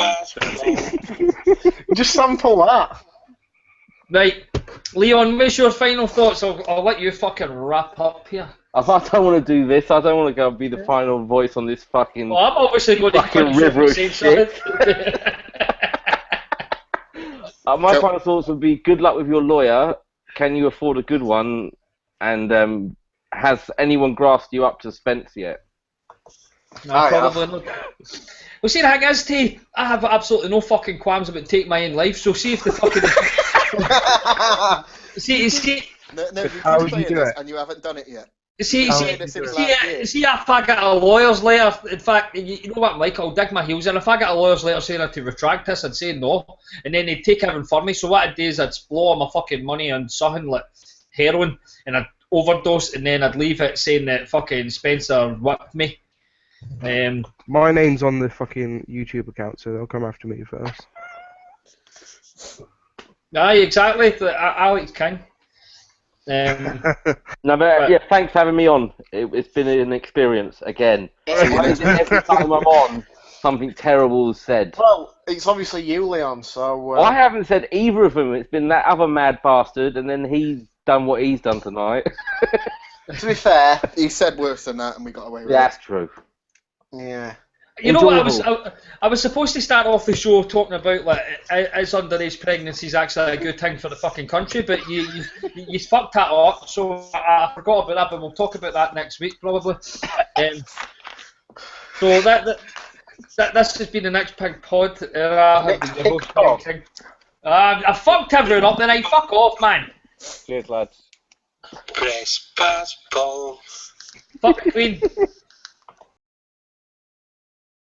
Just sample that. Right, Leon, what's your final thoughts? I'll let you fucking wrap up here. I don't want to do this. I don't want to go and be the final voice on this fucking. Well, I'm obviously going to fucking river of shit. My final thoughts would be: good luck with your lawyer. Can you afford a good one? And has anyone grasped you up to Spence yet? No, probably not. Well, see, the thing is, T, I have absolutely no fucking qualms about taking my own life, so see if the fucking... see... No, How would you do it? And you haven't done it yet. See, if I get a lawyer's letter, in fact, you know what I'm like, I'll dig my heels in. If I get a lawyer's letter saying I have to retract this, I'd say no, and then they'd take everything for me, so what I'd do is I'd blow all my fucking money on something like heroin, and I'd overdose, and then I'd leave it saying that fucking Spencer whipped me. My name's on the fucking YouTube account, so they'll come after me first. Aye, exactly. Alex King. No, but yeah, thanks for having me on. It's been an experience again. Every time I'm on, something terrible is said. Well, it's obviously you, Leon, so... I haven't said either of them. It's been that other mad bastard, and then he's done what he's done tonight. To be fair... He said worse than that, and we got away with it. That's true. Yeah. You know what? I was supposed to start off the show talking about is underage pregnancies actually a good thing for the fucking country, but you fucked that up. So I forgot about that, but we'll talk about that next week probably. So this has been the Next Pig Pod. I fucked everyone up tonight. Fuck off, man. Cheers, lads. Press passport. Fuck Queen.